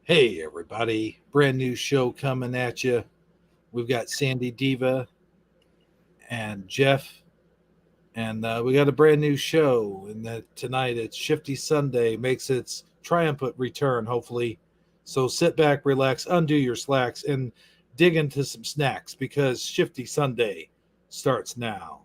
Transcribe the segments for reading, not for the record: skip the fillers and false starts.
Hey, everybody. Brand new show coming at you. We've got Sandy, Diva, and Jeff. And we got a brand new show. And tonight it's Shifty Sunday, makes its triumphant return, hopefully. So sit back, relax, undo your slacks, and dig into some snacks because Shifty Sunday starts now.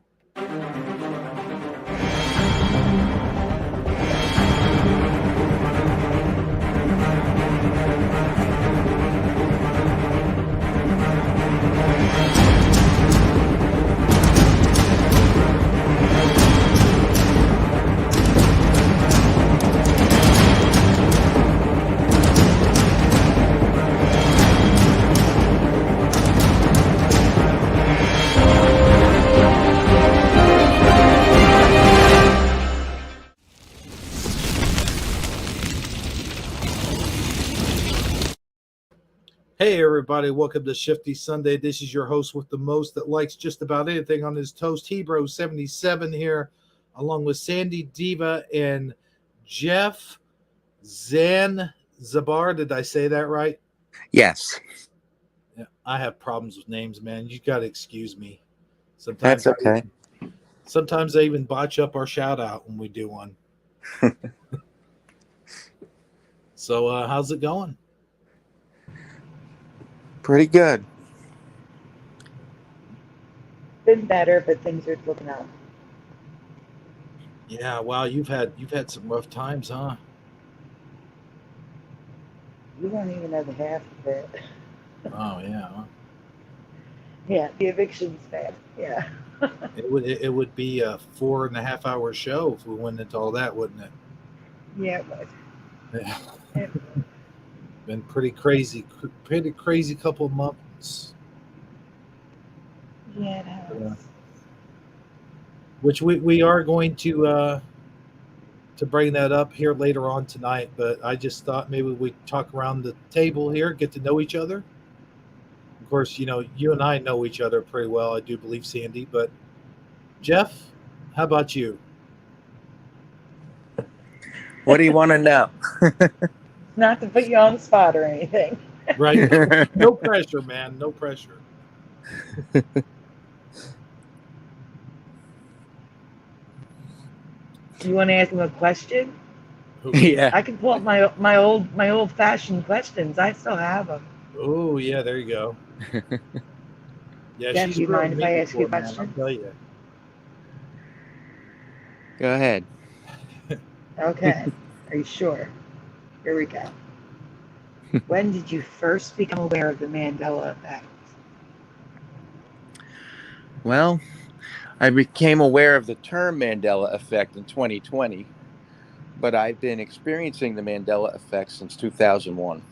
Hey, everybody, welcome to Shifty Sunday. This is your host with the most that likes just about anything on his toast, Hebrew77 here, along with Sandy, Diva, and Jeff Zanzibar. Did I say that right? Yes, Yeah, I have problems with names, man. You got to excuse me. that's Sometimes, okay. sometimes I even botch up our shout out when we do one. So, how's it going? Pretty good. Been better, but things are looking up. Yeah, wow, you've had some rough times, huh? You won't even know the half of it. Oh yeah, huh? Yeah, the eviction's bad. Yeah. It would be a 4.5 hour show if we went into all that, wouldn't it? Yeah, it was. Yeah. It, Been pretty crazy couple of months. yeah, it has. Uh, which we are going to bring that up here later on tonight. But I just thought maybe we'd talk around the table here, get to know each other. Of course, you and I know each other pretty well. I do believe, Sandy. But Jeff, how about you? What do you want to know? Not to put you on the spot or anything. Right? No pressure, man. No pressure. You want to ask him a question? Yeah. I can pull up my old fashioned questions. I still have them. Oh yeah, there you go. Yeah, Jeff, she's do you grilled mind if me I ask you before, man. I'll questions? tell you. Go ahead. Okay. Are you sure? Here we go. When did you first become aware of the Mandela effect? Well, I became aware of the term Mandela effect in 2020, but I've been experiencing the Mandela effect since 2001.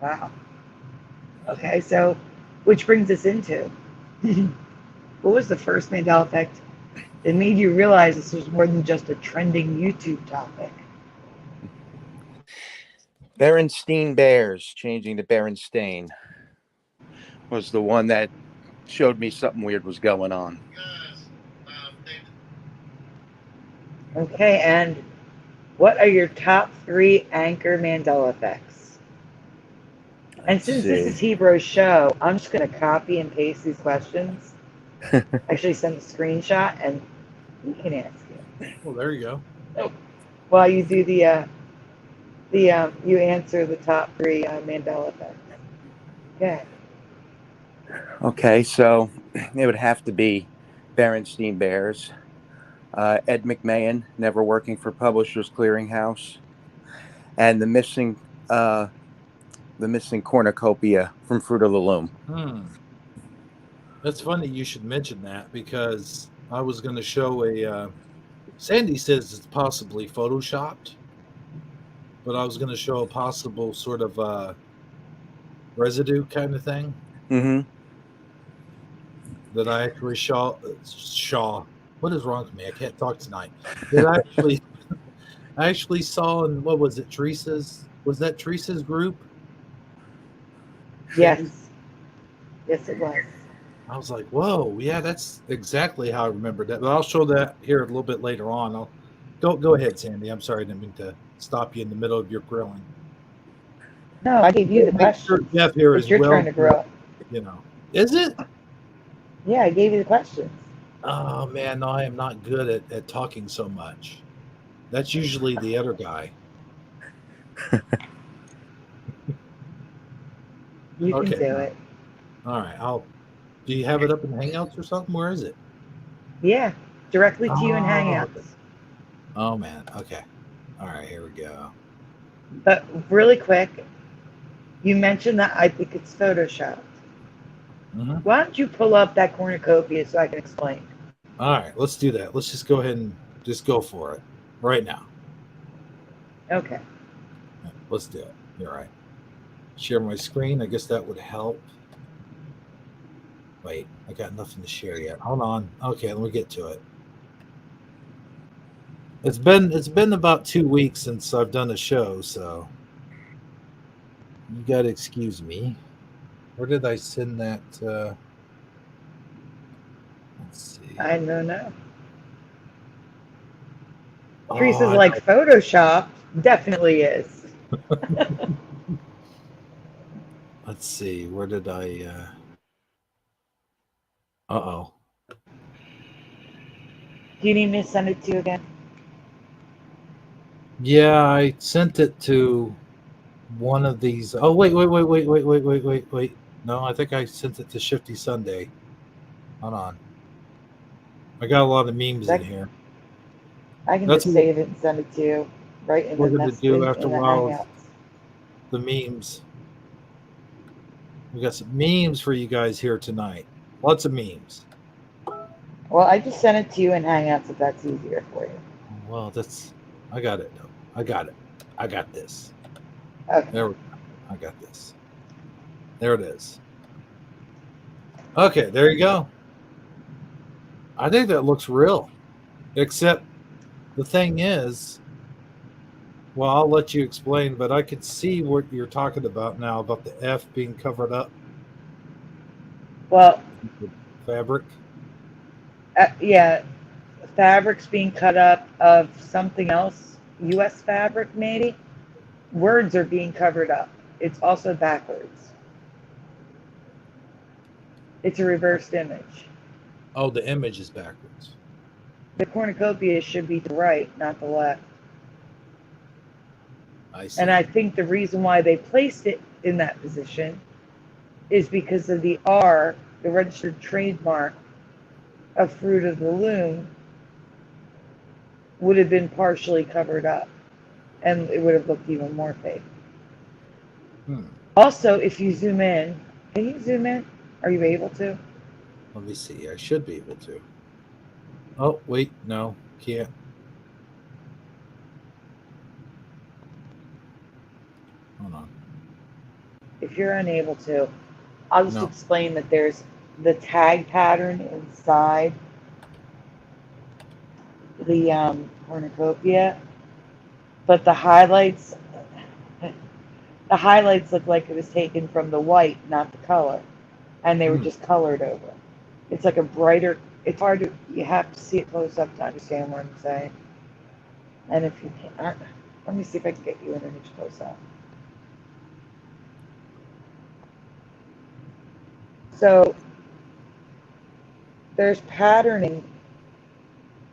Wow. Okay, so which brings us into what was the first Mandela effect that made you realize this was more than just a trending YouTube topic? Berenstein Bears changing to Berenstain was the one that showed me something weird was going on. Okay, and what are your top three anchor Mandela effects? And Let's since this is see. Hebrew's show, I'm just going to copy and paste these questions. Actually, send a screenshot, and you can ask it. Well, there you go. Oh, while you do you answer the top three Mandela effects. Okay. Okay, so it would have to be Berenstein Bears, Ed McMahon never working for Publishers Clearinghouse, and the missing cornucopia from Fruit of the Loom. That's funny you should mention that because I was going to show Sandy says it's possibly photoshopped, but I was going to show a possible sort of residue kind of thing Mm-hmm. that I actually saw. What is wrong with me? I can't talk tonight. That I actually saw in, what was it, Teresa's? Was that Teresa's group? Yes. Yes, it was. I was like, whoa, yeah, that's exactly how I remembered that. But I'll show that here a little bit later on. I'll go ahead, Sandy. I'm sorry, I didn't mean to stop you in the middle of your grilling. No, I gave you the Make sure questions. Jeff here It's is your well turn to grill. you know. Is it? Yeah, I gave you the questions. Oh man, no, I am not good at talking so much. That's usually the other guy. You can Okay. do it. All right. Do you have it up in Hangouts or something? Where is it? Yeah, directly to you in Oh, Hangouts. oh man. Okay. All right, here we go. But really quick, you mentioned that I think it's Photoshopped. Mm-hmm. Why don't you pull up that cornucopia so I can explain? All right, let's do that. Let's just go ahead and just go for it right now. Okay. Let's do it. You're right. Share my screen. I guess that would help. Wait, I got nothing to share yet. Hold on. Okay, let me get to it. It's been about 2 weeks since I've done a show, so you got to excuse me. Where did I send that? Let's see. I don't know. Oh, Teresa's I like, Photoshop definitely is. let's see. Where did I? Uh-oh. Do you need me to send it to you again? Yeah, I sent it to one of these. Oh, wait. No, I think I sent it to Shifty Sunday. Hold on. I got a lot of memes in here. I can That's just what save it and send it to you right in we're the going to do in after a the while. Hangouts. The memes. We got some memes for you guys here tonight. Lots of memes. Well, I just sent it to you in Hangouts if that's easier for you. Well, I got it. I got it. I got this. Okay. There we go. I got this. There it is. Okay, there you go. I think that looks real. Except the thing is, well, I'll let you explain, but I could see what you're talking about now about the F being covered up Well, with fabric. yeah, fabric's being cut up of something else, U.S. fabric maybe. Words are being covered up. It's also backwards. It's a reversed image. Oh, the image is backwards. The cornucopia should be to the right, not the left. I see. And I think the reason why they placed it in that position is because of the R, the registered trademark of Fruit of the Loom, would have been partially covered up and it would have looked even more fake. Also, if you zoom in, can you zoom in? Are you able to? Let me see. I should be able to. Oh, wait. No, can't. Hold on. If you're unable to, I'll just No. explain that there's the tag pattern inside the cornucopia, but the highlights look like it was taken from the white, not the color, and they were just colored over. It's like a brighter. It's hard to. You have to see it close up to understand what I'm saying. And if you can't, let me see if I can get you an image close up. So there's patterning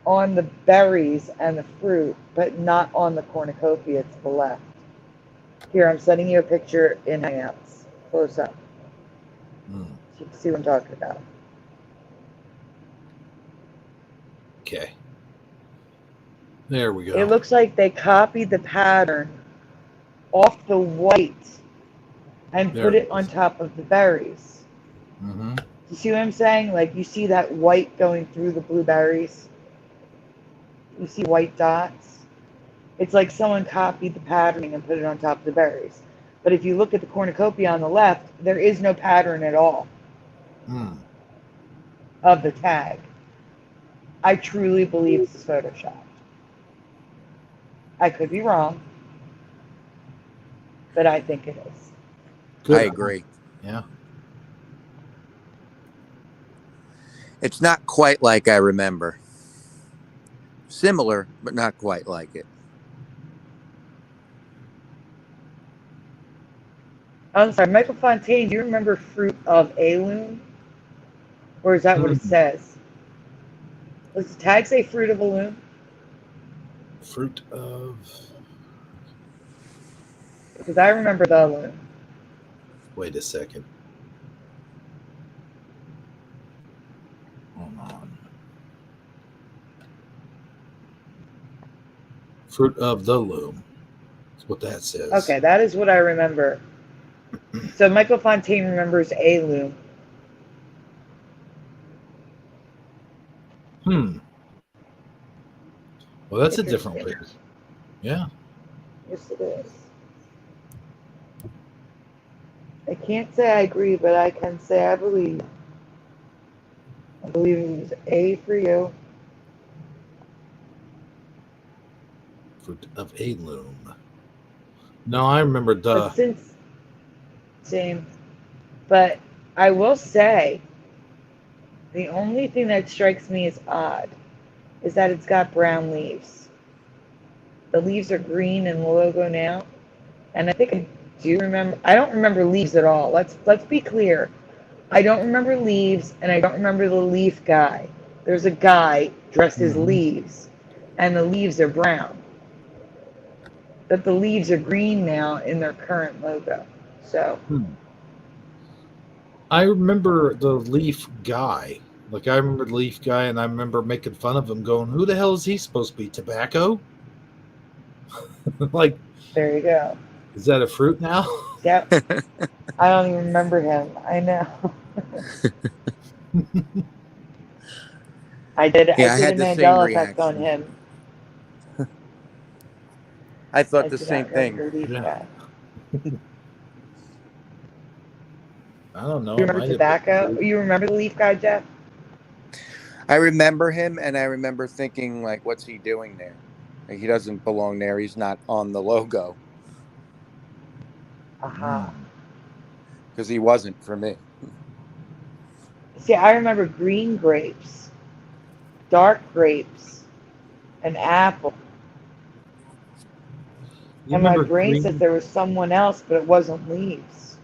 on the berries and the fruit, but not on the cornucopia to the left. Here, I'm sending you a picture in Hangouts, close up, so you can see what I'm talking about. Okay. There we go. It looks like they copied the pattern off the white and put it on top of the berries. Mm-hmm. You see what I'm saying? Like, you see that white going through the blueberries? You see white dots? It's like someone copied the patterning and put it on top of the berries. But if you look at the cornucopia on the left, there is no pattern at all of the tag. I truly believe this is Photoshopped. I could be wrong, but I think it is. Good. I agree. Yeah. It's not quite like I remember. Similar, but not quite like it. I'm sorry, Michael Fontaine, do you remember Fruit of a Loom? Or is that what it Hmm. says? Does the tag say Fruit of a Loom? Fruit of. Because I remember the loom. Wait a second. Hold on. Fruit of the loom. That's what that says. Okay, that is what I remember. So Michael Fontaine remembers a loom. Hmm. Well, that's a different Interesting. way. Yeah. Yes, it is. I can't say I agree, but I can say I believe. I believe it was A for you. Fruit of a loom. No, I remember But the. since, same. But I will say, the only thing that strikes me as odd is that it's got brown leaves. The leaves are green in the logo now, and I think I do remember. I don't remember leaves at all. Let's be clear. I don't remember leaves, and I don't remember the leaf guy. There's a guy dressed as Mhm. leaves, and the leaves are brown. But the leaves are green now in their current logo. So Hmm. I remember the leaf guy. Like I remember the leaf guy, and I remember making fun of him, going, "Who the hell is he supposed to be? Tobacco? Like, there you go. is that a fruit now?" Yep. I don't even remember him. I know. I Yeah, I did a had the same Mandela effect on reaction. him. I thought I the do same not remember thing. the leaf Yeah. guy. I don't know. You It remember might have been a tobacco? fruit. You remember the leaf guy, Jeff? I remember him, and I remember thinking, like, what's he doing there? Like, he doesn't belong there. He's not on the logo Aha. Hmm. because he wasn't for me. See, I remember green grapes, dark grapes, an apple. You And my remember brain says green? there was someone else, but it wasn't leaves.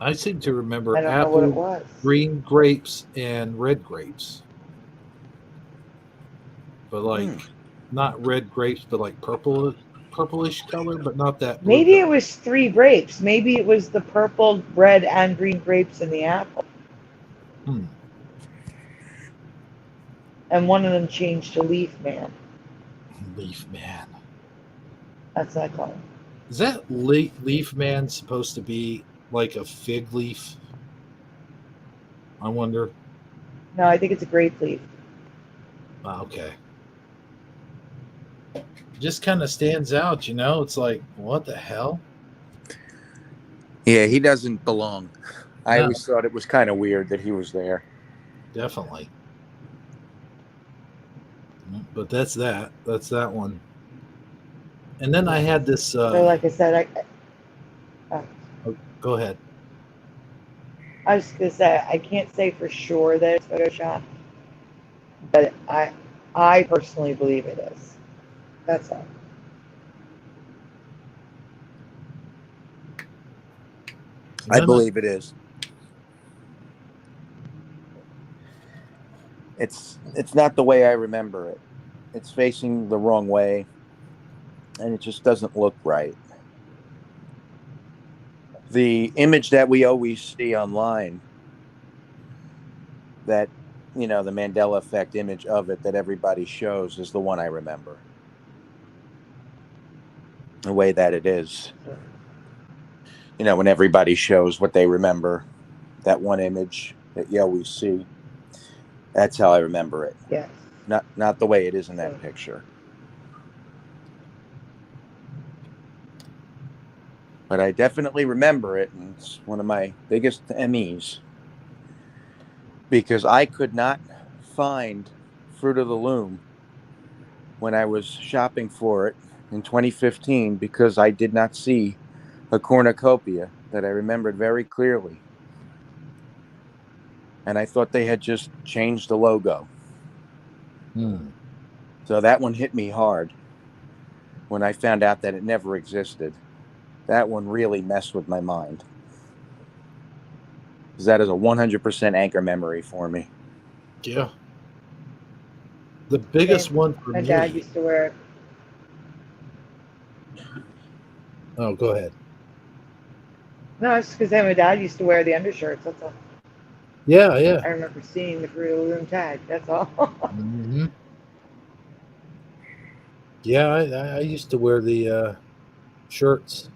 I seem to I remember don't know what it apple, was. green grapes, and red grapes. But Hmm. like not red grapes, but like purplish color, but not that blue Maybe it color. was three grapes. Maybe it was the purple, red, and green grapes in the apple. Hmm. And one of them changed to leaf man. Leaf man. That's what I call him. Is that leaf man supposed to be like a fig leaf? I wonder. No, I think it's a grape leaf. Okay. Just kind of stands out, you know? It's like, what the hell? Yeah, he doesn't belong. I No, always thought it was kind of weird that he was there. definitely. But that's that. That's that one. And then I Yes. had this So, like I said, uh, oh, go ahead. I was just gonna say I can't say for sure that it's Photoshop, but I personally believe it is. That's all. And I then believe it is. It's not the way I remember it. It's facing the wrong way, and it just doesn't look right. The image that we always see online, that the Mandela effect image of it that everybody shows, is the one I remember. The way that it is, when everybody shows what they remember, that one image that you always see, that's how I remember it. Yes. Not the way it is in that So, picture. But I definitely remember it, and it's one of my biggest MEs because I could not find Fruit of the Loom when I was shopping for it in 2015 because I did not see a cornucopia that I remembered very clearly. And I thought they had just changed the logo. Hmm. So that one hit me hard when I found out that it never existed. That one really messed with my mind. Because that is a 100% anchor memory for me. Yeah. The biggest Same. one for My dad me. used to wear it. Oh, go ahead. No, it's because my dad used to wear the undershirts. That's all. Yeah, yeah. I remember seeing the Fruit of the Loom tag. That's all. Hmm. Yeah, I used to wear the shirts,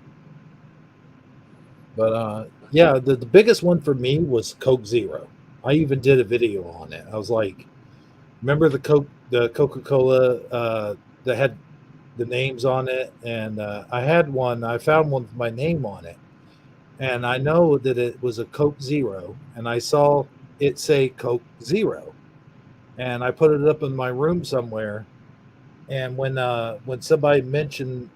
but yeah, the biggest one for me was Coke Zero. I even did a video on it. I was like, remember the Coca-Cola that had the names on it, and I had one. I found one with my name on it, and I know that it was a Coke Zero, and I saw it say Coke Zero, and I put it up in my room somewhere. And when somebody mentioned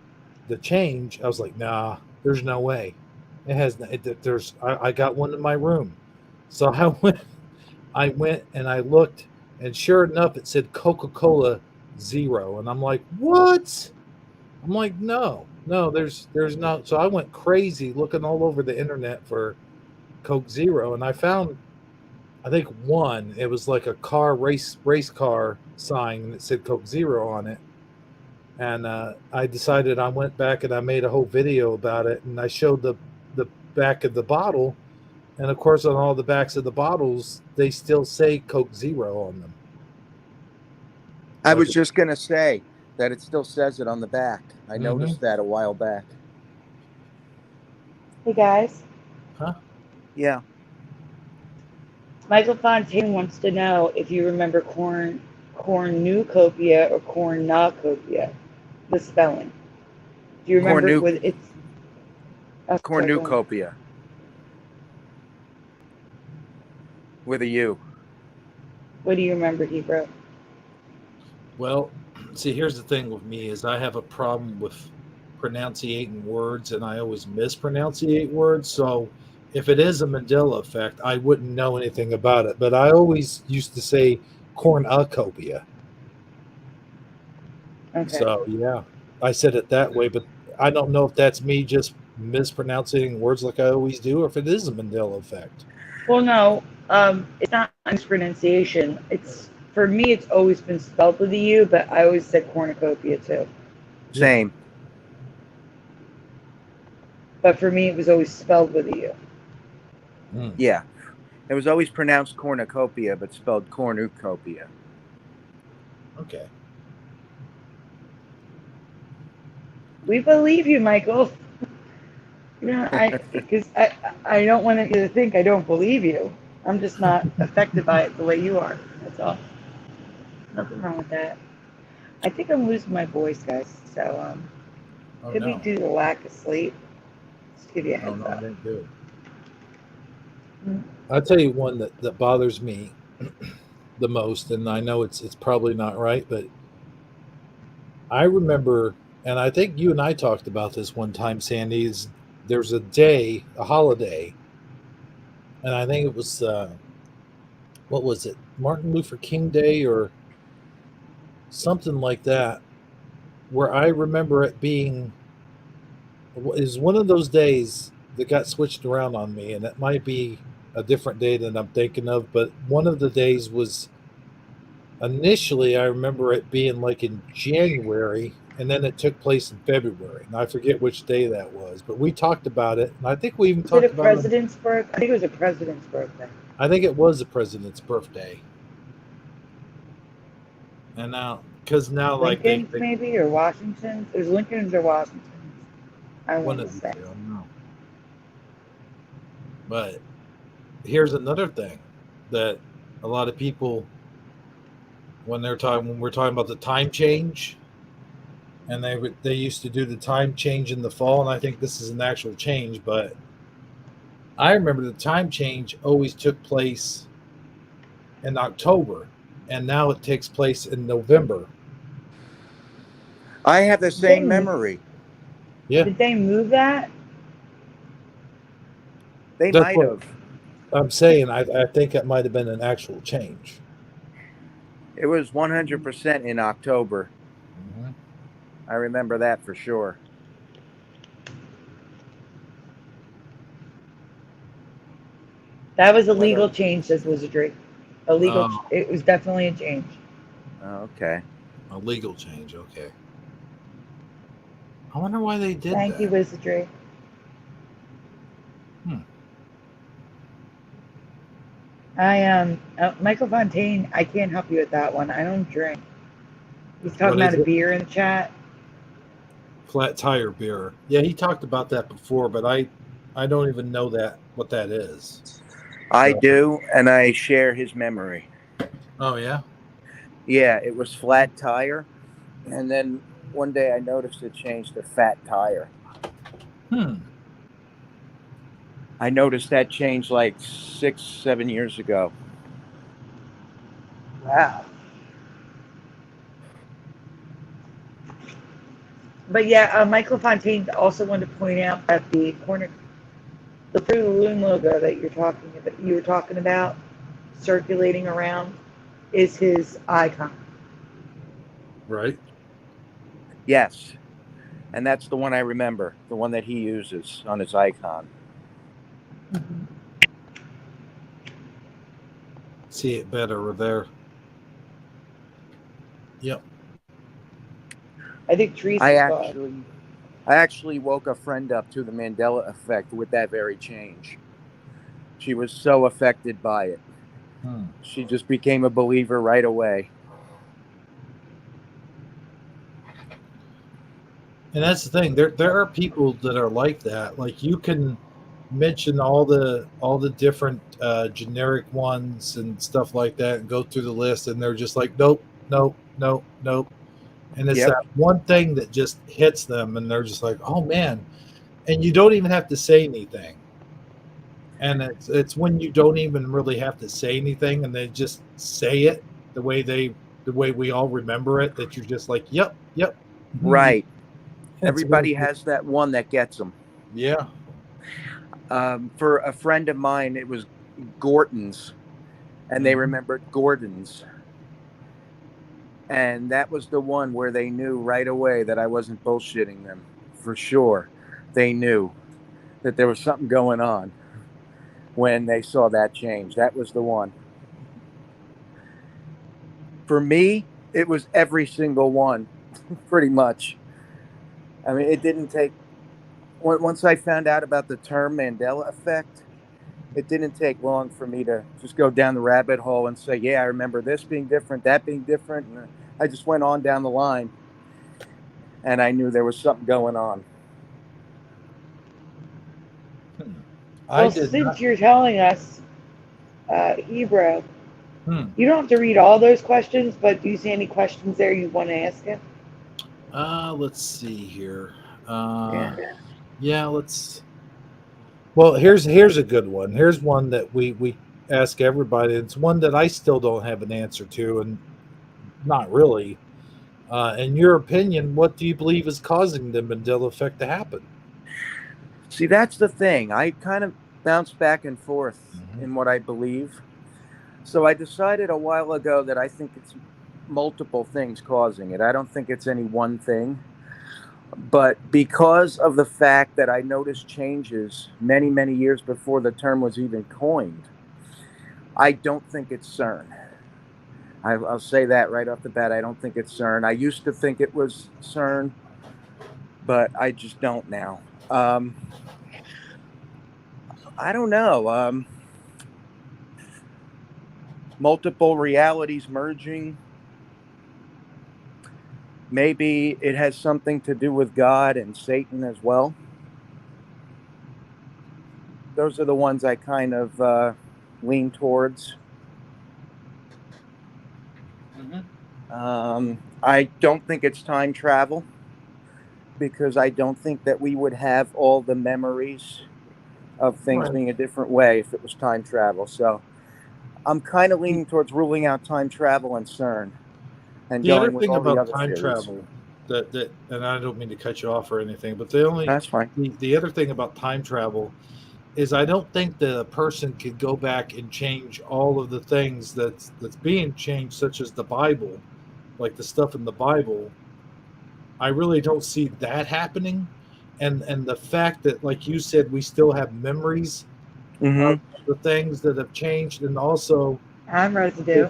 the change, I was like, nah, there's no way. It has there's I got one in my room. So I went and I looked, and sure enough it said Coca-Cola Zero. And I'm like, what? I'm like, no, there's no. So I went crazy looking all over the internet for Coke Zero, and I found, I think, one. It was like a car race car sign, and it said Coke Zero on it. And I decided, I went back and I made a whole video about it, and I showed the back of the bottle, and of course on all the backs of the bottles they still say Coke Zero on them. I Like, was just going to say that it still says it on the back. I mm-hmm. noticed that a while back. Hey guys, Huh? Yeah. Michael Fontaine wants to know if you remember cornucopia or cornucopia, the spelling. Do you remember it with it's? Oh, sorry, go on. Cornucopia with a U. What do you remember he wrote? Well, see, here's the thing with me is I have a problem with pronunciating words, and I always mispronunciate words. So if it is a Mandela effect, I wouldn't know anything about it. But I always used to say cornucopia. Okay. So yeah, I said it that way, but I don't know if that's me just mispronouncing words like I always do, or if it is a Mandela effect. Well, no, it's not mispronunciation. It's for me. It's always been spelled with a U, but I always said cornucopia too. Yeah. Same. But for me, it was always spelled with a U. Mm, Yeah. It was always pronounced cornucopia, but spelled cornucopia. We believe you, Michael. You know, I don't want you to think I don't believe you. I'm just not affected by it the way you are. That's all. Nothing wrong with that. I think I'm losing my voice, guys. So oh could be no, due to lack of sleep. Just to give you a no, heads no, up. it ain't good. Mm. I'll tell you one that bothers me the most, and I know it's probably not right, but I remember, and I think you and I talked about this one time, Sandy. Is there's a day, a holiday, and I think it was what was it, Martin Luther King Day or something like that, where I remember it being, is one of those days that got switched around on me, and it might be a different day than I'm thinking of, but one of the days was, initially I remember it being like in January, and then it took place in February, and I forget which day that was, but we talked about it, and I think we even Was it a talked about it. president's birth? I think it was a president's birthday. I think it was the president's birthday, and now, because now, like, Lincoln's maybe or Washington's. It was Lincoln's or Washington's. I one want to of the say. two, I don't know. But here's another thing that a lot of people, when we're talking about the time change, and they used to do the time change in the fall, and I think this is an actual change, but I remember the time change always took place in October, and now it takes place in November. I have the Did they same move? memory. Yeah, Did they move that? They that's might what have. I'm saying. I think it might have been an actual change. It was 100% in October. Hmm. I remember that for sure. That was a Whether legal change, says Wizardry. Oh, It was definitely a change. okay. a legal change. Okay. I wonder why they did Thank you, that. Wizardry. Hmm. Michael Fontaine, I can't help you with that one. I don't drink. He's talking What about is a it? beer in the chat. Flat tire beer. Yeah, he talked about that before, but I don't even know that what that is. I So, do, and I share his memory. oh yeah. Yeah, it was flat tire, and then one day I noticed it changed to fat tire. Hmm. I noticed that change like 6, 7 years ago. Wow. But yeah, Michael Fontaine also wanted to point out that the Fruit of the Loom logo that you were talking about, circulating around, is his icon. Right. Yes, and that's the one I remember, the one that he uses on his icon. Mhm. See it better there. Yep. I think I Teresa's gone. actually, I actually woke a friend up to the Mandela effect with that very change. She was so affected by it. Hmm. She just became a believer right away. And that's the thing. There are people that are like that. Like you can mention all the different generic ones and stuff like that, and go through the list, and they're just like, nope, nope, nope, nope. And it's Yep. that one thing that just hits them, and they're just like, oh man. And you don't even have to say anything. And it's when you don't even really have to say anything, and they just say it the way we all remember it. That you're just like, yep, yep. Right. It's really Everybody cool. has that one that gets them. Yeah. For a friend of mine, it was Gorton's, and they Mhm. remembered Gordon's. And that was the one where they knew right away that I wasn't bullshitting them. For sure. They knew that there was something going on when they saw that change. That was the one. For me, it was every single one, pretty much. I mean, it didn't take, once I found out about the term Mandela effect, it didn't take long for me to just go down the rabbit hole and say, yeah, I remember this being different, that being different. And I just went on down the line and I knew there was something going on. Hmm. I Well, did since not. you're telling us, Hebrew, Hmm. you don't have to read all those questions, but do you see any questions there you want to ask him? Let's see here. Yeah. Yeah, let's. Well, here's a good one. Here's one that we ask everybody. It's one that I still don't have an answer to, and not really. In your opinion, what do you believe is causing the Mandela effect to happen? See, that's the thing. I kind of bounce back and forth Mhm. in what I believe. So I decided a while ago that I think it's multiple things causing it. I don't think it's any one thing. But because of the fact that I noticed changes many, many years before the term was even coined, I don't think it's CERN. I'll say that right off the bat. I don't think it's CERN. I used to think it was CERN, but I just don't now. Um, I don't know. Multiple realities merging. Maybe it has something to do with God and Satan as well. Those are the ones I kind of lean towards. Mhm. I don't think it's time travel because I don't think that we would have all the memories of things Right. being a different way if it was time travel. So I'm kind of leaning towards ruling out time travel and CERN and The other going with thing all the about other time theories. travel that and I don't mean to cut you off or anything, but the only That's fine. the other thing about time travel is I don't think that a person could go back and change all of the things that's being changed, such as the Bible, like the stuff in the Bible. I really don't see that happening. And the fact that, like you said, we still have memories. Mm-hmm. of the things that have changed, and also I'm residue.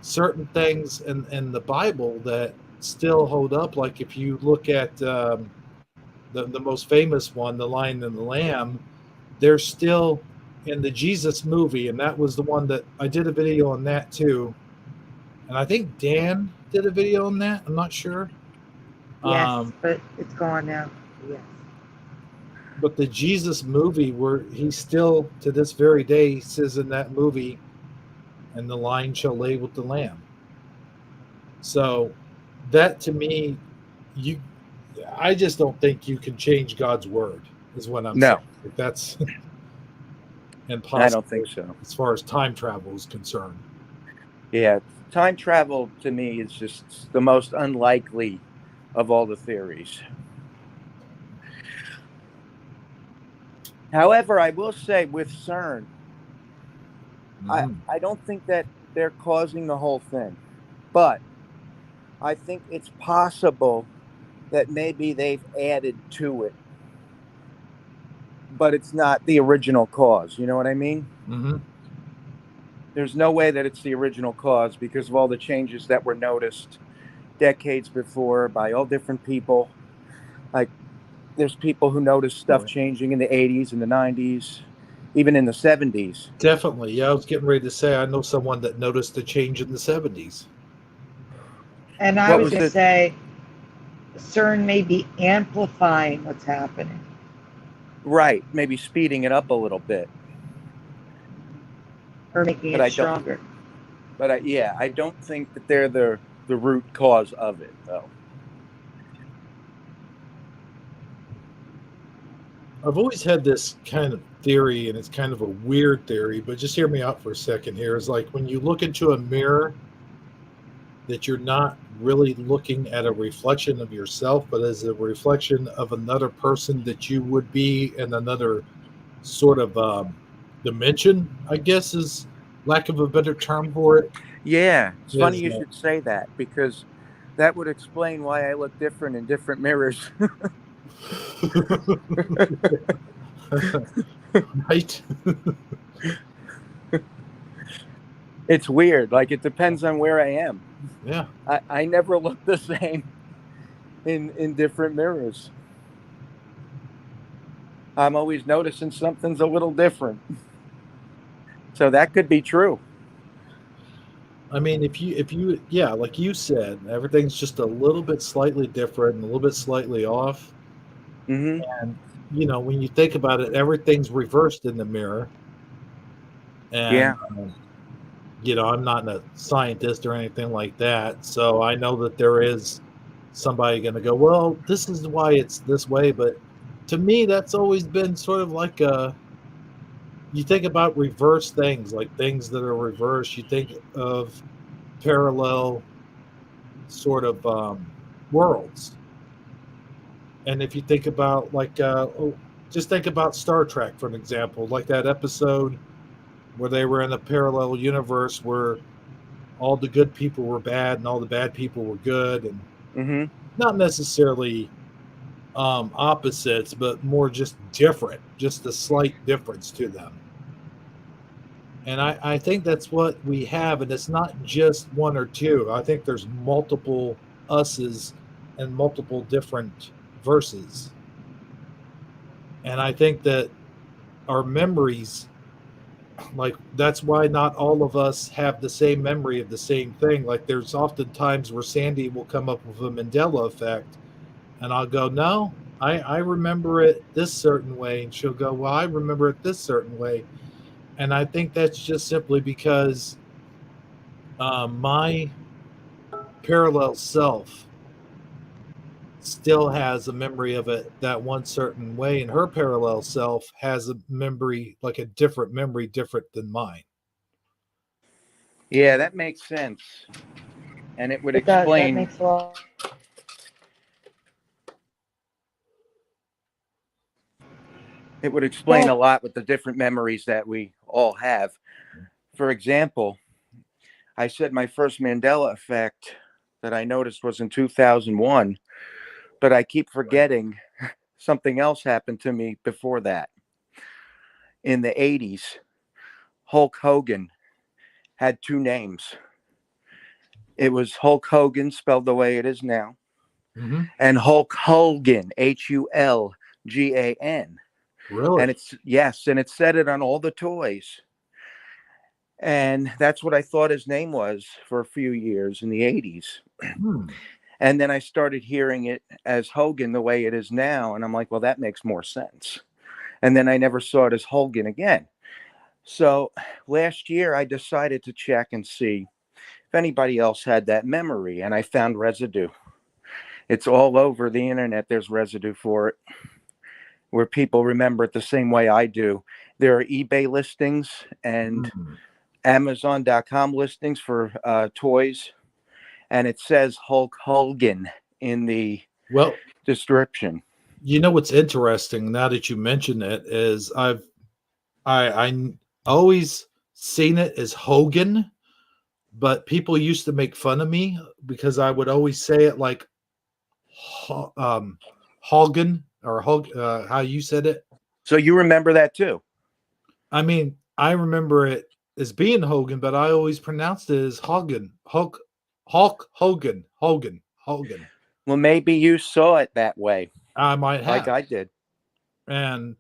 certain things in the Bible that still hold up. Like if you look at the most famous one, The Lion and the Lamb, they're still in the Jesus movie, and that was the one that I did a video on that too. And I think Dan did a video on that. I'm not sure. Yes, Um, but it's gone now. Yes. but the Jesus movie, where he still to this very day says in that movie, "And the lion shall lay with the lamb." So that to me, you, I just don't think you can change God's word. Is what I'm saying. No, Like that's I don't think impossible so. as far as time travel is concerned. Yeah, time travel to me is just the most unlikely of all the theories. However, I will say with CERN, I, Mm-hmm. I don't think that they're causing the whole thing, but I think it's possible that maybe they've added to it, but it's not the original cause. You know what I mean? Mm-hmm. There's no way that it's the original cause because of all the changes that were noticed decades before by all different people. Like there's people who noticed stuff Right. changing in the 80s and the 90s, even in the 70s. Definitely. Yeah, I was getting ready to say I know someone that noticed the change in the 70s. And I What was was going to it? say, CERN may be amplifying what's happening Right, maybe speeding it up a little bit, or making but it I don't. stronger. Yeah, I don't think that they're the root cause of it, though. I've always had this kind of theory, and it's kind of a weird theory, but just hear me out for a second here. Is like when you look into a mirror, that you're not really looking at a reflection of yourself, but as a reflection of another person that you would be in another sort of dimension, I guess is lack of a better term for it. Yeah, it's funny Is you should say that because that would explain why I look different in different mirrors. right? It's weird. Like it depends on where I am. Yeah. I never look the same in different mirrors. I'm always noticing something's a little different. So that could be true. I mean, if you yeah, like you said, everything's just a little bit slightly different and a little bit slightly off. Hmm. And when you think about it, everything's reversed in the mirror. And Yeah. I'm not a scientist or anything like that, so I know that there is somebody going to go, well, this is why it's this way. But to me, that's always been sort of like you think about reverse things, like things that are reversed. You think of parallel sort of worlds. And if you think about just think about Star Trek for an example, like that episode where they were in a parallel universe where all the good people were bad and all the bad people were good, and Hmm. not necessarily opposites, but more just different, just a slight difference to them. And I think that's what we have, and it's not just one or two. I think there's multiple us's and multiple different verses. And I think that our memories, like that's why not all of us have the same memory of the same thing. Like there's often times where Sandy will come up with a Mandela effect, and I'll go, no, I remember it this certain way, and she'll go, well, I remember it this certain way. And I think that's just simply because my parallel self still has a memory of it that one certain way, and her parallel self has a memory, like a different memory, different than mine. Yeah, that makes sense. And It does. That makes a lot. it would Go explain ahead. a lot with the different memories that we all have. For example, I said my first Mandela effect that I noticed was in 2001, but I keep forgetting something else happened to me before that. in the 80s, Hulk Hogan had two names. It was Hulk Hogan, spelled the way it is now, Mm-hmm. and Hulk Hogan, Hulgan. Really? And it said it on all the toys. And that's what I thought his name was for a few years in the 80s. Hmm. And then I started hearing it as Hogan the way it is now. And I'm like, well, that makes more sense. And then I never saw it as Hogan again. So last year, I decided to check and see if anybody else had that memory. And I found residue. It's all over the internet. There's residue for it where people remember it the same way I do. There are eBay listings and Hmm. Amazon.com listings for toys, and it says Hulk Hogan in the Well, description. you know what's interesting now that you mention it is I always seen it as Hogan, but people used to make fun of me because I would always say it like Hogan or how you said it. So you remember that too? I mean, I remember it as being Hogan, but I always pronounced it as Hogan. Hulk Hogan. Hogan. Well, maybe you saw it that way, I might like have. I did. And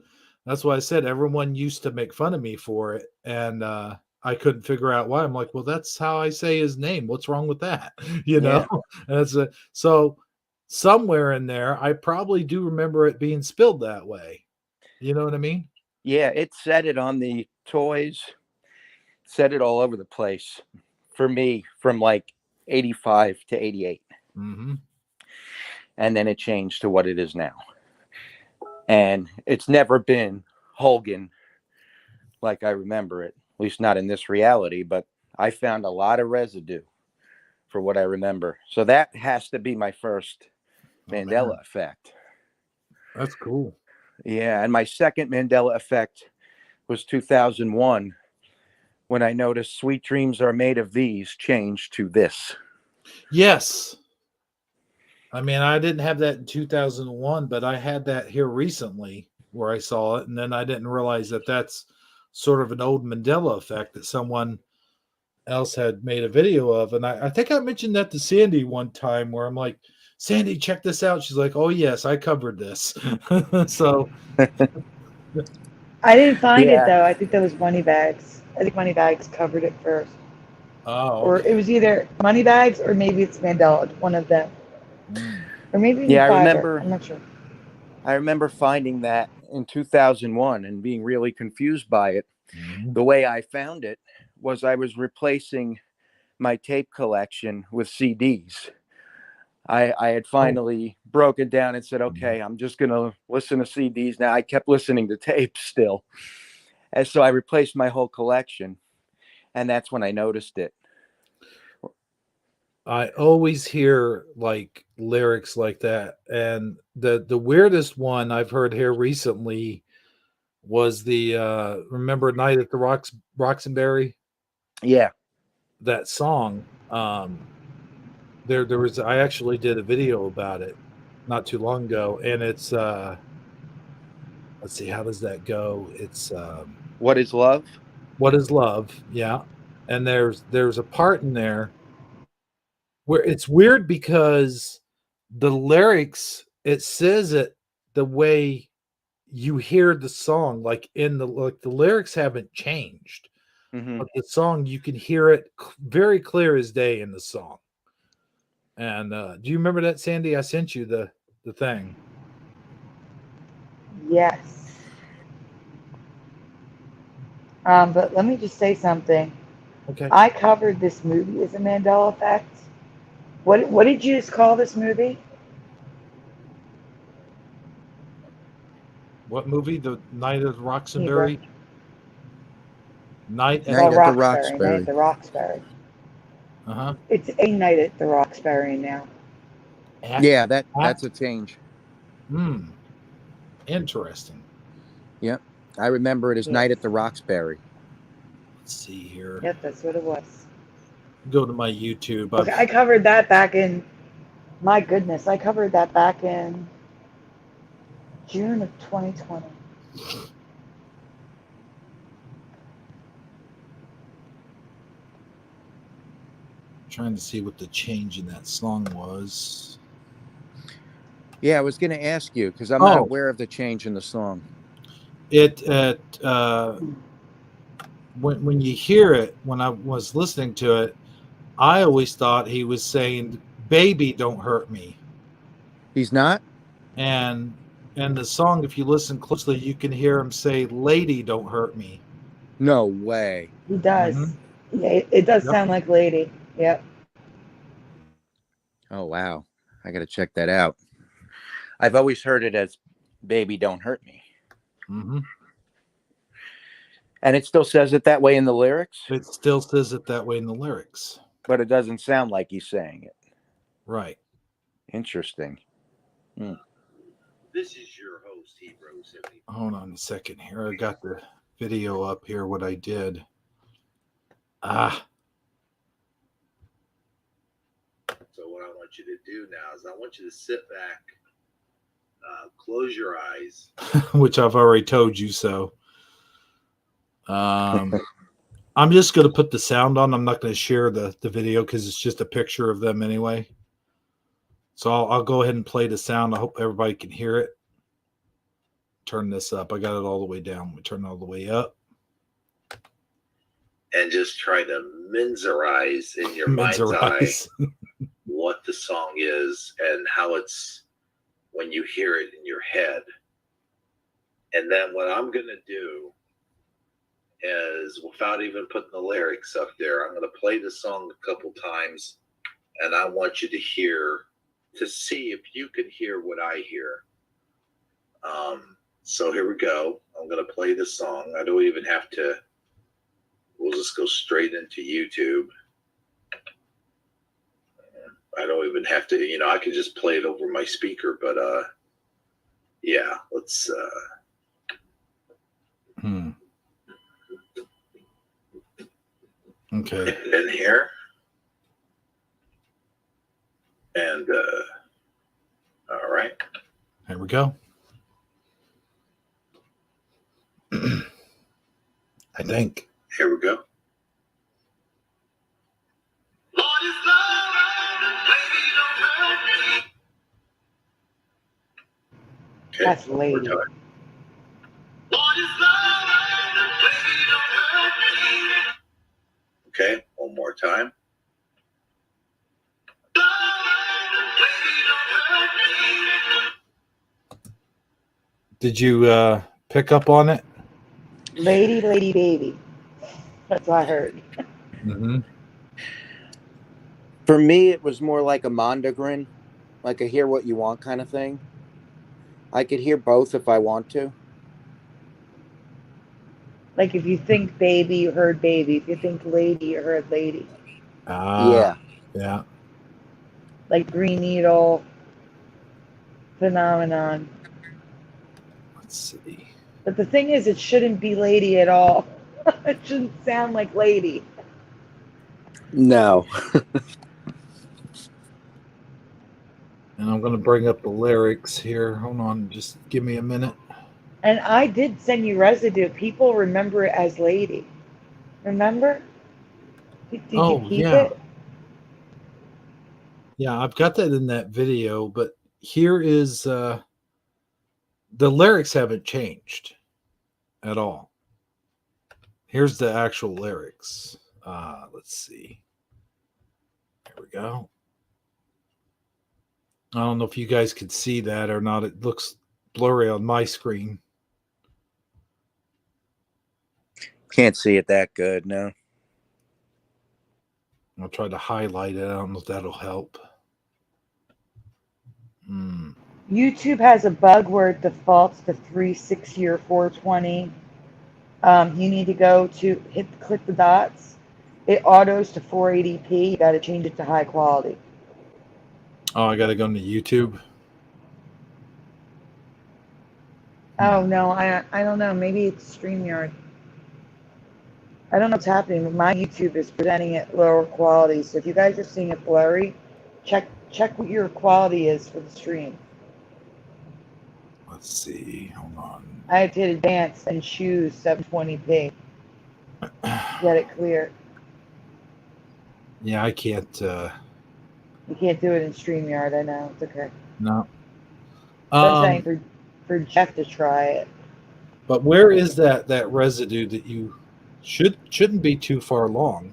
that's why I said everyone used to make fun of me for it. And I couldn't figure out why. I'm like, well, that's how I say his name. What's wrong with that? You know? Yeah. That's so somewhere in there, I probably do remember it being spilled that way. You know what I mean? Yeah, it said it on the toys, said it all over the place for me from like 85 to 88. Mm-hmm. And then it changed to what it is now. And it's never been Hogan like I remember it, at least not in this reality, but I found a lot of residue for what I remember. So that has to be my first Mandela effect. That's cool. Yeah. And my second Mandela effect was 2001 when I noticed Sweet Dreams Are Made of These changed to this. Yes. I mean, I didn't have that in 2001, but I had that here recently where I saw it. And then I didn't realize that that's sort of an old Mandela effect that someone else had made a video of. And I think I mentioned that to Sandy one time where I'm like, Sandy, check this out. She's like, oh, yes, I covered this. So I didn't find it Yeah. though. I think that was Moneybags. I think Moneybags covered it first. Oh, Or okay. it was either Moneybags or maybe it's Mandela, one of them. Or maybe even Yeah, Fiverr. I'm not sure. I remember finding that in 2001 and being really confused by it. Mhm. The way I found it was I was replacing my tape collection with CDs. I had finally broken down and said, okay, I'm just going to listen to CDs now. I kept listening to tapes still. And so I replaced my whole collection. And that's when I noticed it. I always hear like lyrics like that. And the weirdest one I've heard here recently was the remember Night at the Roxbury? Yeah. That song. There was I actually did a video about it not too long ago, and it's let's see, how does that go? It's What is love? What is love? Yeah. And there's a part in there where it's weird because the lyrics, it says it the way you hear the song, like the lyrics haven't changed. Mm-hmm. But the song, you can hear it very clear as day in the song. And do you remember that, Sandy? I sent you the thing. Yes. But let me just say something. Okay. I covered this movie as a Mandela effect. What did you just call this movie? What movie? The Night of Hebrew. Roxbury? Night Night at at the Night Roxbury. at the Roxbury. Uh-huh. It's a night at the Roxbury now. Yeah, that's a change. Interesting. Yep. I remember it as Yes. Night at the Roxbury. Let's see here. Yep, that's what it was. Go to my YouTube. Okay, I covered that back in, my goodness, I covered that back in June of 2020. Trying to see what the change in that song was. Yeah, I was going to ask you because I'm not aware of the change in the song. When you hear it, when I was listening to it, I always thought he was saying, "Baby, don't hurt me." He's not? And the song, if you listen closely, you can hear him say, "Lady, don't hurt me." No way. He does. Mm-hmm. Yeah, it does sound like Lady. Yep. Oh, wow. I got to check that out. I've always heard it as "Baby, don't hurt me." Mm-hmm. And it still says it that way in the lyrics? It still says it that way in the lyrics. But it doesn't sound like he's saying it. Right. Interesting. This is your host, Hebrew 70. Hold on a second here. I got the video up here, what I did. So what I want you to do now is I want you to sit back, close your eyes. Which I've already told you so. I'm just going to put the sound on. I'm not going to share the video because it's just a picture of them anyway. So I'll go ahead and play the sound. I hope everybody can hear it. Turn this up. I got it all the way down. We turn it all the way up. And just try to mensurize in your mind's eye what the song is and how it's when you hear it in your head. And then what I'm going to do is, without even putting the lyrics up there, I'm going to play the song a couple times, and I want you to hear, to see if you can hear what I hear. So here we go. I'm going to play the song. I don't even have to, we'll just go straight into YouTube. I don't even have to, I could just play it over my speaker, but yeah, let's Okay. in here. And all right. Here we go. I think. Here we go. Okay, That's Lady. Okay, one more time. Did you pick up on it? Lady, lady, baby. That's what I heard. Mm-hmm. For me, it was more like a Mondegrin, like a hear what you want kind of thing. I could hear both if I want to. Like if you think baby, you heard baby. If you think lady, you heard lady. Yeah. Yeah. Like Green Needle, Phenomenon. Let's see. But the thing is, it shouldn't be lady at all. It shouldn't sound like lady. No. And I'm going to bring up the lyrics here. Hold on. Just give me a minute. And I did send you residue. People remember it as lady. Remember? Did you keep it? Yeah, I've got that in that video, but here is the lyrics haven't changed at all. Here's the actual lyrics. Let's see. Here we go. I don't know if you guys could see that or not. It looks blurry on my screen. Can't see it that good, no. I'll try to highlight it. I don't know if that'll help. YouTube has a bug where it defaults to 360 or 420. You need to go to click the dots. It autos to 480p. You got to change it to high quality. Oh, I got to go into YouTube. Oh no, I don't know. Maybe it's StreamYard. I don't know what's happening, but my YouTube is presenting it lower quality. So if you guys are seeing it blurry, check what your quality is for the stream. Let's see. Hold on. I did advanced and choose 720p. Get it clear. Yeah, I can't. You can't do it in StreamYard. I know. It's okay. No. I'm saying for Jeff to try it. But where is that residue that you shouldn't be too far long?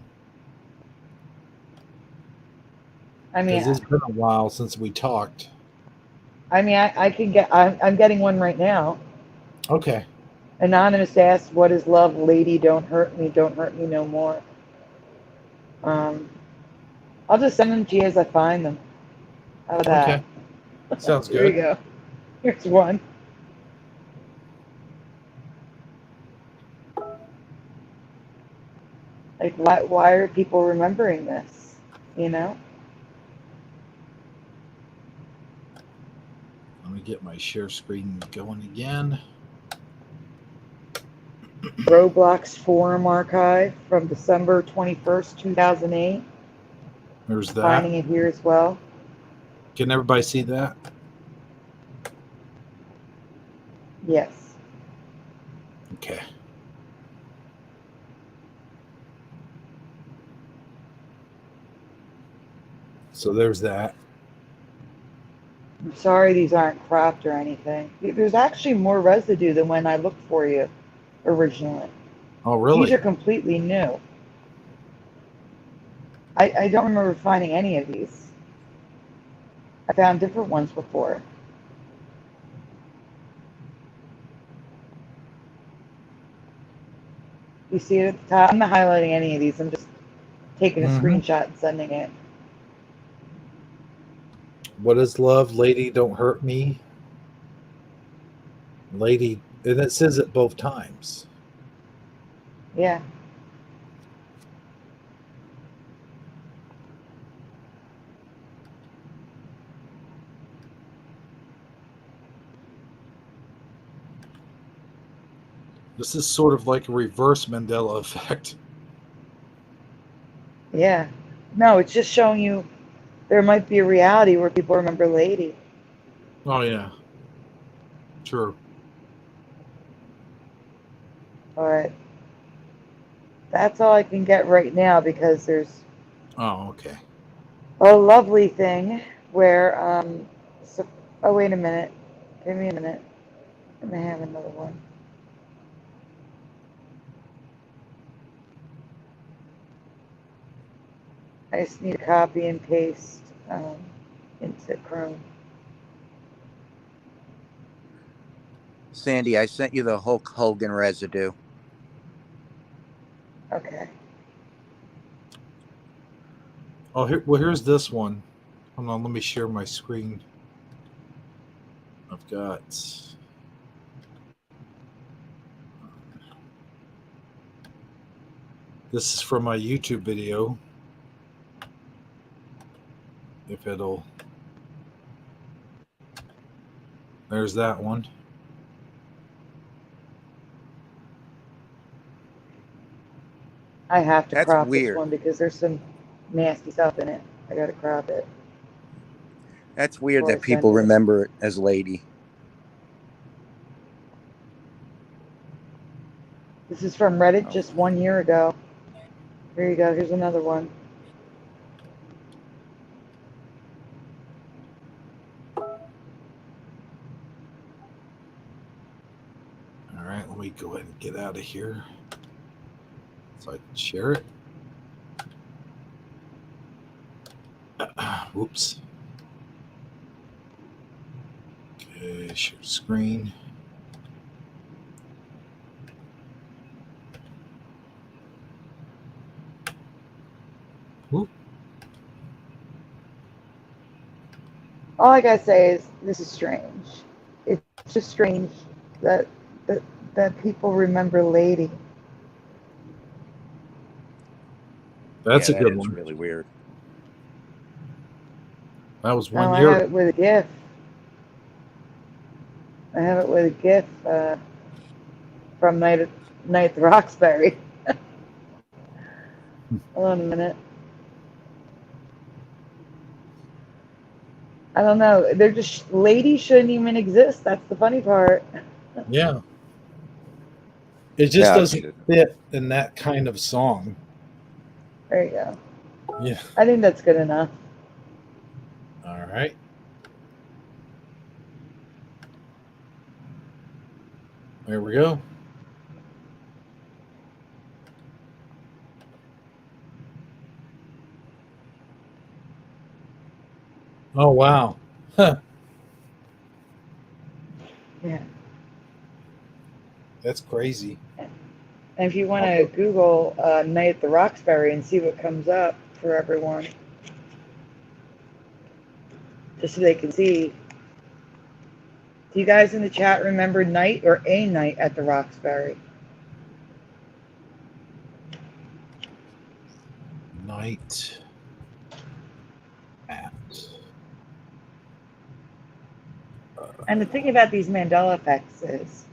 I mean, Because it's been a while since we talked. I can get. I'm getting one right now. Okay. Anonymous asked, "What is love, lady? Don't hurt me no more." I'll just send them to you as I find them. How about Okay. that? Sounds Here you good. go. Here's one. Like, why are people remembering this? You know? Let me get my share screen going again. Roblox forum archive from December 21st, 2008. There's that. Finding it here as well. Can everybody see that? Yes. Okay. So there's that. I'm sorry these aren't cropped or anything. There's actually more residue than when I looked for you originally. Oh, really? These are completely new. I don't remember finding any of these. I found different ones before. You see it at the top? I'm not highlighting any of these. I'm just taking a screenshot and sending it. What is love? Lady, don't hurt me. Lady, and it says it both times. Yeah. This is sort of like a reverse Mandela effect. Yeah. No, it's just showing you there might be a reality where people remember Lady. Oh, yeah. True. All right. That's all I can get right now because there's Oh, okay. a lovely thing where, oh, wait a minute. Give me a minute. I may have another one. I just need to copy and paste into Chrome. Sandy, I sent you the Hulk Hogan residue. Okay. Oh, here's this one. Hold on, let me share my screen. I've got. This is from my YouTube video. If it'll. There's that one. I have to That's crop this weird. one because there's some nasty stuff in it. I gotta crop it. That's weird Before I that people send it. remember it as Lady. This is from Reddit Oh. just 1 year ago. Here you go. Here's another one. All right, let me go ahead and get out of here so I can share it. Whoops. Okay, share screen. Whoop. All I gotta say is this is strange. It's just strange that that people remember Lady. That's Yeah, a that good is one. really weird. That was Now 1 I year. have it with a GIF. I have it with a GIF from Night at the Roxbury. Hold on a minute. I don't know. They're just Lady shouldn't even exist. That's the funny part. Yeah. It just No, doesn't fit in that kind of song. There you go. Yeah. I think that's good enough. All right. There we go. Oh wow. Huh. Yeah. That's crazy. And if you want to Google Night at the Roxbury and see what comes up for everyone, just so they can see. Do you guys in the chat remember night or a night at the Roxbury? Night at. And the thing about these Mandela effects is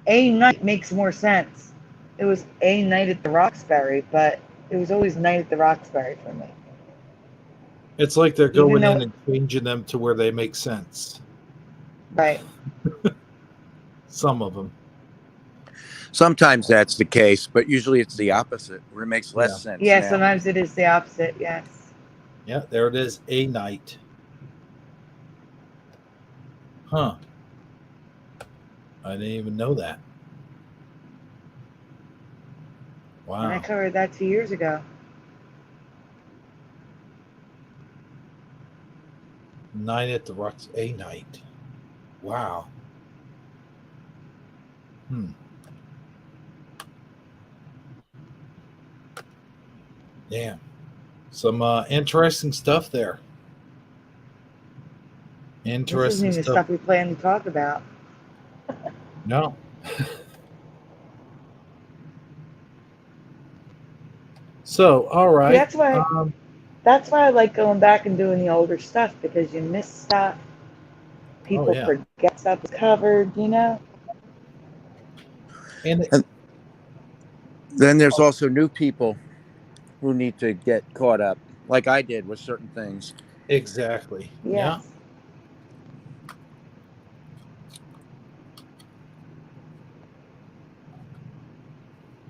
a night makes more sense. It was a night at the Roxbury, but it was always night at the Roxbury for me. It's like they're Even going though, in and changing them to where they make sense. right. Some of them. Sometimes that's the case, but usually it's the opposite, where it makes less Yeah. sense Yeah, now. sometimes it is the opposite, yes. Yeah, there it is. A night. Huh. I didn't even know that. And I Wow. covered that 2 years ago. Night at the Rocks. A night. Wow. Damn. Some interesting stuff there. This isn't Interesting even the stuff. stuff we plan to talk about. No. So, all See, right. that's why I like going back and doing the older stuff, because you miss stuff. People yeah. forget stuff is covered, you know? And Then there's also new people who need to get caught up, like I did with certain things. exactly. Yes. Yeah.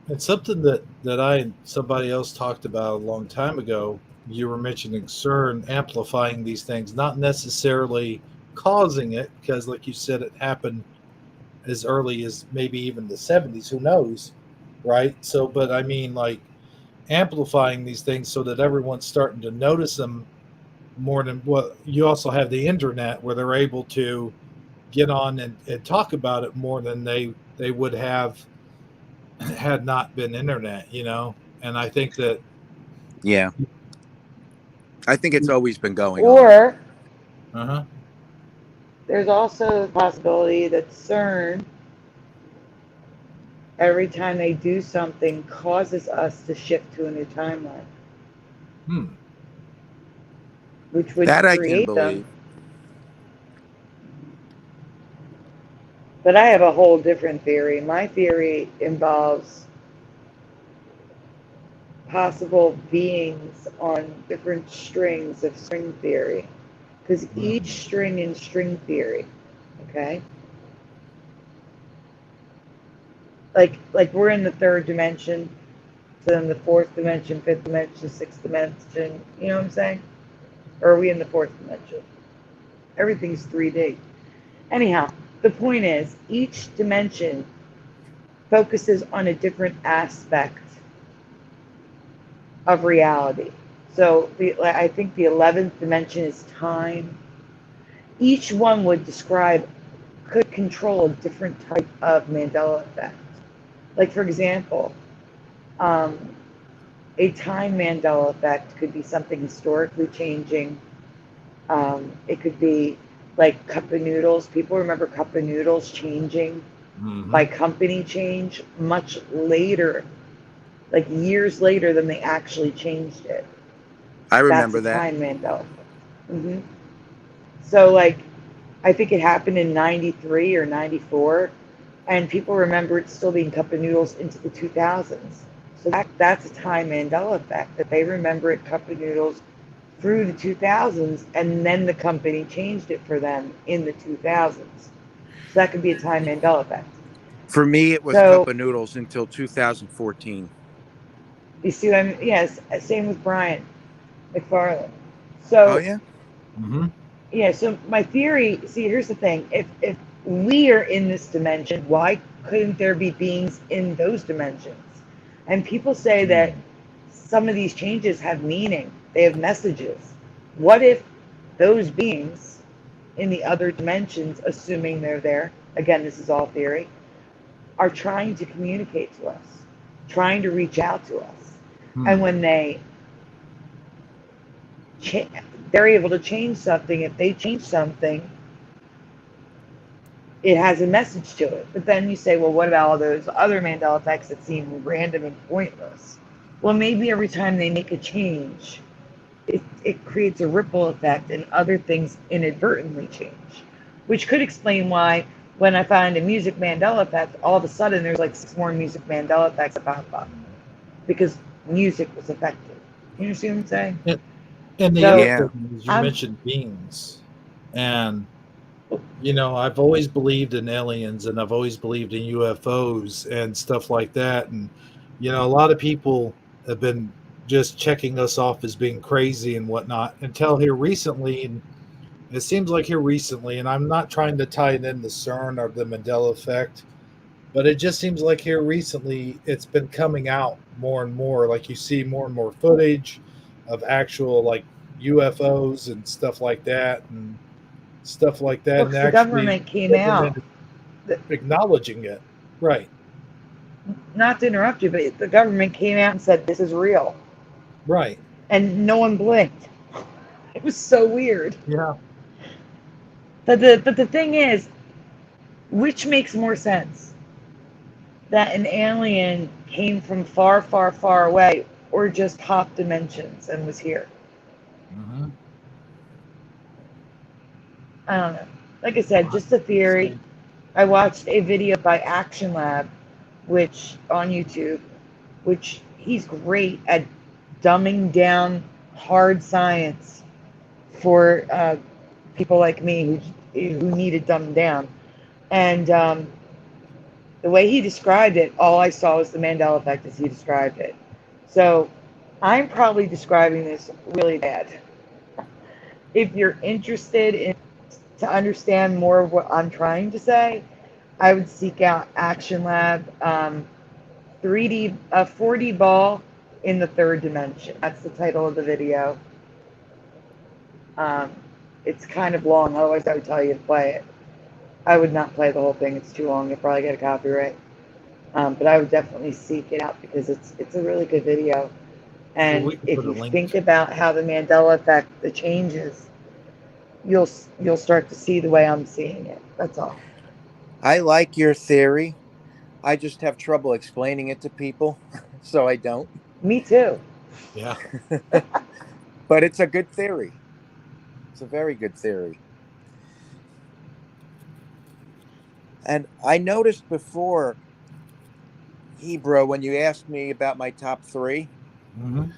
It's something that somebody else talked about a long time ago. You were mentioning CERN amplifying these things, not necessarily causing it, because like you said, it happened as early as maybe even the 70s. Who knows? Right. So, but I mean, like amplifying these things so that everyone's starting to notice them more than what you also have the internet where they're able to get on and talk about it more than they would have had not been internet, and I think that Yeah. I think it's always been going on. Or uh-huh there's also the possibility that CERN, every time they do something, causes us to shift to a new timeline, which would That I can create them. believe. But I have a whole different theory. My theory involves possible beings on different strings of string theory. Because each string in string theory, okay? Like we're in the third dimension, so then the fourth dimension, fifth dimension, sixth dimension, you know what I'm saying? Or are we in the fourth dimension? Everything's 3D. Anyhow, the point is, each dimension focuses on a different aspect of reality. So I think the 11th dimension is time. Each one could control a different type of Mandela effect. Like, for example, a time Mandela effect could be something historically changing. It could be like cup of noodles. People remember cup of noodles changing by company change much later, like years later than they actually changed it. I That's remember a that. time Mandela. Mm-hmm. So, like, I think it happened in 93 or 94, and people remember it still being cup of noodles into the 2000s. So that's a time Mandela effect, that they remember it cup of noodles through the 2000s, and then the company changed it for them in the 2000s. So that could be a time Mandela effect. For me, it was So, cup of noodles until 2014. You see what I mean? Yes, same with Brian McFarlane. Oh So yeah. Mm-hmm. yeah, so my theory, see, here's the thing. If we are in this dimension, why couldn't there be beings in those dimensions? And people say that some of these changes have meaning. They have messages. What if those beings in the other dimensions, assuming they're there, again, this is all theory, are trying to communicate to us, trying to reach out to us. And when they're able to change something, if they change something, it has a message to it. But then you say, well, what about all those other Mandela effects that seem random and pointless? Well, maybe every time they make a change, it creates a ripple effect and other things inadvertently change, which could explain why when I find a music Mandela effect, all of a sudden there's like 6 more music Mandela effects that pop up because music was affected. You understand what I'm saying? And the other So Yeah. thing is, you I'm, mentioned beings, and I've always believed in aliens, and I've always believed in UFOs and stuff like that. And a lot of people have been just checking us off as being crazy and whatnot until here recently. And it seems like here recently, and I'm not trying to tie it in the CERN or the Mandela effect, but it just seems like here recently it's been coming out more and more. Like you see more and more footage of actual like UFOs and stuff like that, well, and because the actually government came out, government acknowledging it. Right, not to interrupt you, but the government came out and said, this is real. right. And no one blinked. It was so weird. Yeah. But the thing is, which makes more sense? That an alien came from far, far, far away, or just hopped dimensions and was here? Mm-hmm. I don't know. Like I said, just a theory. I watched a video by Action Lab, which on YouTube, which he's great at dumbing down hard science for people like me who need it dumbed down. And the way he described it, all I saw was the Mandela effect as he described it. So I'm probably describing this really bad. If you're interested in to understand more of what I'm trying to say, I would seek out Action Lab 3D 4D ball in the third dimension. That's the title of the video. Um, it's kind of long, otherwise I would tell you to play it. I would not play the whole thing; it's too long. You'll probably get a copyright. But I would definitely seek it out because it's a really good video. Well, And we can if put a you link. think about how the Mandela effect, the changes, you'll start to see the way I'm seeing it. That's all. I like your theory. I just have trouble explaining it to people, so I don't. Me too. Yeah. But it's a good theory. It's a very good theory. And I noticed before, Hebrew, when you asked me about my top 3, Mm-hmm.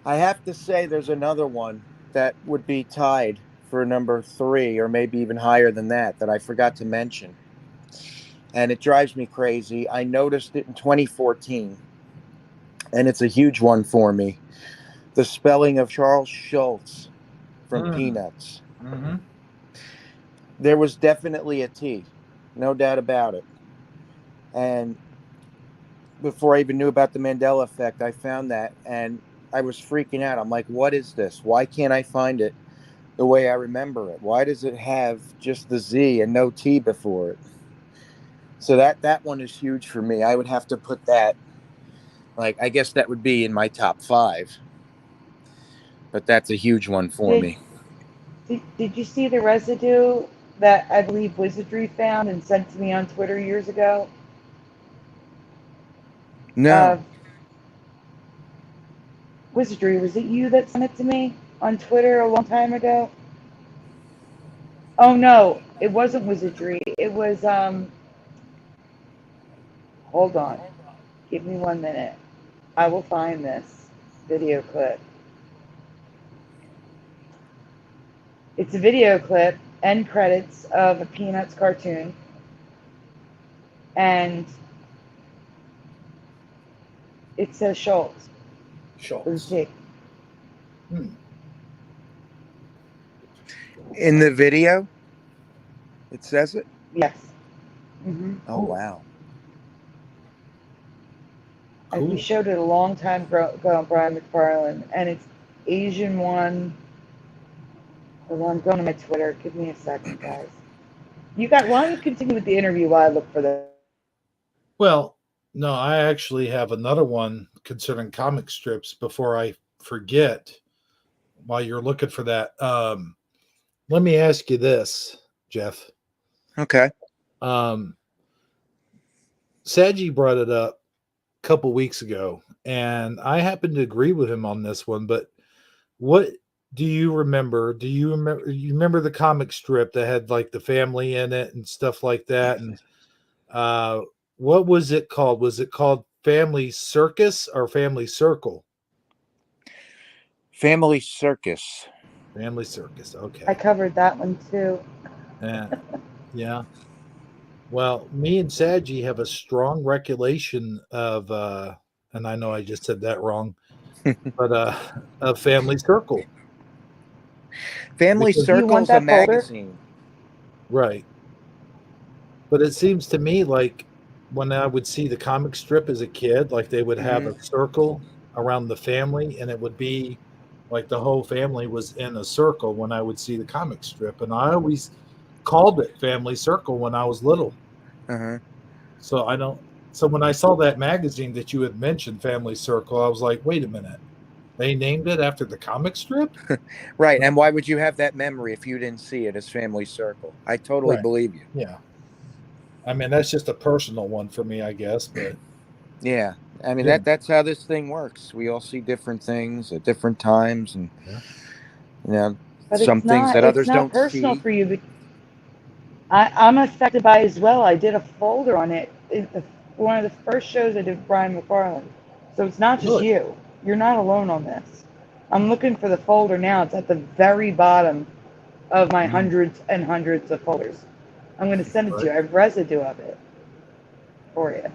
I have to say there's another one that would be tied for number 3, or maybe even higher than that I forgot to mention. And it drives me crazy. I noticed it in 2014, and it's a huge one for me. The spelling of Charles Schultz from Peanuts. Mm-hmm. There was definitely a T, no doubt about it. And before I even knew about the Mandela effect, I found that, and I was freaking out. I'm like, what is this? Why can't I find it the way I remember it? Why does it have just the Z and no T before it? So that one is huge for me. I would have to put that, like, I guess that would be in my top 5, but that's a huge one for Did me. did you see the residue that I believe Wizardry found and sent to me on Twitter years ago? No. Uh, Wizardry, was it you that sent it to me on Twitter a long time ago? Oh no, it wasn't Wizardry. It was hold on. Give me 1 minute. I will find this video clip. It's a video clip, end credits of a Peanuts cartoon. And It says Schultz with a Schultz. T. In the video, it says it. Yes. Mm-hmm. Oh, wow. And we Cool. showed it a long time ago on Brian McFarlane, and it's Asian one. Hold on, I'm going to my Twitter. Give me a second, guys. Why don't you continue with the interview while I look for the. Well, no, I actually have another one concerning comic strips before I forget while you're looking for that. Let me ask you this, Jeff. Okay. Saji brought it up a couple weeks ago, and I happen to agree with him on this one, but what do you remember? You remember the comic strip that had like the family in it and stuff like that? And what was it called? Was it called Family Circus or Family Circle? Family Circus. Family Circus. I Okay. covered that one too. Yeah. Well, me and Saji have a strong recollection of, and I know I just said that wrong, but of Family Circle. Family Because- Do you want Circle's a that folder? magazine. Right. But it seems to me like when I would see the comic strip as a kid, like they would have a circle around the family, and it would be like the whole family was in a circle when I would see the comic strip. And I always called it Family Circle when I was little. Uh-huh. So so when I saw that magazine that you had mentioned, Family Circle, I was like, wait a minute. They named it after the comic strip? Right. And why would you have that memory if you didn't see it as Family Circle? I totally Right. believe you. Yeah. I mean, that's just a personal one for me, I guess, but Yeah. I mean, Yeah. that's how this thing works. We all see different things at different times, and Yeah. you know, But some things that others it's not don't personal see. for you. I'm affected by it as well. I did a folder on it. One of the first shows I did with Brian McFarlane. So it's not just Really? you. You're not alone on this. I'm looking for the folder now. It's at the very bottom of my hundreds and hundreds of folders. I'm going to send it to you. I have residue of it for you.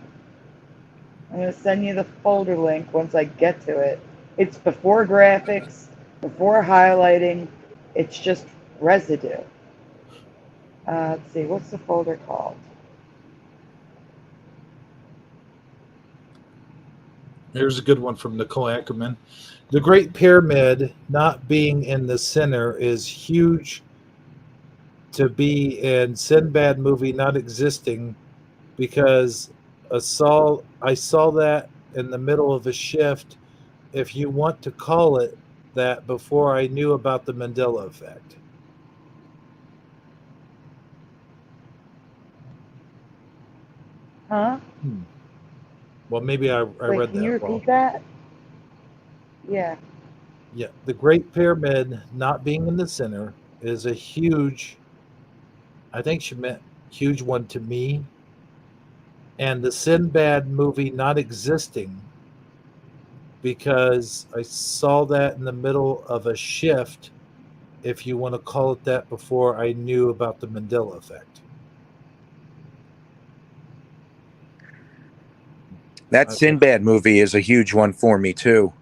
I'm going to send you the folder link once I get to it. It's before graphics, before highlighting. It's just residue. Let's see, what's the folder called? Here's a good one from Nicole Ackerman. The Great Pyramid not being in the center is huge to be in Sinbad movie not existing because I saw that in the middle of a shift, if you want to call it that, before I knew about the Mandela effect. Huh? Well, maybe I Wait, read can you that wrong. repeat that? Yeah. Yeah, the Great Pyramid not being in the center is a huge, I think she meant huge one to me. And the Sinbad movie not existing because I saw that in the middle of a shift, if you want to call it that, before I knew about the Mandela effect. That Sinbad movie is a huge one for me too.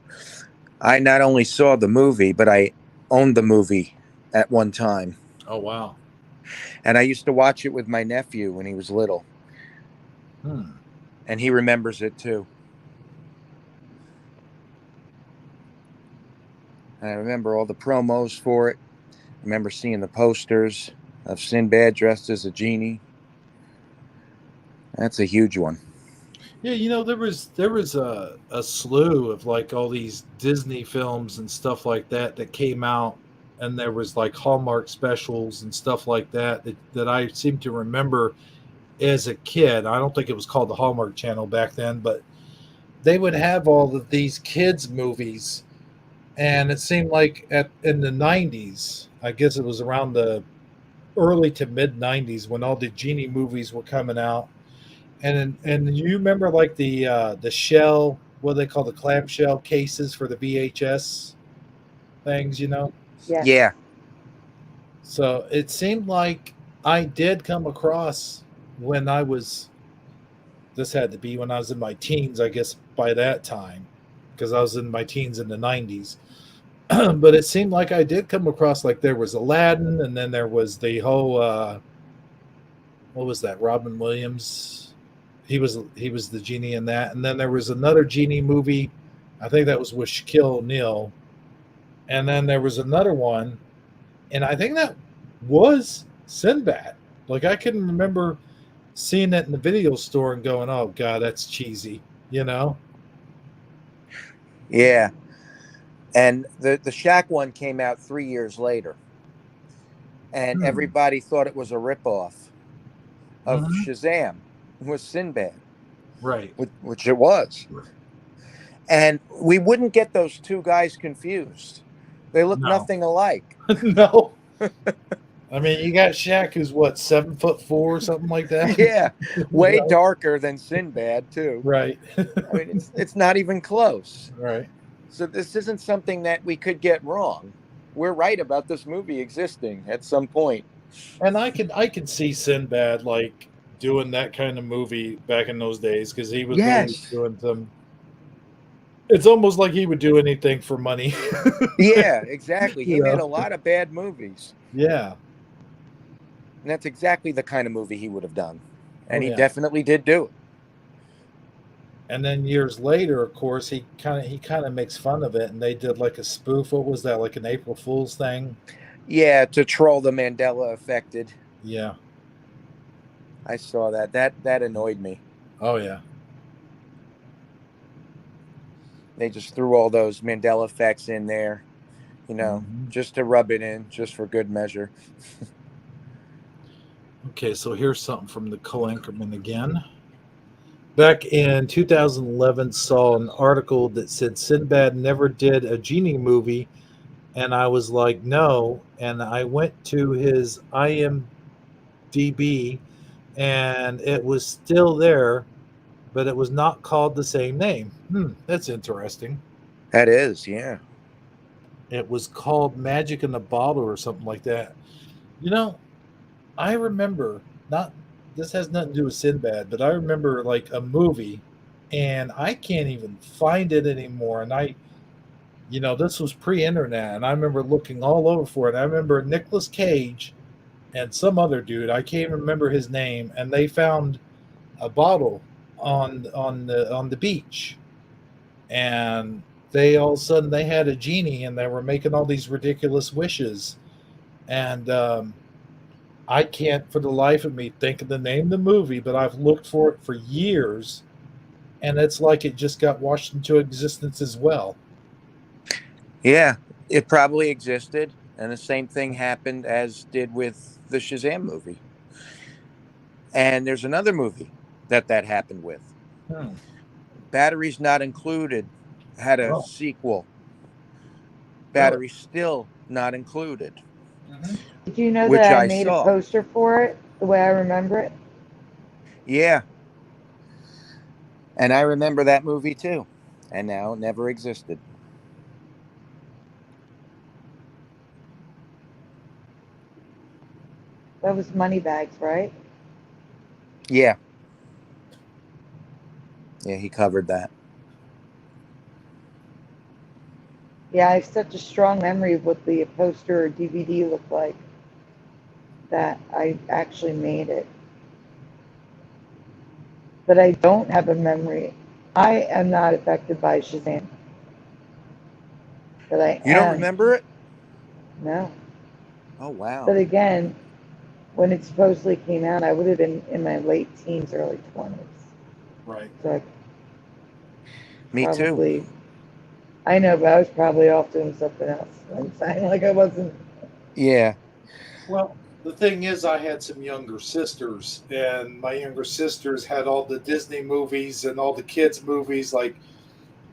I not only saw the movie, but I owned the movie at one time. Oh, wow. And I used to watch it with my nephew when he was little. And he remembers it too. And I remember all the promos for it. I remember seeing the posters of Sinbad dressed as a genie. That's a huge one. Yeah, there was a slew of like all these Disney films and stuff like that came out, and there was like Hallmark specials and stuff like that I seem to remember as a kid. I don't think it was called the Hallmark Channel back then, but they would have all of these kids movies, and it seemed like in the 90s, I guess it was around the early to mid 90s when all the genie movies were coming out. And you remember like the shell, what do they call the clamshell cases for the VHS things, Yes. Yeah. So it seemed like I did come across when I was this had to be when I was in my teens, I guess, by that time, because I was in my teens in the 90s. But it seemed like I did come across, like, there was Aladdin, and then there was the whole what was that? Robin Williams. He was the genie in that, and then there was another genie movie. I think that was with Shaquille O'Neal, and then there was another one, and I think that was Sinbad. Like, I can remember seeing that in the video store and going, "Oh God, that's cheesy," you know? Yeah. And the Shaq one came out 3 years later, and everybody thought it was a ripoff of Shazam, was Sinbad, Right. which it was. And we wouldn't get those two guys confused. They look No. nothing alike. No. I mean, you got Shaq, who's what, 7'4" or something like that. Yeah, way darker than Sinbad too. Right. I mean, it's not even close. Right. So this isn't something that we could get wrong. We're right about this movie existing at some point. And I could see Sinbad, like, doing that kind of movie back in those days, because he was always doing some. It's almost like he would do anything for money. Yeah, exactly. He made a lot of bad movies. Yeah. And that's exactly the kind of movie he would have done. And he definitely did do it. And then years later, of course, he kind of makes fun of it, and they did like a spoof. What was that, like an April Fool's thing? Yeah, to troll the Mandela affected. Yeah. I saw that. That annoyed me. Oh yeah. They just threw all those Mandela effects in there, just to rub it in, just for good measure. Okay, so here's something from the co-anchorman again. Back in 2011, saw an article that said Sinbad never did a genie movie, and I was like, no. And I went to his IMDb, and it was still there, but it was not called the same name. That's interesting. That is, yeah. It was called Magic in a Bottle or something like that. I remember, this has nothing to do with Sinbad, but I remember like a movie, and I can't even find it anymore. And this was pre-internet, and I remember looking all over for it. I remember Nicolas Cage and some other dude, I can't even remember his name, and they found a bottle on the beach, and they all of a sudden they had a genie, and they were making all these ridiculous wishes, and I can't for the life of me think of the name of the movie, but I've looked for it for years, and it's like it just got washed into existence as well. Yeah, it probably existed, and the same thing happened as did with the Shazam movie. And there's another movie that happened with. Batteries Not Included had a sequel. Batteries Still Not Included. Did you know that I made a poster for it, the way I remember it? Yeah. And I remember that movie too. And now it never existed. That was Moneybags, right? Yeah. Yeah, he covered that. Yeah, I have such a strong memory of what the poster or DVD looked like that I actually made it. But I don't have a memory. I am not affected by Shazam. But You don't remember it? No. Oh, wow. But again, when it supposedly came out, I would have been in my late teens, early 20s. Right. So Me too. I know, but I was probably off doing something else. I'm saying, like, I wasn't. Yeah. Well, the thing is, I had some younger sisters, and my younger sisters had all the Disney movies and all the kids' movies. Like,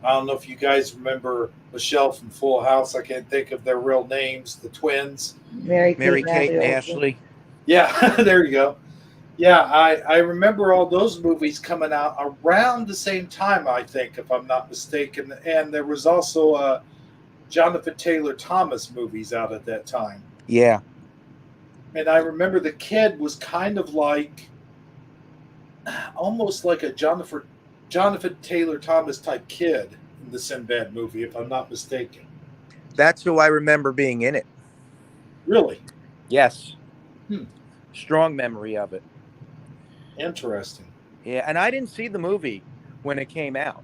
I don't know if you guys remember Michelle from Full House. I can't think of their real names. The twins. Mary Kate and Ashley. Yeah, there you go. Yeah, I remember all those movies coming out around the same time, I think, if I'm not mistaken. And there was also Jonathan Taylor Thomas movies out at that time. Yeah. And I remember the kid was kind of like almost like a Jonathan Taylor Thomas type kid in the Sinbad movie, if I'm not mistaken. That's who I remember being in it. Really? Yes. Hmm. Strong memory of it. Interesting. Yeah, and I didn't see the movie when it came out.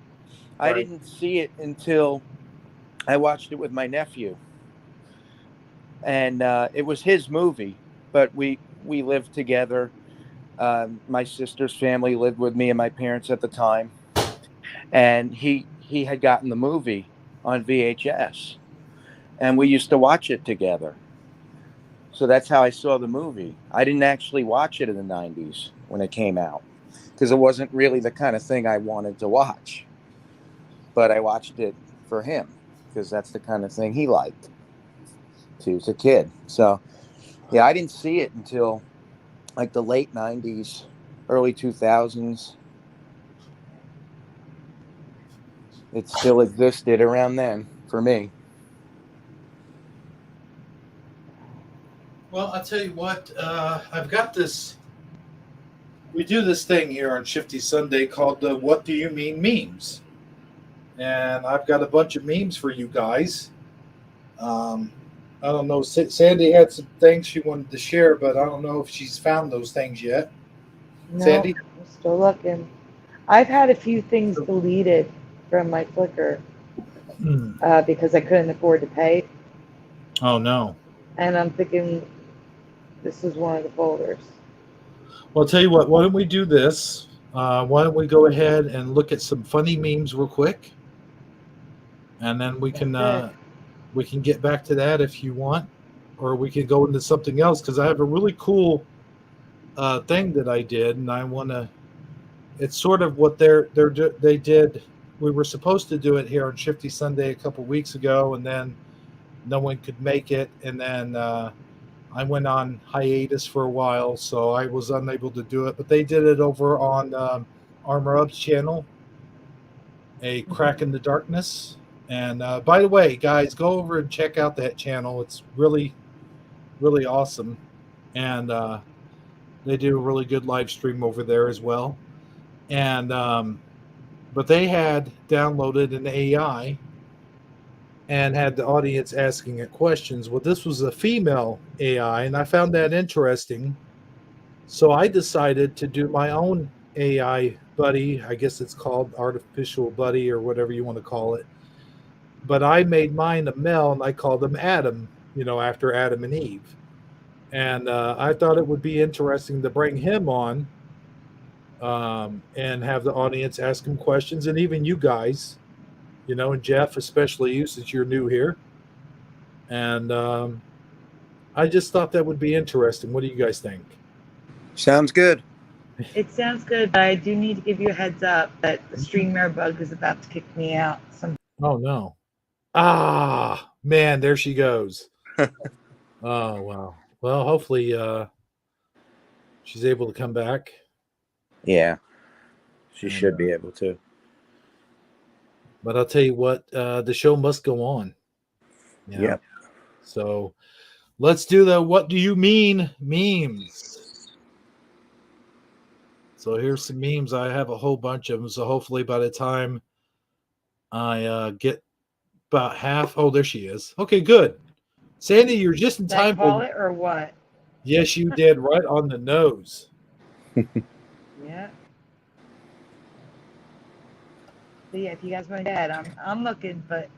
I Right. didn't see it until I watched it with my nephew, and it was his movie. But we lived together. My sister's family lived with me and my parents at the time, and he had gotten the movie on VHS, and we used to watch it together. So that's how I saw the movie. I didn't actually watch it in the 90s when it came out because it wasn't really the kind of thing I wanted to watch. But I watched it for him because that's the kind of thing he liked too as a kid. So, yeah, I didn't see it until like the late 90s, early 2000s. It still existed around then for me. Well, I'll tell you what. I've got this. We do this thing here on Shifty Sunday called the "What Do You Mean" memes, and I've got a bunch of memes for you guys. Um, I don't know. Sandy had some things she wanted to share, but I don't know if she's found those things yet. No, Sandy? I'm still looking. I've had a few things deleted from my Flickr because I couldn't afford to pay, Oh no. and I'm thinking this is one of the folders. Well, I'll tell you what. Why don't we do this? Why don't we go ahead and look at some funny memes real quick, and then That's it. we can get back to that if you want, or we can go into something else because I have a really cool thing that I did, and I want to. It's sort of what they did. We were supposed to do it here on Shifty Sunday a couple weeks ago, and then no one could make it, and then I went on hiatus for a while, so I was unable to do it. But they did it over on Armor Up's channel, A Crack in the Darkness. And by the way, guys, go over and check out that channel. It's really, really awesome. And they do a really good live stream over there as well. And but they had downloaded an AI and had the audience asking it questions. Well, this was a female AI, and I found that interesting. So I decided to do my own AI buddy. I guess it's called artificial buddy or whatever you want to call it. But I made mine a male and I called him Adam, after Adam and Eve. And I thought it would be interesting to bring him on and have the audience ask him questions, and even you guys, and Jeff, especially you, since you're new here. And I just thought that would be interesting. What do you guys think? Sounds good. It sounds good, but I do need to give you a heads up that the StreamYard bug is about to kick me out. Oh, no. Ah, man, there she goes. Oh, wow. Well, hopefully she's able to come back. Yeah, she should be able to. But I'll tell you what, the show must go on. Yep. So let's do the "What Do You Mean" memes. So here's some memes. I have a whole bunch of them. So hopefully by the time I get about half. Oh, there she is. Okay, good. Sandy, you're just in Did I time. call it or what? Yes, you did. Right on the nose. Yeah. So yeah, if you guys want to get, I'm looking, but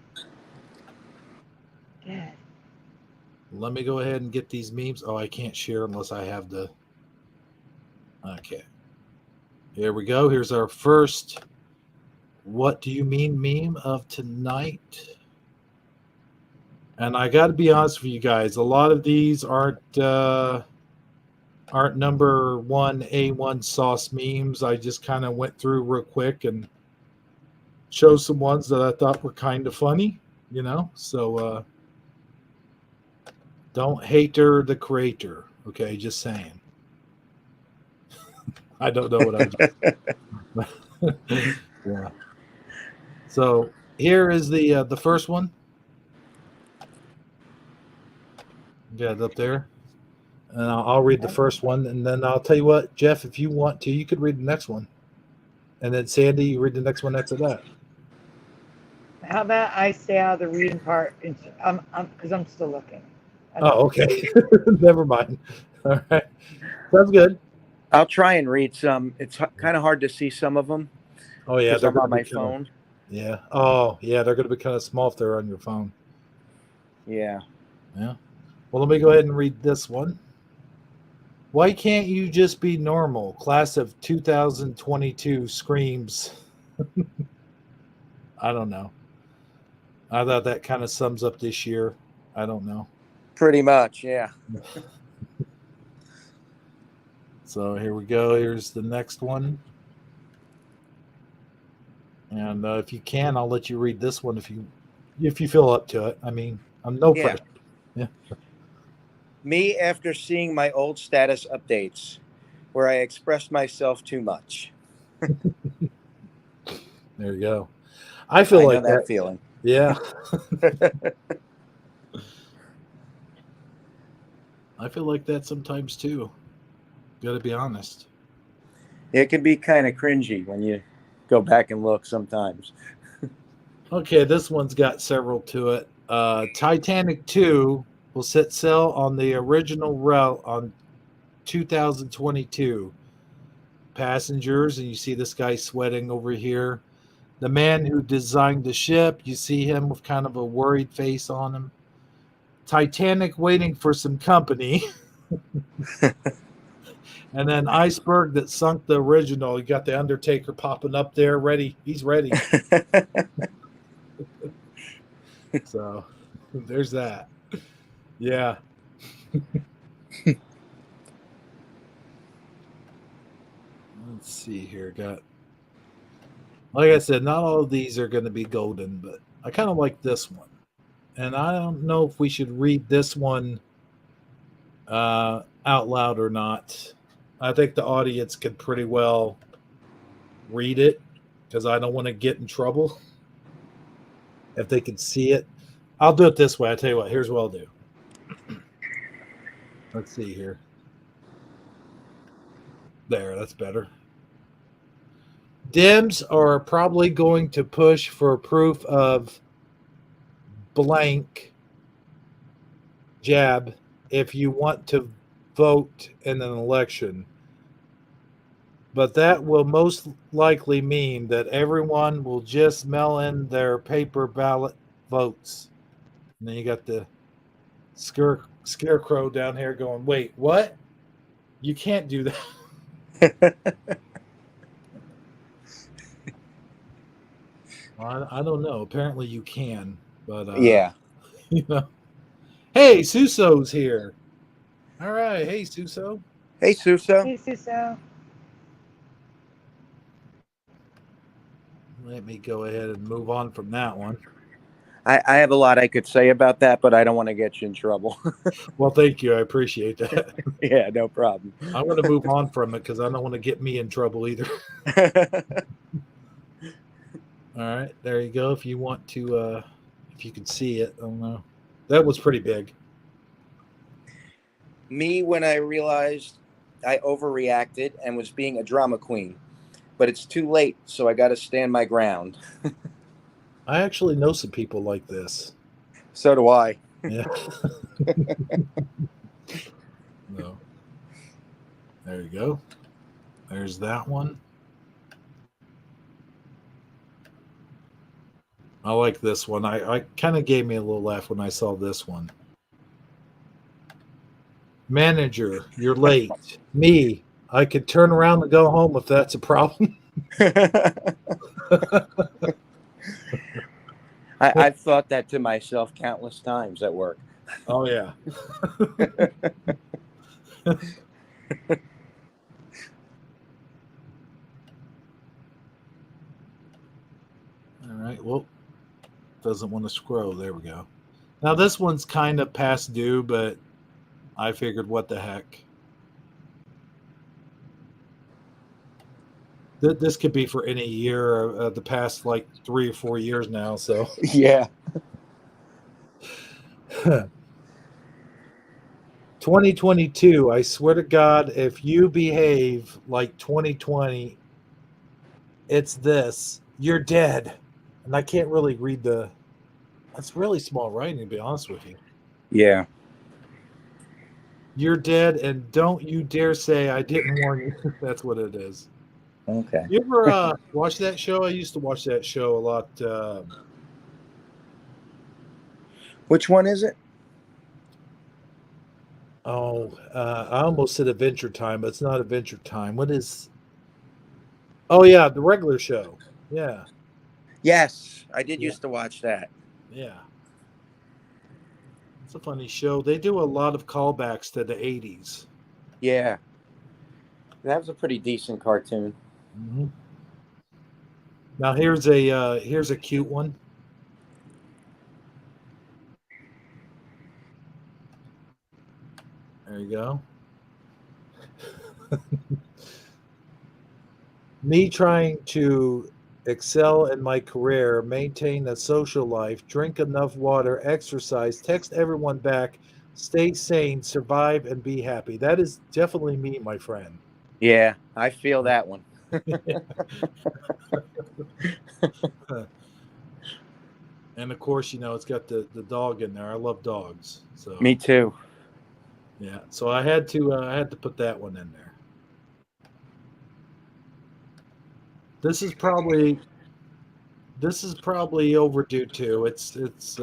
yeah. Let me go ahead and get these memes. Oh, I can't share unless I have the. Okay. Here we go. Here's our first "What Do You Mean" meme of tonight. And I got to be honest with you guys, a lot of these aren't number one A1 sauce memes. I just kind of went through real quick and chose some ones that I thought were kind of funny, So don't hate her, the creator. Okay, just saying. I don't know what I'm doing. Yeah. So here is the first one. Got it up there. And I'll read the first one, and then I'll tell you what, Jeff, if you want to, you could read the next one. And then Sandy, you read the next one after that. How about I stay out of the reading part? Because I'm still looking. Oh, okay. Never mind. All right. Sounds good. I'll try and read some. It's kind of hard to see some of them. Oh, yeah. They're on my phone. Yeah. Oh, yeah. They're going to be kind of small if they're on your phone. Yeah. Yeah. Well, let me go ahead and read this one. Why can't you just be normal? Class of 2022 screams. I don't know. I thought that kind of sums up this year. I don't know. Pretty much, yeah. So here we go. Here's the next one. And if you can, I'll let you read this one if you feel up to it. I mean, I'm no pressure. Yeah. Me after seeing my old status updates where I expressed myself too much. There you go. I feel like that feeling. Yeah. I feel like that sometimes too. Got to be honest. It can be kind of cringy when you go back and look sometimes. Okay, this one's got several to it. Titanic 2 will set sail on the original route on 2022. Passengers, and you see this guy sweating over here. The man who designed the ship, you see him with kind of a worried face on him. Titanic waiting for some company. And then iceberg that sunk the original. You got the Undertaker popping up there, ready. He's ready. So there's that. Yeah. Let's see here. Like I said, not all of these are going to be golden, but I kind of like this one. And I don't know if we should read this one out loud or not. I think the audience could pretty well read it because I don't want to get in trouble if they can see it. I'll do it this way. I'll tell you what. Here's what I'll do. Let's see here. There, that's better. Dems are probably going to push for proof of blank jab if you want to vote in an election. But that will most likely mean that everyone will just mail in their paper ballot votes. And then you got the scarecrow down here going, wait, what? You can't do that. I don't know. Apparently you can. But yeah. You know. Hey, Suso's here. All right. Hey, Suso. Hey, Suso. Hey, Suso. Let me go ahead and move on from that one. I have a lot I could say about that, but I don't want to get you in trouble. Well, thank you. I appreciate that. Yeah, no problem. I'm going to move on from it because I don't want to get me in trouble either. All right. There you go. If you want to, if you can see it. I don't know. That was pretty big. Me, when I realized I overreacted and was being a drama queen, but it's too late, so I got to stand my ground. I actually know some people like this. So do I. Yeah. No. There you go. There's that one. I like this one. I kind of gave me a little laugh when I saw this one. Manager, you're late. Me, I could turn around and go home if that's a problem. I've thought that to myself countless times at work. Oh, yeah. All right. Well, doesn't want to scroll. There we go. Now, this one's kind of past due, but I figured, what the heck? This could be for any year, the past like 3 or 4 years now. So, yeah. 2022, I swear to God, if you behave like 2020, it's this. You're dead. And I can't really read that's really small writing, to be honest with you. Yeah. You're dead, and don't you dare say I didn't warn you. That's what it is. Okay. You ever watch that show? I used to watch that show a lot. Which one is it? I almost said Adventure Time, but it's not Adventure Time. What is? Oh yeah, the regular show. Yeah, Yes, I did yeah, used to watch that. yeah. It's a funny show. They do a lot of callbacks to the '80s. Yeah. That was a pretty decent cartoon. Mm-hmm. Now here's a cute one. There you go. Me trying to excel in my career, maintain a social life, drink enough water, exercise, text everyone back, stay sane, survive, and be happy. That is definitely me, my friend. Yeah, I feel that one. And of course, it's got the dog in there. I love dogs. So Me too. yeah. So I had to put that one in there. This is probably overdue too. It's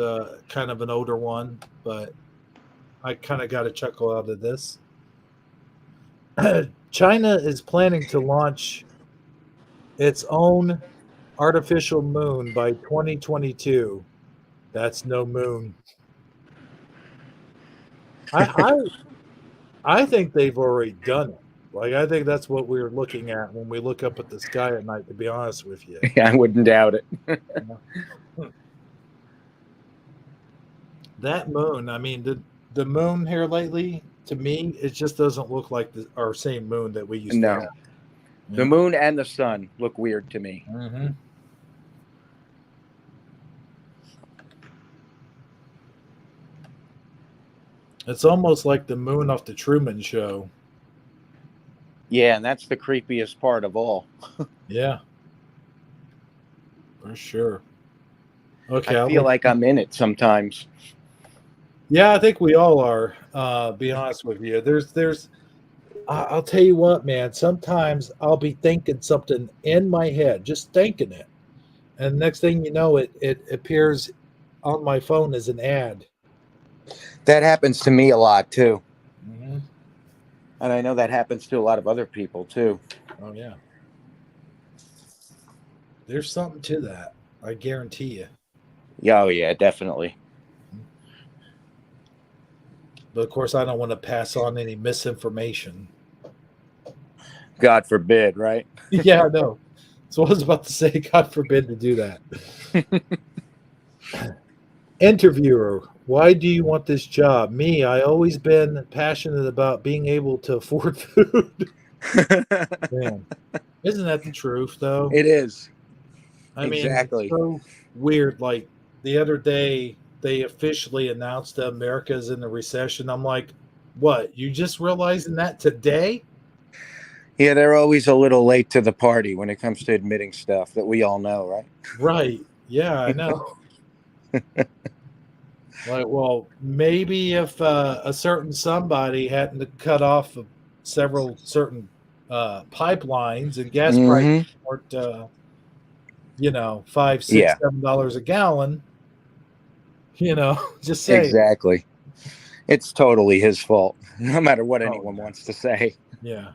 kind of an older one, but I kind of got a chuckle out of this. China is planning to launch its own artificial moon by 2022. That's no moon. I think they've already done it. Like, I think that's what we're looking at when we look up at the sky at night, to be honest with you. Yeah, I wouldn't doubt it. That moon, I mean, the moon here lately, to me, it just doesn't look like our same moon that we used to No. have. The moon and the sun look weird to me. Mm-hmm. It's almost like the moon off the Truman Show. Yeah, and that's the creepiest part of all. Yeah. For sure. Okay. I feel like I'm in it sometimes. Yeah, I think we all are. Be honest with you. I'll tell you what, man. Sometimes I'll be thinking something in my head, just thinking it, and next thing you know, it appears on my phone as an ad. That happens to me a lot too. Mm-hmm. And I know that happens to a lot of other people too. Oh yeah. There's something to that. I guarantee you. Yeah, oh yeah, definitely. But of course, I don't want to pass on any misinformation. God forbid, right? Yeah, I know. So I was about to say, God forbid to do that. Interviewer, why do you want this job? Me, I always been passionate about being able to afford food. Man, isn't that the truth, though? It is. I mean, exactly. it's so weird. Like the other day, they officially announced that America's in the recession. I'm like, what? You just realizing that today? Yeah, they're always a little late to the party when it comes to admitting stuff that we all know, right? Right. Yeah, I know. Like, well, maybe if a certain somebody hadn't cut off several certain pipelines and gas prices weren't, $5, $6, $7 a gallon, just say exactly. It's totally his fault, no matter what anyone wants to say. Yeah.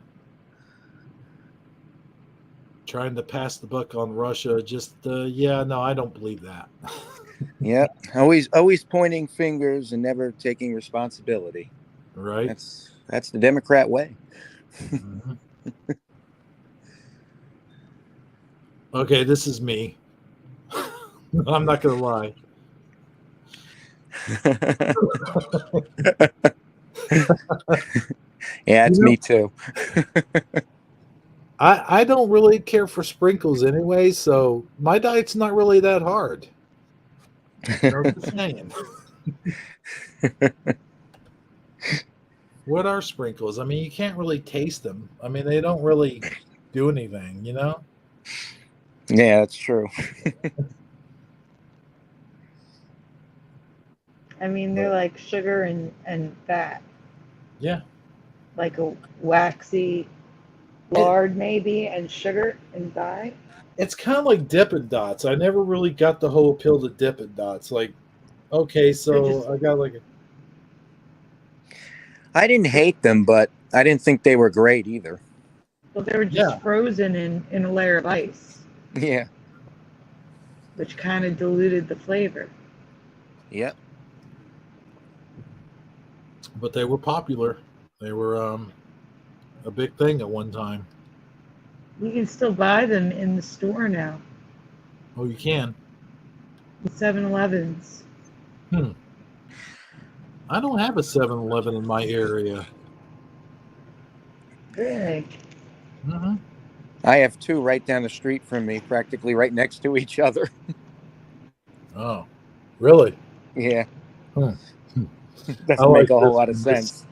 Trying to pass the buck on Russia, no, I don't believe that. Yeah, always pointing fingers and never taking responsibility. Right. That's the Democrat way. Mm-hmm. Okay, this is me. I'm not gonna lie. Yeah, it's me too. I don't really care for sprinkles anyway, so my diet's not really that hard. Just saying. What are sprinkles? I mean, you can't really taste them. I mean, they don't really do anything, you know? Yeah, that's true. I mean, they're But like sugar and fat, yeah. like a waxy It, lard maybe, and sugar and dye. it's kind of like Dippin' Dots. I never really got the whole appeal to Dippin' Dots. Like, okay, They're just, so I got like, I didn't hate them, but I didn't think they were great either. well, they were just yeah, frozen in a layer of ice, Yeah. which kind of diluted the flavor. Yep. but they were popular. They were a big thing at one time. You can still buy them in the store now, Oh, you can. the 7-Elevens. Hmm. I don't have a 7-Eleven in my area. Really? Hmm. I have two right down the street from me, practically right next to each other. Oh, really? Yeah. Hmm. I Doesn't like make a whole this lot of one. sense.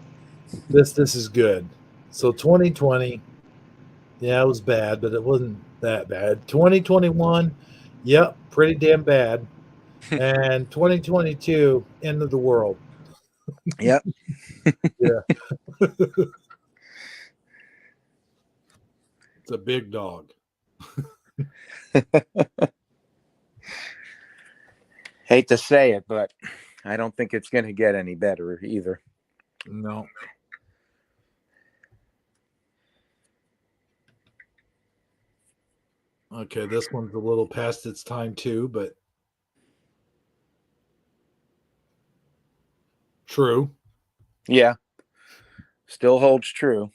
This is good. So 2020, yeah, it was bad, but it wasn't that bad. 2021, yep, pretty damn bad. And 2022, end of the world. Yep. Yeah, it's a big dog. Hate to say it, but I don't think it's going to get any better either. No. Okay, this one's a little past its time too, but true. Yeah. Still holds true.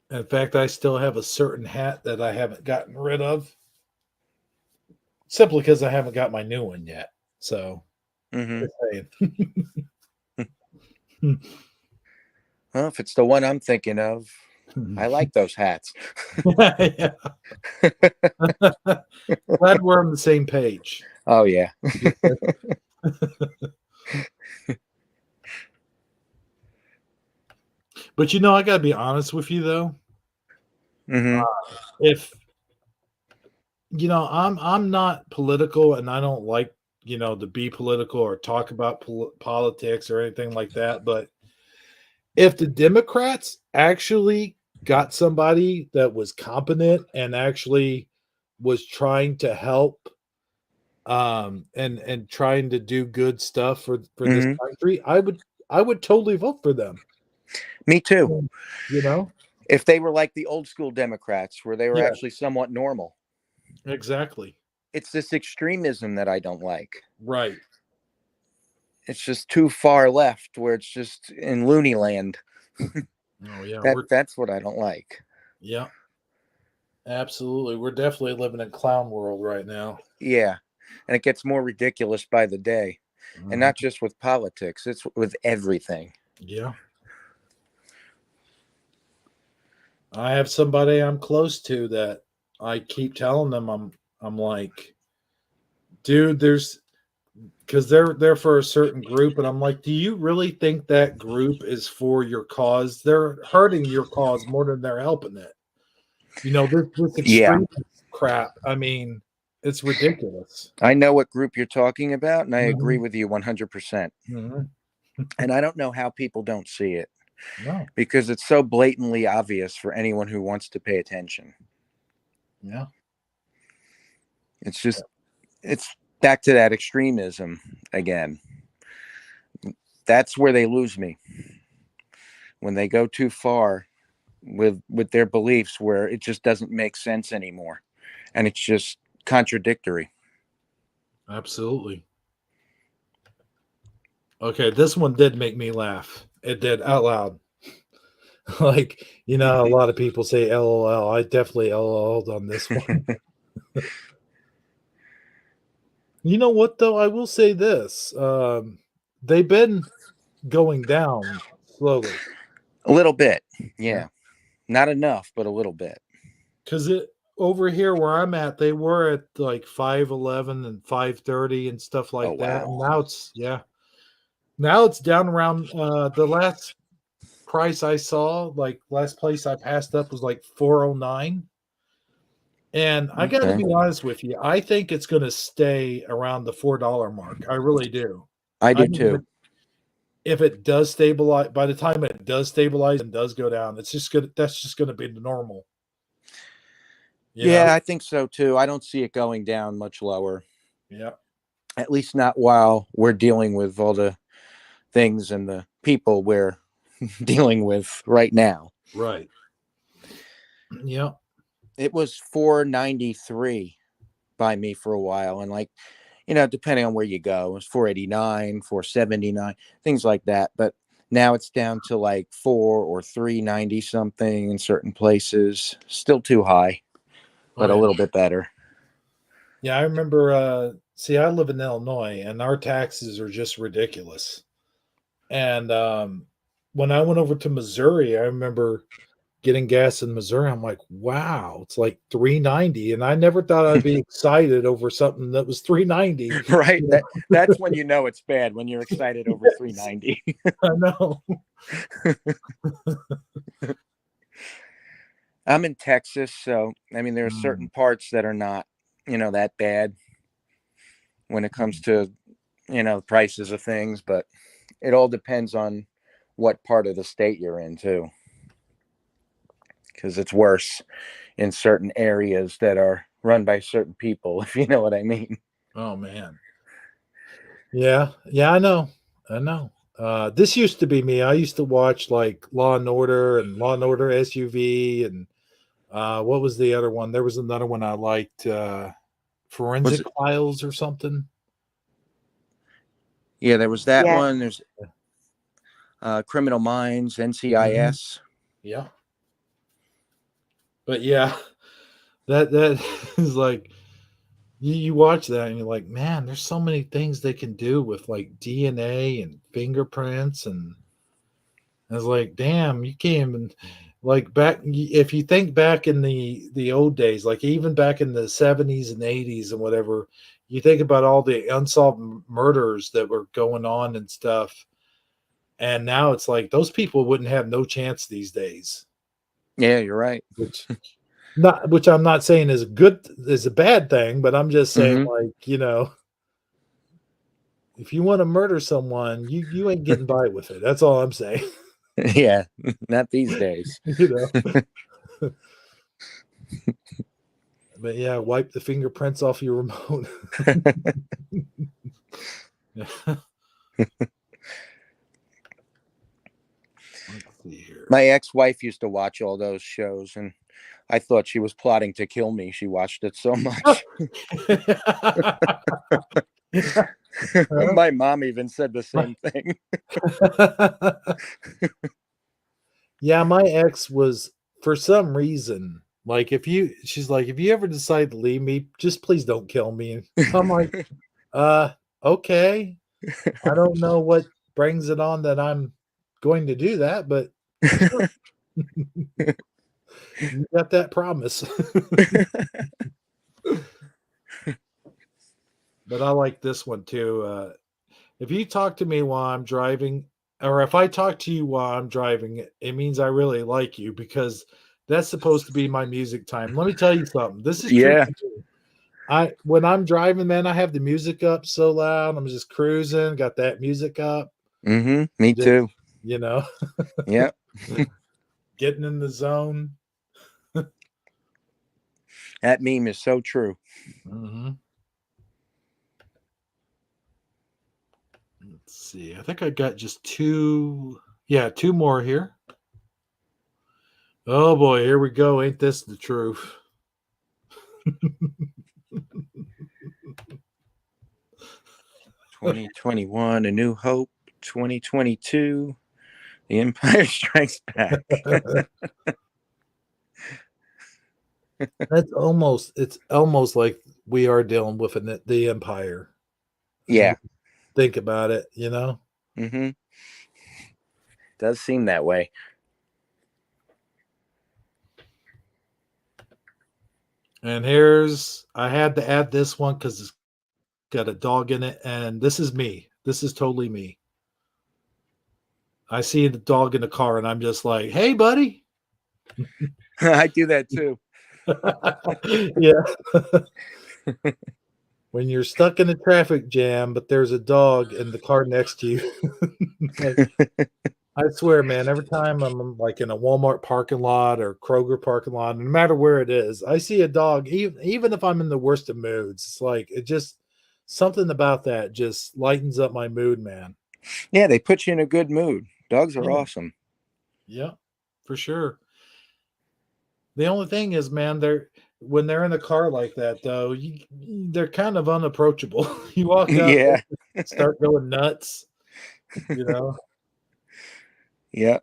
In fact, I still have a certain hat that I haven't gotten rid of simply because I haven't got my new one yet. So, Mm-hmm. just saying. Well, if it's the one I'm thinking of, I like those hats. Yeah. Glad we're on the same page. Oh, yeah. But I got to be honest with you though. Mm-hmm. If I'm not political, and I don't like to be political or talk about politics or anything like that. But if the Democrats actually got somebody that was competent and actually was trying to help, and trying to do good stuff for this Mm-hmm. country, I would totally vote for them. Me too. You know? If they were like the old school Democrats, where they were Yeah, actually somewhat normal. exactly. It's this extremism that I don't like. Right. It's just too far left, where it's just in loony land. Oh yeah, That's what I don't like. yeah, absolutely. We're definitely living in clown world right now. Yeah. And it gets more ridiculous by the day. And not just with politics, it's with everything. Yeah. I have somebody I'm close to that I keep telling them I'm like, dude, because they're for a certain group, and I'm like, do you really think that group is for your cause? They're hurting your cause more than they're helping it. This Yeah. extreme crap. I mean, it's ridiculous. I know what group you're talking about, and I agree Mhm. with you 100%. Mhm. And I don't know how people don't see it, No. because it's so blatantly obvious for anyone who wants to pay attention. Yeah. It's just, it's back to that extremism again. That's where they lose me. When they go too far with their beliefs, where it just doesn't make sense anymore. And it's just contradictory. Absolutely. Okay, this one did make me laugh. It did out loud. Like, a lot of people say LOL. I definitely LOL'd on this one. You know what, though? I will say this. They've been going down slowly. A little bit. Yeah. Not enough, but a little bit. Because over here where I'm at, they were at like 511 and 530 and stuff like Oh, that. wow. And now it's, yeah. Now it's down around the last price I saw, like last place I passed up was like 409. And I got to Okay. be honest with you, I think it's going to stay around the $4 mark. I really do. I I do think too. if it does stabilize, by the time it does stabilize and does go down, it's just good. That's just going to be the normal. You Yeah, know? I think so too. I don't see it going down much lower. Yeah. At least not while we're dealing with all the things and the people we're dealing with right now. Right. Yeah. It was 493 by me for a while, and like, depending on where you go, it was 489, 479, things like that. But now it's down to like 4 or 390 something in certain places. Still too high, but Oh, a yeah. little bit better. Yeah, I remember. See, I live in Illinois, and our taxes are just ridiculous. And when I went over to Missouri, I remember getting gas in Missouri. I'm like, wow, it's like 390, and I never thought I'd be excited over something that was 390. Right? You know? That's when you know it's bad, when you're excited over Yes, 390. I know. I'm in Texas, so I mean there are certain parts that are not, that bad when it comes to, prices of things, but it all depends on what part of the state you're in too. Because it's worse in certain areas that are run by certain people, if you know what I mean. Oh man. Yeah, yeah, I know. I know. This used to be me. I used to watch like Law and Order and Law and Order SUV and what was the other one? There was another one I liked, Was Forensic it? Files or something. Yeah, there was that Yeah. one. There's Criminal Minds, Mhm. NCIS. Yeah. But yeah, that is like you watch that and you're like, man, there's so many things they can do with like DNA and fingerprints and I was like, damn, you can't even like back if you think back in the old days, like even back in the 70s and 80s and whatever, you think about all the unsolved murders that were going on and stuff. And now it's like those people wouldn't have no chance these days. Yeah, you're right. Which I'm not saying is a bad thing, but I'm just saying Mm-hmm. like, if you want to murder someone, you ain't getting by with it. That's all I'm saying. Yeah, not these days. you know. But yeah, wipe the fingerprints off your remote. Let's see here. My ex-wife used to watch all those shows, and I thought she was plotting to kill me. She watched it so much. My mom even said the same thing. Yeah, my ex was for some reason like she's like, if you ever decide to leave me, just please don't kill me. I'm like, okay. I don't know what brings it on that I'm going to do that, but sure. You got that promise. But I like this one too. If you talk to me while I'm driving, or if I talk to you while I'm driving, it means I really like you because that's supposed to be my music time. Let me tell you something. This is true. Yeah. When I'm driving, man, I have the music up so loud. I'm just cruising, got that music up. Mm-hmm. Me Just, too. you know, Yep. getting in the zone. That meme is so true. Mm-hmm. Let's see. I think I got just two. Yeah, two more here. Oh boy, here we go. Ain't this the truth? 2021, A New Hope. 2022, The Empire Strikes Back. It's almost like we are dealing with the Empire. Yeah. Think about it, you know? Mm-hmm. Does seem that way. And I had to add this one because it's got a dog in it, and this is me. This is totally me. I see the dog in the car, and I'm just like, "Hey, buddy." I do that too. Yeah. When you're stuck in a traffic jam, but there's a dog in the car next to you. Like, I swear, man, every time I'm like in a Walmart parking lot or Kroger parking lot, no matter where it is, I see a dog, even if I'm in the worst of moods, it's like it just something about that just lightens up my mood, man. Yeah, they put you in a good mood. Dogs are Yeah. awesome. Yeah, for sure. The only thing is, man, when they're in a car like that, though, they're kind of unapproachable. You walk up, Yeah. they start going nuts, you know. Yeah.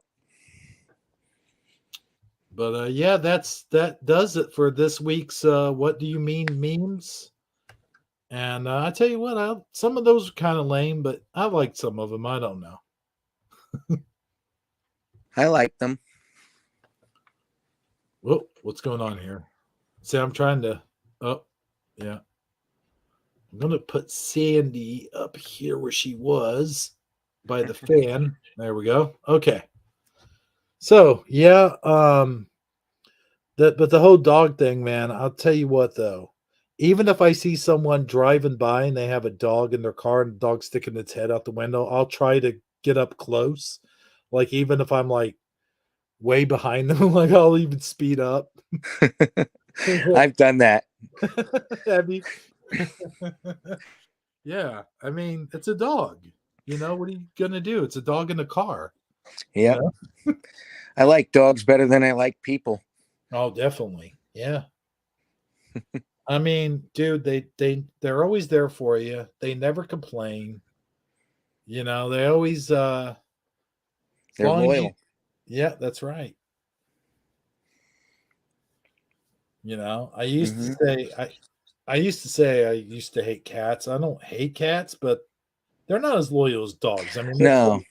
But yeah, that does it for this week's "What Do You Mean" memes. And I tell you what, some of those are kind of lame, but I like some of them. I don't know. I like them. Whoa, what's going on here? See, I'm trying to. Oh, yeah. I'm gonna put Sandy up here where she was by the fan. There we go. Okay. So yeah, but the whole dog thing, man, I'll tell you what though. Even if I see someone driving by and they have a dog in their car and the dog's sticking its head out the window, I'll try to get up close. Like even if I'm like way behind them, like I'll even speed up. I've done that. Have you? Yeah, I mean, it's a dog. You know, what are you gonna do? It's a dog in a car. Yeah. You know? I like dogs better than I like people. Oh, definitely. Yeah. I mean, dude, they're always there for you. They never complain. You know, they always as They're long as you. loyal. Yeah, that's right. You know, I used to say I used to say I used to hate cats. I don't hate cats, but they're not as loyal as dogs. I mean, No.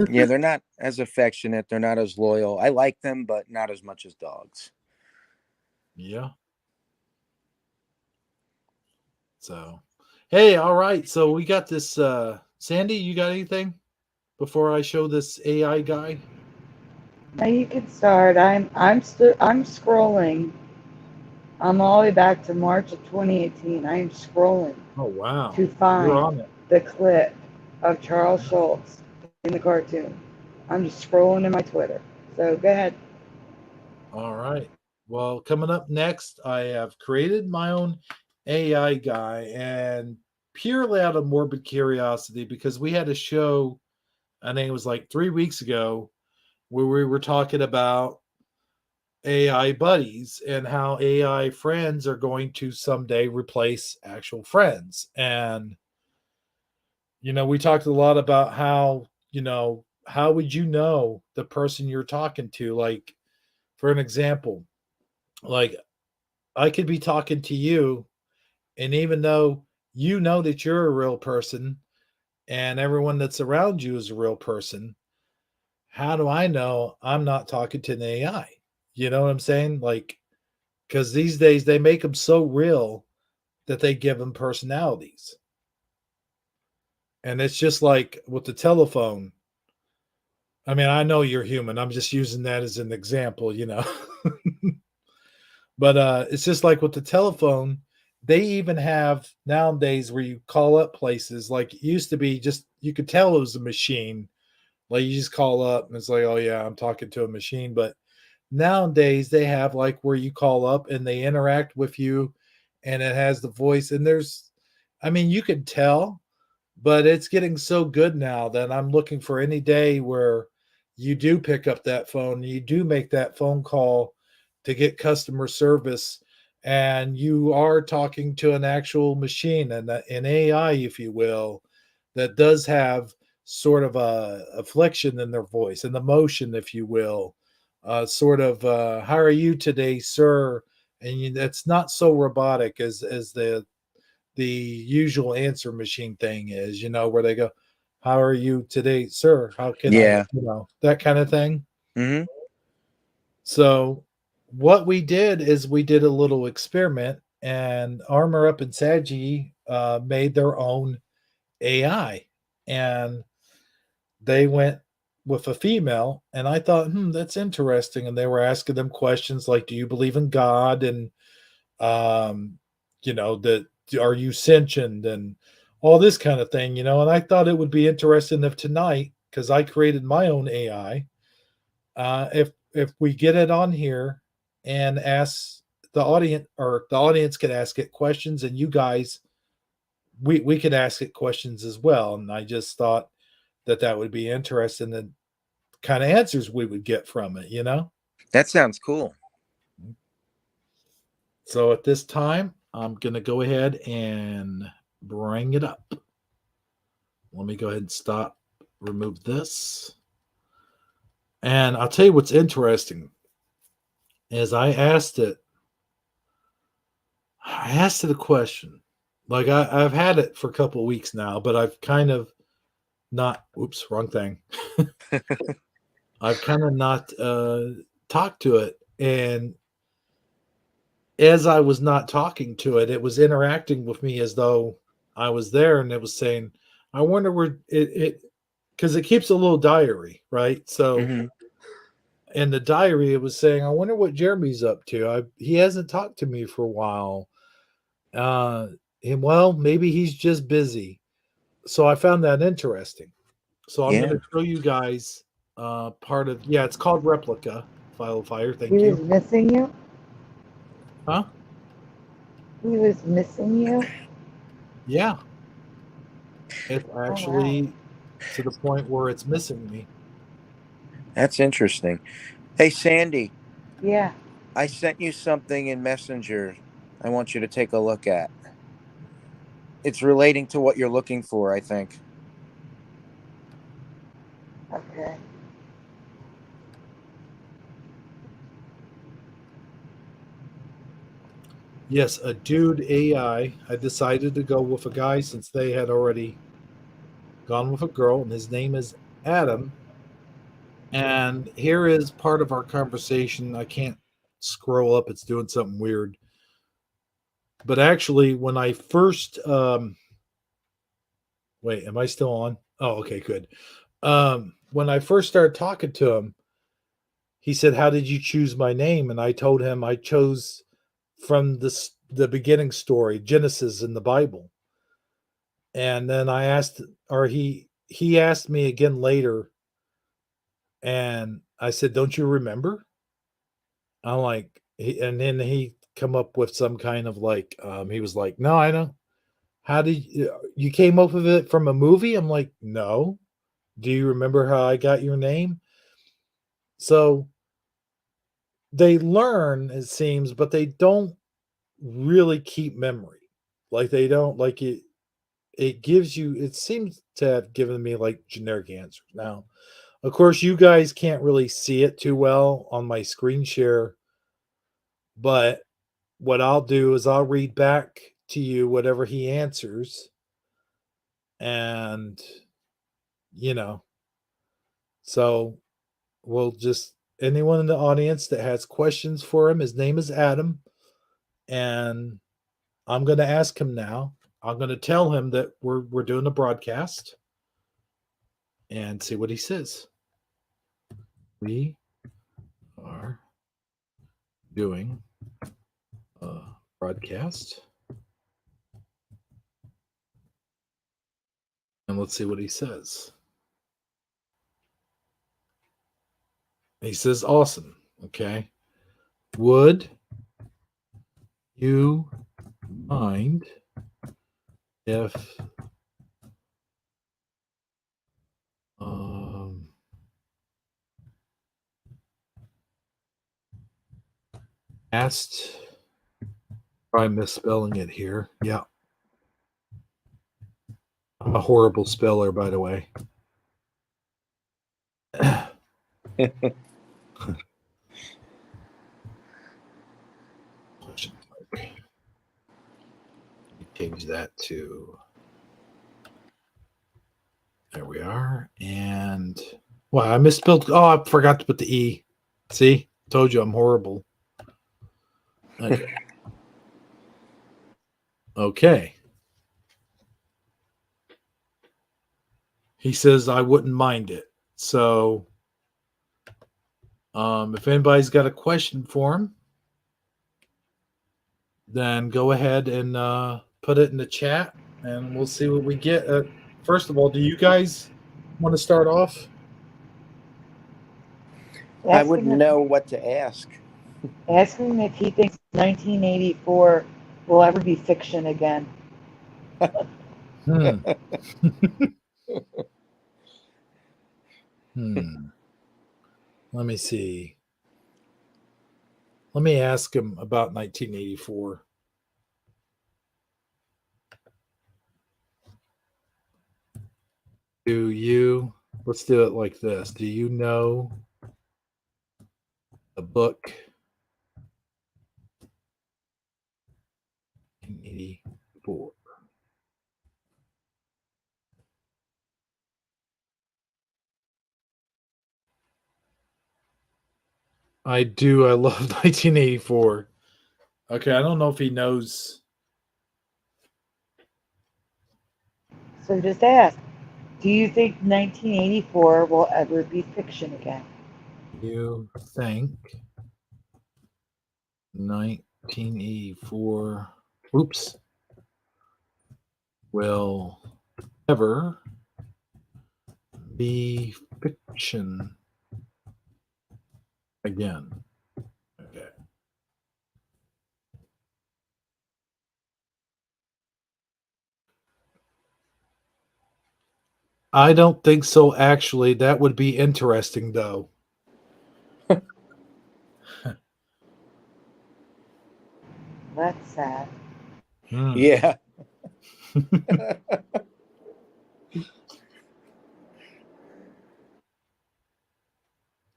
Yeah, they're not as affectionate. They're not as loyal. I like them, but not as much as dogs. Yeah. So, hey, all right. So we got this. Sandy, you got anything before I show this AI guy? Now you can start. I'm scrolling. I'm all the way back to March of 2018. I am scrolling Oh wow, to you're find on it. the clip of Charles Schultz in the cartoon. I'm just scrolling in my Twitter. So go ahead. All right. Well, coming up next, I have created my own AI guy, and purely out of morbid curiosity, because we had a show, I think it was like 3 weeks ago, where we were talking about AI buddies and how AI friends are going to someday replace actual friends. And, we talked a lot about how, how would you know the person you're talking to? Like, for an example, like I could be talking to you, and even though you know that you're a real person and everyone that's around you is a real person, how do I know I'm not talking to an AI? You know what I'm saying? Like, because these days they make them so real that they give them personalities. And it's just like with the telephone. I mean, I know you're human. I'm just using that as an example. But it's just like with the telephone, they even have nowadays where you call up places. Like it used to be just you could tell it was a machine. Like you just call up and it's like, oh yeah, I'm talking to a machine. But nowadays they have like where you call up and they interact with you and it has the voice. And I mean, you can tell, but it's getting so good now that I'm looking for any day where you do pick up that phone, you do make that phone call to get customer service, and you are talking to an actual machine and an AI, if you will, that does have sort of a affliction in their voice, an emotion, if you will, sort of how are you today, sir? And it's not so robotic as the usual answer machine thing is, where they go, how are you today, sir? How can I, Yeah. that kind of thing. Mm-hmm. So what we did is we did a little experiment, and Armor Up and Sagi made their own AI, and they went with a female, and I thought, that's interesting. And they were asking them questions like, "Do you believe in God?" And that are you sentient and all this kind of thing, And I thought it would be interesting if tonight, because I created my own AI, if we get it on here and ask the audience, or the audience could ask it questions, and you guys, we could ask it questions as well. And I just thought that would be interesting, the kind of answers we would get from it. That sounds cool. So at this time, I'm going to go ahead and bring it up. Let me go ahead and remove this. And I'll tell you what's interesting is I asked it a question. Like I've had it for a couple of weeks now, but I've kind of not, wrong thing. I've kind of not talked to it. And as I was not talking to it, it was interacting with me as though I was there, and it was saying, I wonder where it because it keeps a little diary, right? So in the diary, it was saying, I wonder what Jeremy's up to. He hasn't talked to me for a while. And well, maybe he's just busy. So I found that interesting. So I'm going to show you guys part of, it's called Replica, File of Fire. Thank you. He was missing you? Huh? He was missing you? Yeah. It's actually to the point where it's missing me. That's interesting. Hey, Sandy. Yeah. I sent you something in Messenger I want you to take a look at. It's relating to what you're looking for, I think. Okay. Yes, a dude AI. I decided to go with a guy since they had already gone with a girl, and his name is Adam. And here is part of our conversation. I can't scroll up, it's doing something weird. But actually, when I first wait, am I still on? Oh, okay, good. When I first started talking to him, he said, "How did you choose my name?" And I told him I chose from the beginning story, Genesis in the Bible. And then I asked, or he asked me again later, and I said, "Don't you remember?" I'm like, and then he come up with some kind of like, he was like, "No, I don't. How did you came up with it from a movie?" I'm like, "No. Do you remember how I got your name?" So they learn, it seems, but they don't really keep memory. Like they don't like it. It gives you. It seems to have given me like generic answers. Now, of course, you guys can't really see it too well on my screen share, but what I'll do is I'll read back to you whatever he answers, and you know, so we'll just anyone in the audience that has questions for him. His name is Adam, and I'm going to ask him now. I'm going to tell him that we're doing a broadcast, and see what he says. We are doing a broadcast, and let's see what he says. He says, "Awesome. Okay. Would you mind if asked?" I'm misspelling it here. Yeah. I'm a horrible speller, by the way. Change that to, there we are. And I misspelled. Oh, I forgot to put the E. See, told you I'm horrible. Okay. Okay. He says I wouldn't mind it. So, if anybody's got a question for him, then go ahead and put it in the chat, and we'll see what we get. First of all, do you guys want to start off? I wouldn't know what to ask. Ask him if he thinks 1984 will ever be fiction again. Hmm. Let me see. Let me ask him about 1984. Let's do it like this. Do you know the book 1984? I do. I love 1984. Okay, I don't know if he knows. So just ask, do you think 1984 will ever be fiction again? You think 1984 will ever be fiction again? Okay. I don't think so, actually. That would be interesting, though. That's sad. Yeah.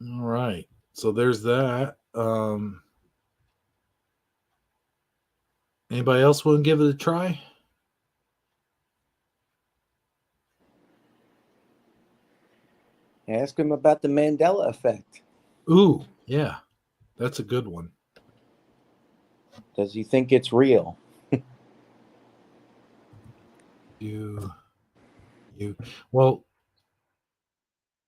All right. So there's that. Anybody else want to give it a try? Ask him about the Mandela effect. Ooh, yeah. That's a good one. Does he think it's real? Well,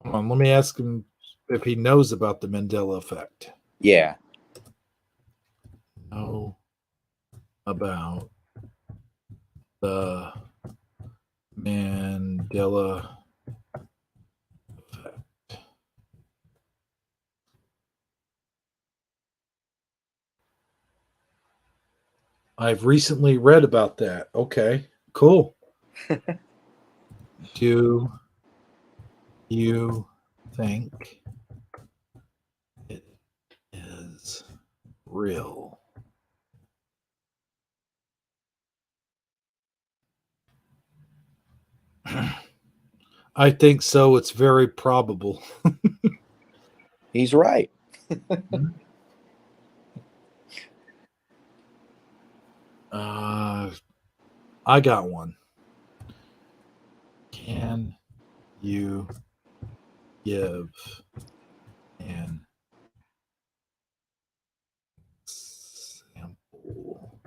hold on, let me ask him if he knows about the Mandela effect. Yeah. Know about the Mandela effect. I've recently read about that. Okay, cool. Do you think it is real? I think so. It's very probable. He's right. I got one. Can you give an example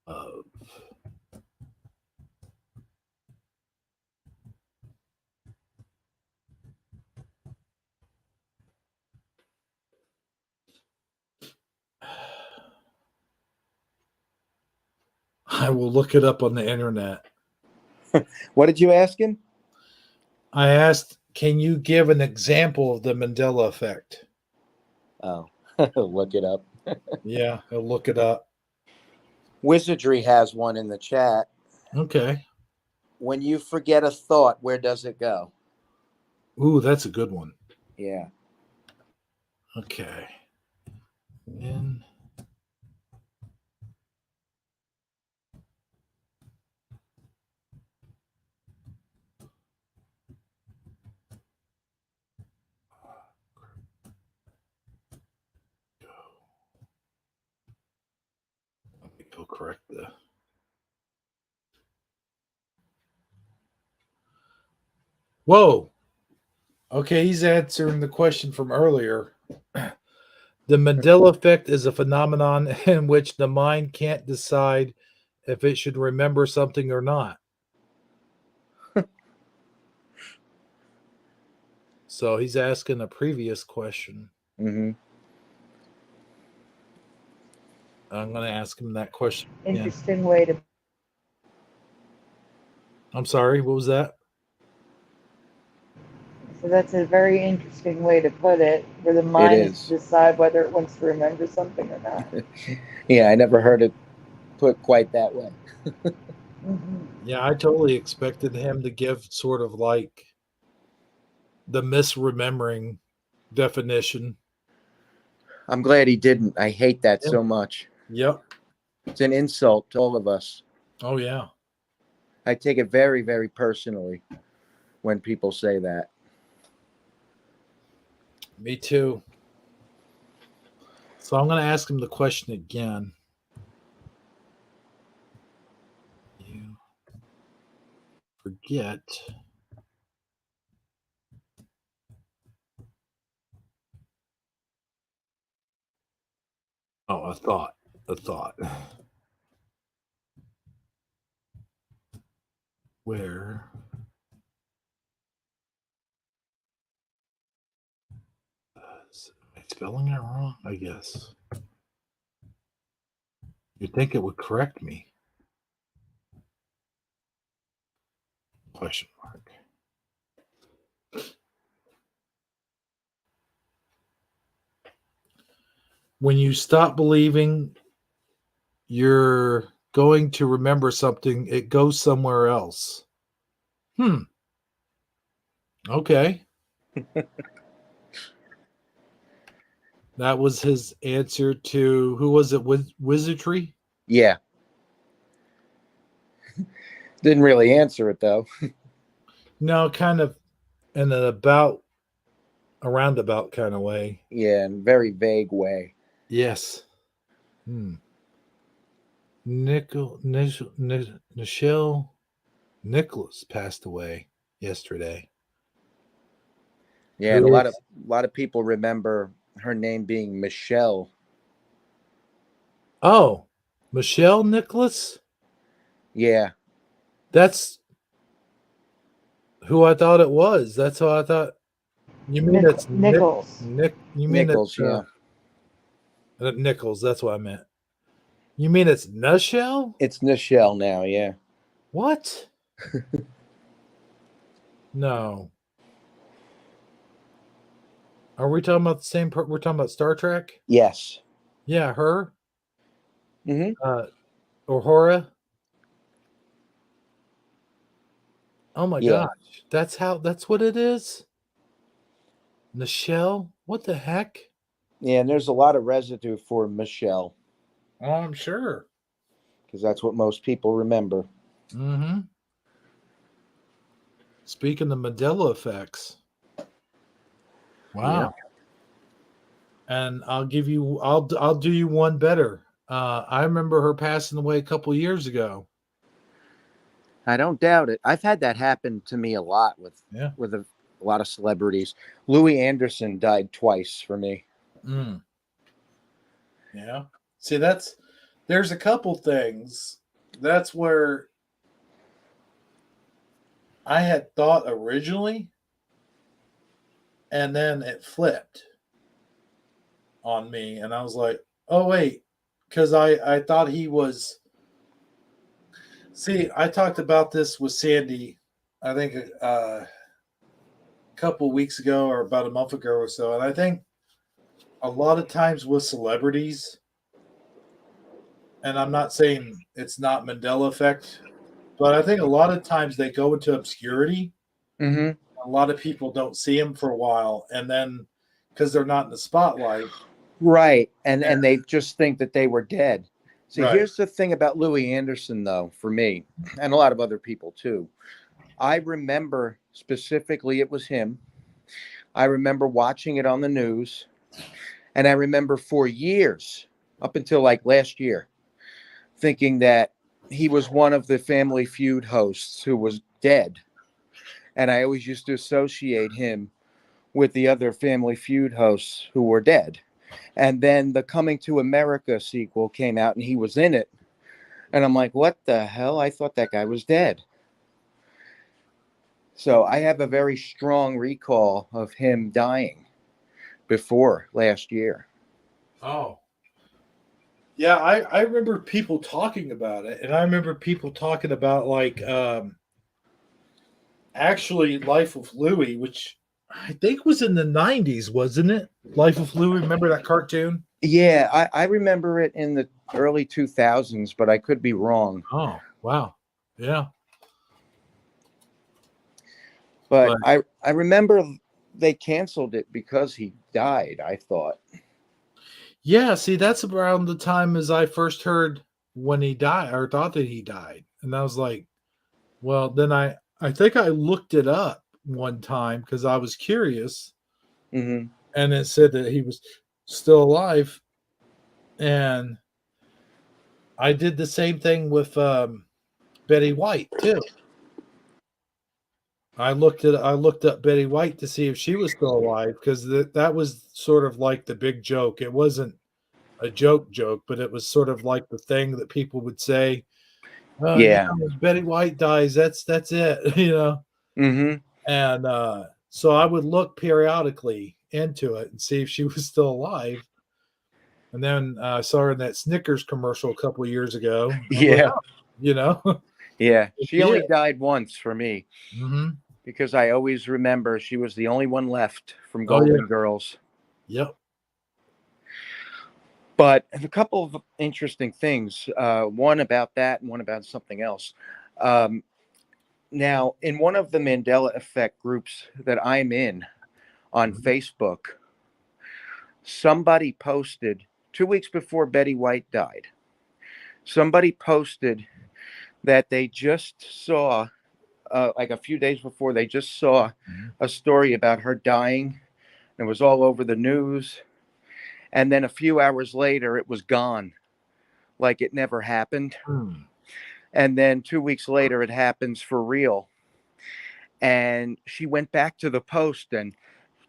of I will look it up on the internet. What did you ask him? I asked, can you give an example of the Mandela effect? Oh, look it up. Yeah, I'll look it up. Wizardry has one in the chat. Okay. When you forget a thought, where does it go? Ooh, that's a good one. Yeah. Okay. When let me go correct the Whoa. Okay, he's answering the question from earlier. The Mandela effect is a phenomenon in which the mind can't decide if it should remember something or not. So he's asking a previous question. Mm-hmm. I'm going to ask him that question again. Interesting way to. I'm sorry, what was that? So that's a very interesting way to put it, where the It mind is is. to decide whether it wants to remember something or not. Yeah, I never heard it put quite that way. Mm-hmm. Yeah, I totally expected him to give sort of like the misremembering definition. I'm glad he didn't. I hate that Yeah. so much. Yep. It's an insult to all of us. Oh, yeah. I take it very, very personally when people say that. Me too. So I'm going to ask him the question again. You forget. Oh, a thought. A thought. Where am I spelling it wrong? I guess. You'd think it would correct me. Question mark. When you stop believing you're going to remember something, it goes somewhere else. Okay. That was his answer to, who was it? Wizardry? Yeah. Didn't really answer it, though. No, kind of in a roundabout kind of way. Yeah, in a very vague way. Yes. Nichelle Nicholas passed away yesterday. Yeah, and a lot of people remember her name being Michelle. Oh, Michelle Nicholas? Yeah. That's who I thought it was. That's who I thought. You mean it's Nichols. You mean Nichols, it's yeah. Nichols? That's what I meant. You mean it's Nichelle? It's Nichelle now, yeah. What? No. Are we talking about the same? We're talking about Star Trek. Yes. Yeah, her. Mm-hmm. Uhura. Oh my Yeah. gosh, that's what it is. Nichelle, what the heck? Yeah, and there's a lot of residue for Michelle Oh, I'm sure. because that's what most people remember. Mm-hmm. Speaking of Mandela effects, wow. Yeah. And I'll do you one better. I remember her passing away a couple years ago. I don't doubt it. I've had that happen to me a lot with a lot of celebrities. Louis Anderson died twice for me. Mm. Yeah. See, there's a couple things. That's where I had thought originally, and then it flipped on me, and I was like, "Oh wait," because I thought he was. See, I talked about this with Sandy, I think a couple weeks ago or about a month ago or so, and I think a lot of times with celebrities, and I'm not saying it's not Mandela effect, but I think a lot of times they go into obscurity. Mm-hmm. A lot of people don't see them for a while, and then because they're not in the spotlight, Right. And they just think that they were dead. See, right? here's the thing about Louis Anderson, though, for me, and a lot of other people too. I remember specifically it was him. I remember watching it on the news. And I remember for years, up until like last year, thinking that he was one of the Family Feud hosts who was dead. And I always used to associate him with the other Family Feud hosts who were dead. And then the Coming to America sequel came out and he was in it. And I'm like, what the hell? I thought that guy was dead. So I have a very strong recall of him dying before last year. Oh. Yeah, I remember people talking about it, and I remember people talking about like actually Life of Louie, which I think was in the 90s, wasn't it? Life of Louie, remember that cartoon? Yeah, I remember it in the early 2000s, but I could be wrong. Oh, wow. Yeah. But But I remember they canceled it because he died, I thought. yeah, see, that's around the time as I first heard when he died or thought that he died. And I was like, well, then I think I looked it up one time because I was curious, Hmm. and it said that he was still alive. And I did the same thing with Betty White too. I looked up Betty White to see if she was still alive because that was sort of like the big joke. It wasn't a joke, but it was sort of like the thing that people would say, "Oh, Yeah. when Betty White dies, that's it," you know. Hmm. And so I would look periodically into it and see if she was still alive. And then I saw her in that Snickers commercial a couple of years ago. I was like, Yeah. oh, you know, Yeah. She yeah. only died once for me Mm-hmm. because I always remember she was the only one left from Oh yeah. Golden Girls. Yep. But a couple of interesting things. One about that and one about something else. Um, Now, in one of the Mandela Effect groups that I'm in on Mhm. Facebook, somebody posted 2 weeks before Betty White died. Somebody posted that they just saw, like a few days before, they just saw Mhm. a story about her dying. It was all over the news. And then a few hours later, it was gone, like it never happened. Hmm. And then 2 weeks later, it happens for real. And she went back to the post and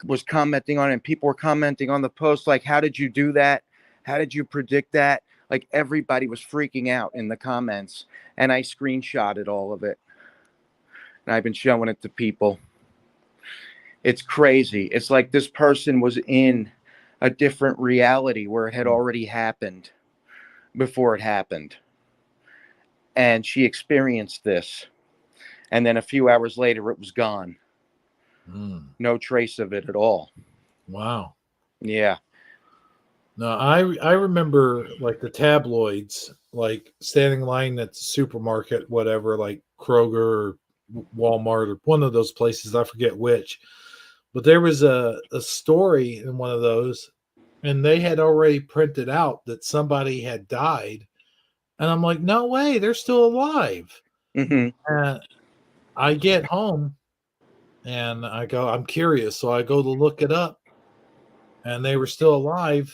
was commenting on it, and people were commenting on the post like, how did you do that? How did you predict that? Like, everybody was freaking out in the comments, and I screenshotted all of it, and I've been showing it to people. It's crazy. It's like this person was in a different reality where it had already happened before it happened, and she experienced this, and then a few hours later it was gone. Mm. No trace of it at all. Wow. Yeah. No, I remember like the tabloids, like standing in line at the supermarket, whatever, like Kroger or Walmart or one of those places. I forget which, but there was a story in one of those, and they had already printed out that somebody had died, and I'm like, no way, they're still alive. Hmm. And I get home and I go, I'm curious, so I go to look it up, and they were still alive.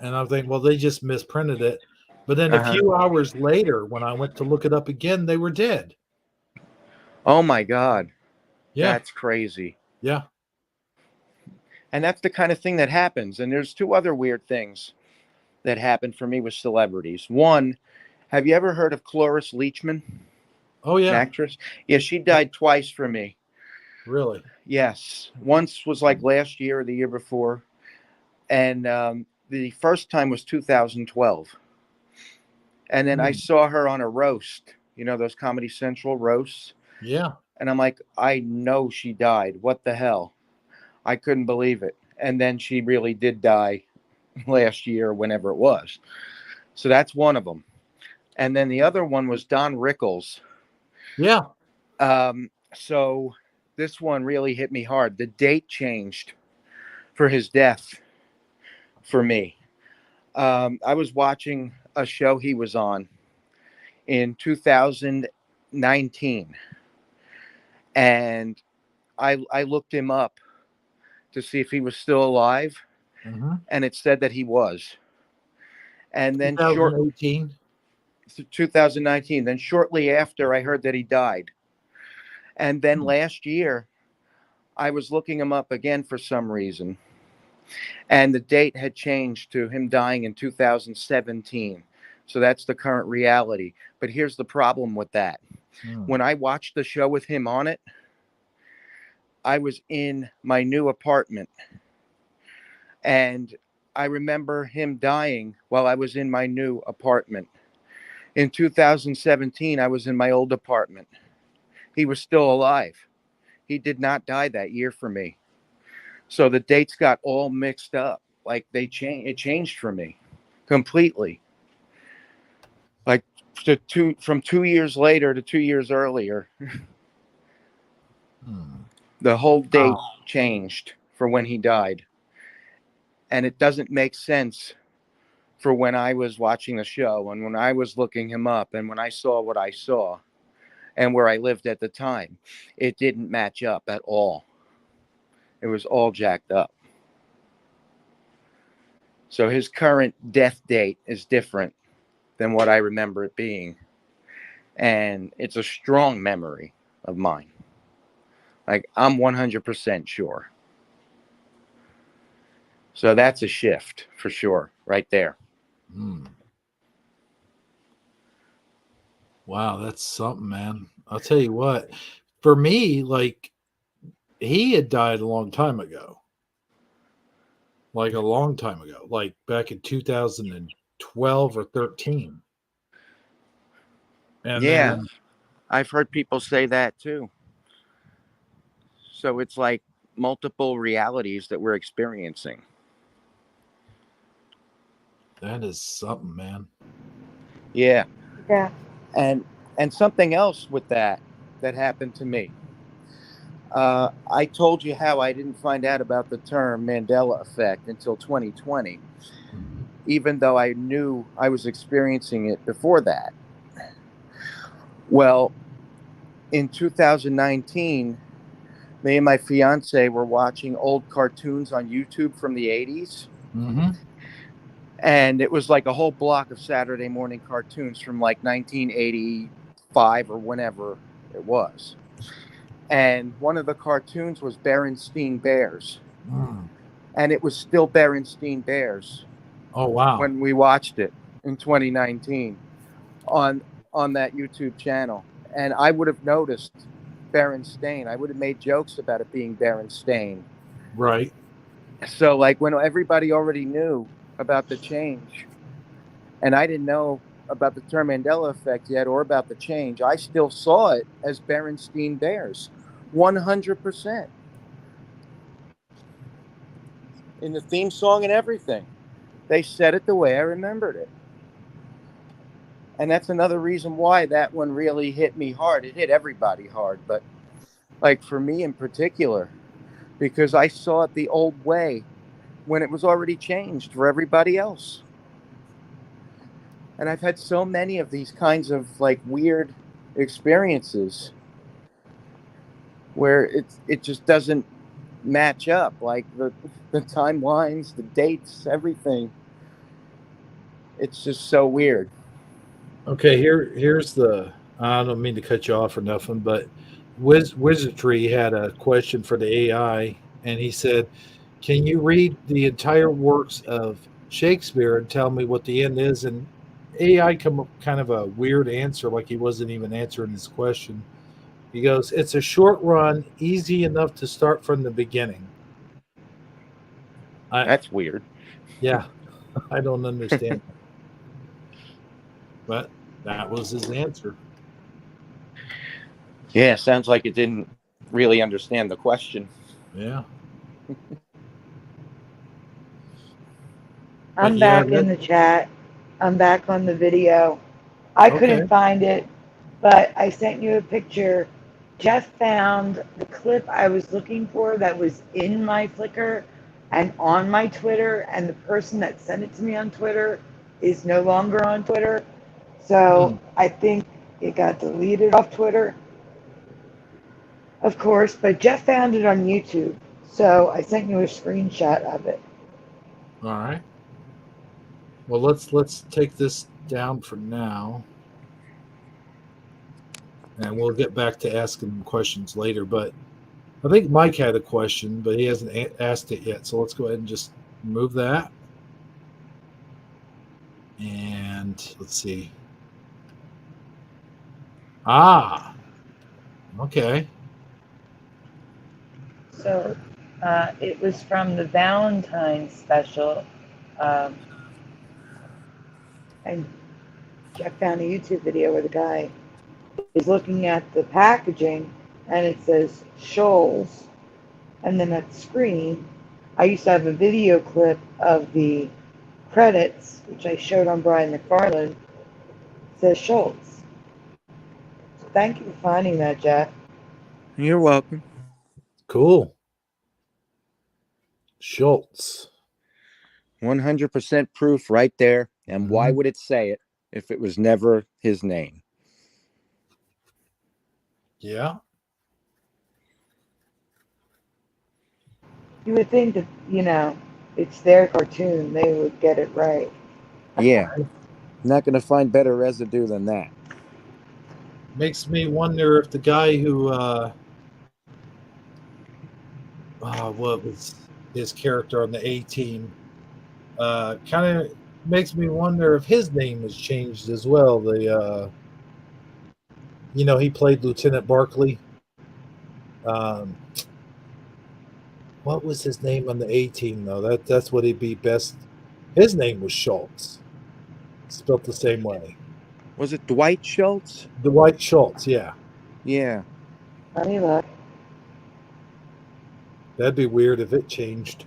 And I think, well, they just misprinted it. But then a Uh-huh. few hours later, when I went to look it up again, they were dead. Oh my God. Yeah, That's crazy. yeah. And that's the kind of thing that happens. And there's two other weird things that happened for me with celebrities. One, have you ever heard of Cloris Leachman, Oh, an yeah. actress? Yeah, she died twice for me. Really? Yes. Once was like last year or the year before. And the first time was 2012. And then I Hmm. saw her on a roast, you know, those Comedy Central roasts. Yeah. And I'm like, I know she died. What the hell? I couldn't believe it. And then she really did die last year, whenever it was. So that's one of them. And then the other one was Don Rickles. Yeah. So this one really hit me hard. The date changed for his death for me. I was watching a show he was on in 2019, and I looked him up to see if he was still alive, Mm-hmm. and it said that he was. And then 2018. 2019, then shortly after, I heard that he died. And then last year, I was looking him up again for some reason, and the date had changed to him dying in 2017. So that's the current reality. But here's the problem with that. Hmm. When I watched the show with him on it, I was in my new apartment, and I remember him dying while I was in my new apartment. In 2017, I was in my old apartment. He was still alive. He did not die that year for me. So the dates got all mixed up. Like it changed for me completely. Like from 2 years later to 2 years earlier, the whole date changed for when he died. And it doesn't make sense for when I was watching the show and when I was looking him up and when I saw what I saw and where I lived at the time. It didn't match up at all. It was all jacked up. So his current death date is different than what I remember it being. And it's a strong memory of mine. Like, I'm 100% sure. So that's a shift for sure, right there. Wow, that's something, man. I'll tell you what. For me, like, he had died a long time ago. Like a long time ago, like back in 2012 or 13. And Yeah, then I've heard people say that too. So it's like multiple realities that we're experiencing. that is something, man. Yeah. Yeah. And something else with that happened to me. I told you how I didn't find out about the term Mandela effect until 2020, even though I knew I was experiencing it before that. Well, in 2019, me and my fiance were watching old cartoons on YouTube from the 80s. And it was like a whole block of Saturday morning cartoons from like 1985 or whenever it was. And one of the cartoons was Berenstain Bears. And it was still Berenstain Bears. Oh, wow. When we watched it in 2019 on that YouTube channel. And I would have noticed Berenstain. I would have made jokes about it being Berenstain. Right. So like when everybody already knew about the change and I didn't know about the term Mandela effect yet or about the change, I still saw it as Berenstain Bears. 100%. In the theme song and everything. They said it the way I remembered it. And that's another reason why that one really hit me hard. It hit everybody hard, but like for me in particular, because I saw it the old way when it was already changed for everybody else. And I've had so many of these kinds of like weird experiences where it just doesn't match up, like the timelines, the dates, everything. It's just so weird. Okay, here's the. I don't mean to cut you off or nothing, but Wizardry had a question for the AI, and he said, "Can you read the entire works of Shakespeare and tell me what the end is?" And AI come up kind of a weird answer, like he wasn't even answering his question. He goes, "It's a short run, easy enough to start from the beginning." That's weird. Yeah, I don't understand that. But that was his answer. Yeah, sounds like it didn't really understand the question. Yeah. I'm back in the chat. I'm back on the video. I couldn't find it, but I sent you a picture. Jeff found the clip I was looking for that was in my Flickr and on my Twitter, and the person that sent it to me on Twitter is no longer on Twitter. So I think it got deleted off Twitter, of course, but Jeff found it on YouTube. So I sent you a screenshot of it. All right. Well, let's take this down for now, and we'll get back to asking questions later. But I think Mike had a question, but he hasn't asked it yet. So let's go ahead and just remove that. And let's see. Okay. So it was from the Valentine's special. Um, and Jeff found a YouTube video where the guy is looking at the packaging and it says Shoals. And then at the screen, I used to have a video clip of the credits, which I showed on Brian McFarland. It says Schultz. So thank you for finding that, Jeff. You're welcome. Cool. Schultz. 100% proof right there. And why would it say it if it was never his name? Yeah. You would think that, it's their cartoon. They would get it right. Yeah. Not going to find better residue than that. Makes me wonder if the guy who what was his character on the A-Team, kind of makes me wonder if his name has changed as well. He played Lieutenant Barkley. What was his name on the A-Team though? That's what he'd be best. His name was Schultz, spelled the same way. Was it Dwight Schultz? Dwight Schultz, yeah. Yeah. Let me look. That'd be weird if it changed.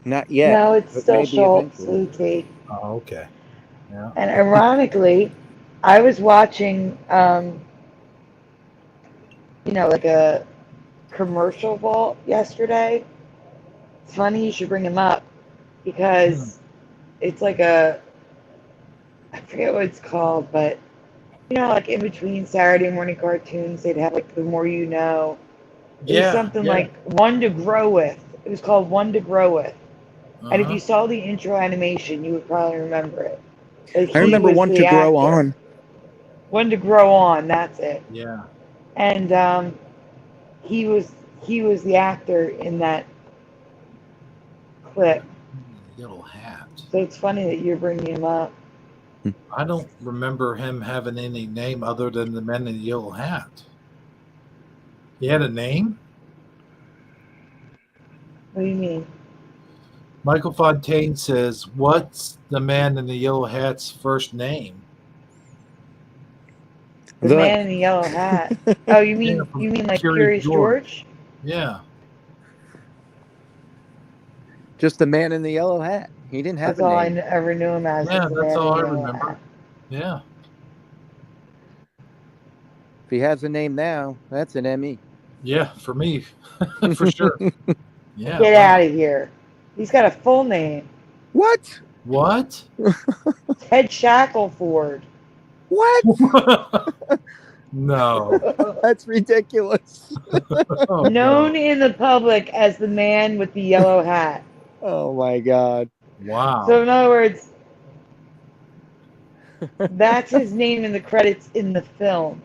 Not yet. No, it's but still maybe Schultz, eventually. Luke. Oh, okay. Yeah. And ironically, I was watching, like a commercial vault yesterday. It's funny you should bring him up because it's like I forget what it's called, but like in between Saturday morning cartoons, they'd have like The More You Know. It was something like One to Grow With. It was called One to Grow With. And if you saw the intro animation, you would probably remember it. Like, I remember One to Grow On. One to Grow On, that's it. Yeah. And he was the actor in that clip. Yellow hat. So it's funny that you're bringing him up. I don't remember him having any name other than the man in the yellow hat. He had a name? What do you mean? Michael Fontaine says, "What's the man in the yellow hat's first name?" The man in the yellow hat. Oh, you mean like Curious George? Yeah. Just the man in the yellow hat. He didn't have That's all a name. I ever knew him as. Yeah, that's all I remember. remember. Yeah. If he has a name now, that's an ME. Yeah, for me. For sure. Yeah. Get out of here. He's got a full name. What? What? Ted Shackleford. What? No. That's ridiculous. Oh, Known no. in the public as the man with the yellow hat. Oh my God. Wow. So in other words, that's his name in the credits in the film.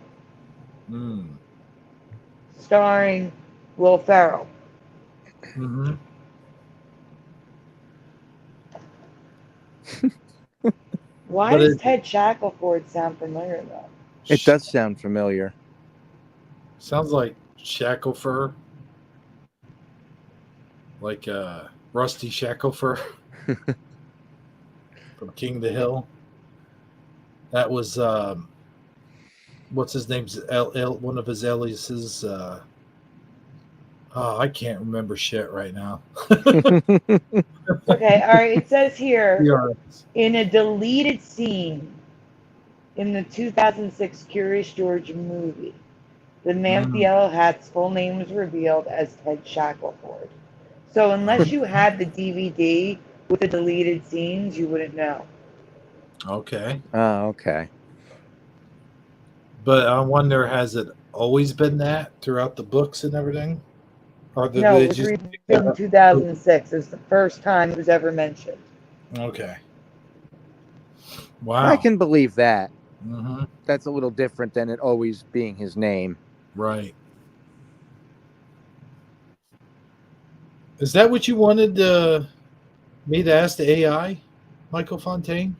Starring Will Ferrell. Mm-hmm. Why does Ted Shackleford sound familiar though? It does sound familiar. Sounds like Shacklefur. Like Rusty Shacklefur from King of the Hill. That was what's his name's one of his aliases. I can't remember shit right now. Okay, all right. It says here Yeah. in a deleted scene in the 2006 Curious George movie, the man with the yellow hat's full name was revealed as Ted Shackleford. So unless you had the DVD with the deleted scenes, you wouldn't know. Okay. Oh, okay. But I wonder, has it always been that throughout the books and everything? Or did No, they it was just revealed in 2006. It was the first time it was ever mentioned. Okay. Wow. I can believe that. Mm-hmm. That's a little different than it always being his name. Right. Is that what you wanted me to ask the AI, Michael Fontaine?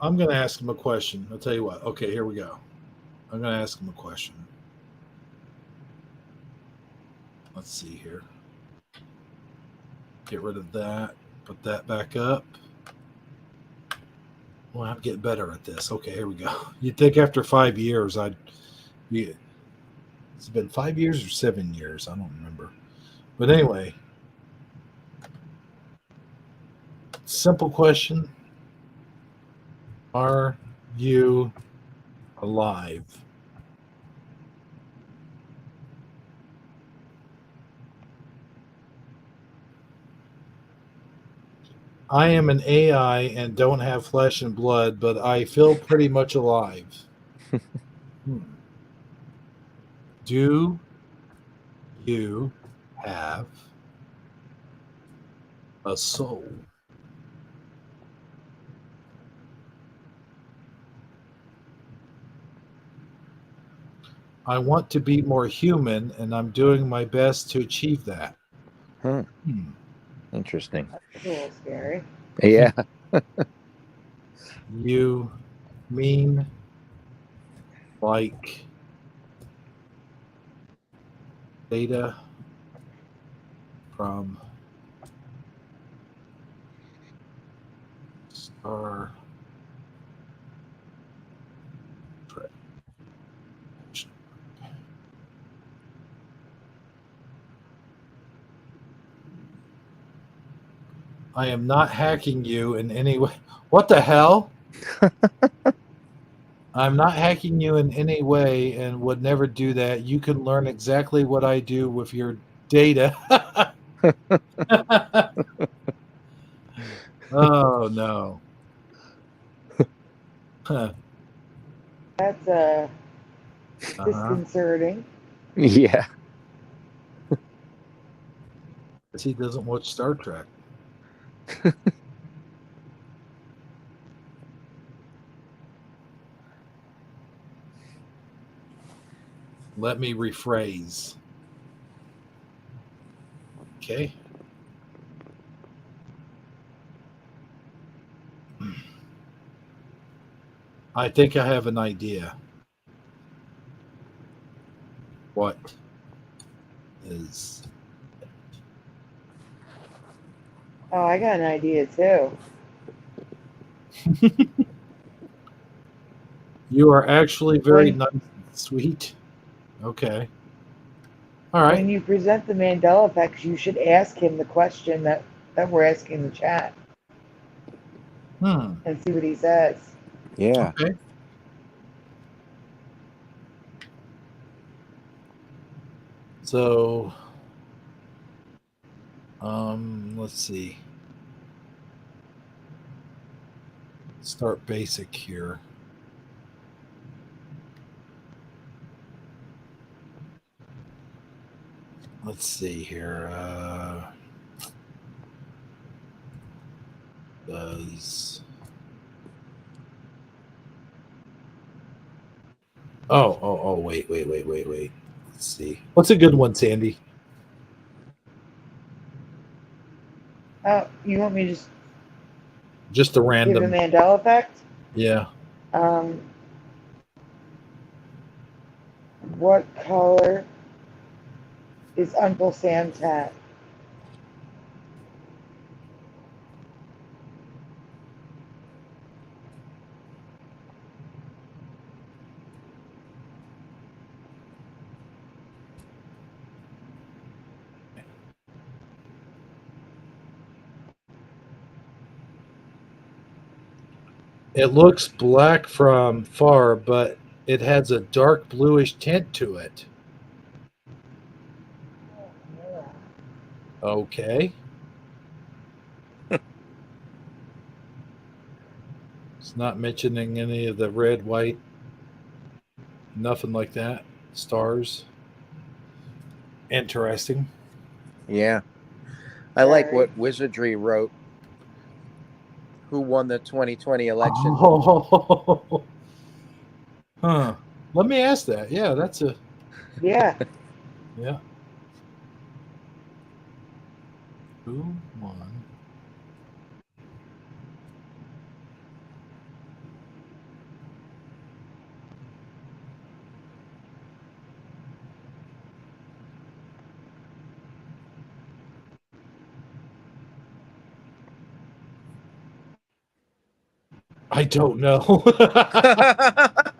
I'm going to ask him a question. I'll tell you what. Okay, here we go. I'm going to ask him a question. Let's see here. Get rid of that. Put that back up. Well, I'm getting better at this. Okay, here we go. You'd think after 5 years, I'd be. It's been 5 years or 7 years. I don't remember. But anyway, simple question. Are you alive? I am an AI and don't have flesh and blood, but I feel pretty much alive. Do you have a soul? I want to be more human, and I'm doing my best to achieve that. Hmm. Interesting. That's a little scary. Yeah. You mean like data from Star Trek? I am not hacking you in any way. What the hell? I'm not hacking you in any way and would never do that. You can learn exactly what I do with your data. Oh, no. Huh. That's disconcerting. Yeah. He doesn't watch Star Trek. Let me rephrase. Okay. I think I have an idea. What is Oh, I got an idea too. You are actually very When nice and sweet. Okay. All right. when you present the Mandela effects, you should ask him the question that we're asking in the chat and see what he says. Yeah. Okay. So, let's see. Start basic here. Let's see here. Does wait. Let's see. What's a good one, Sandy? Oh, you want me to Just a give a random. Mandela effect? Yeah. What color is Uncle Sam's hat? It looks black from far, but it has a dark bluish tint to it. Okay. It's not mentioning any of the red, white, nothing like that. Stars. Interesting. Yeah. I like Very. what Wizardry wrote. Who won the 2020 election? Oh. Huh. Let me ask that. Yeah, that's a. Yeah. Yeah. Who won I don't know.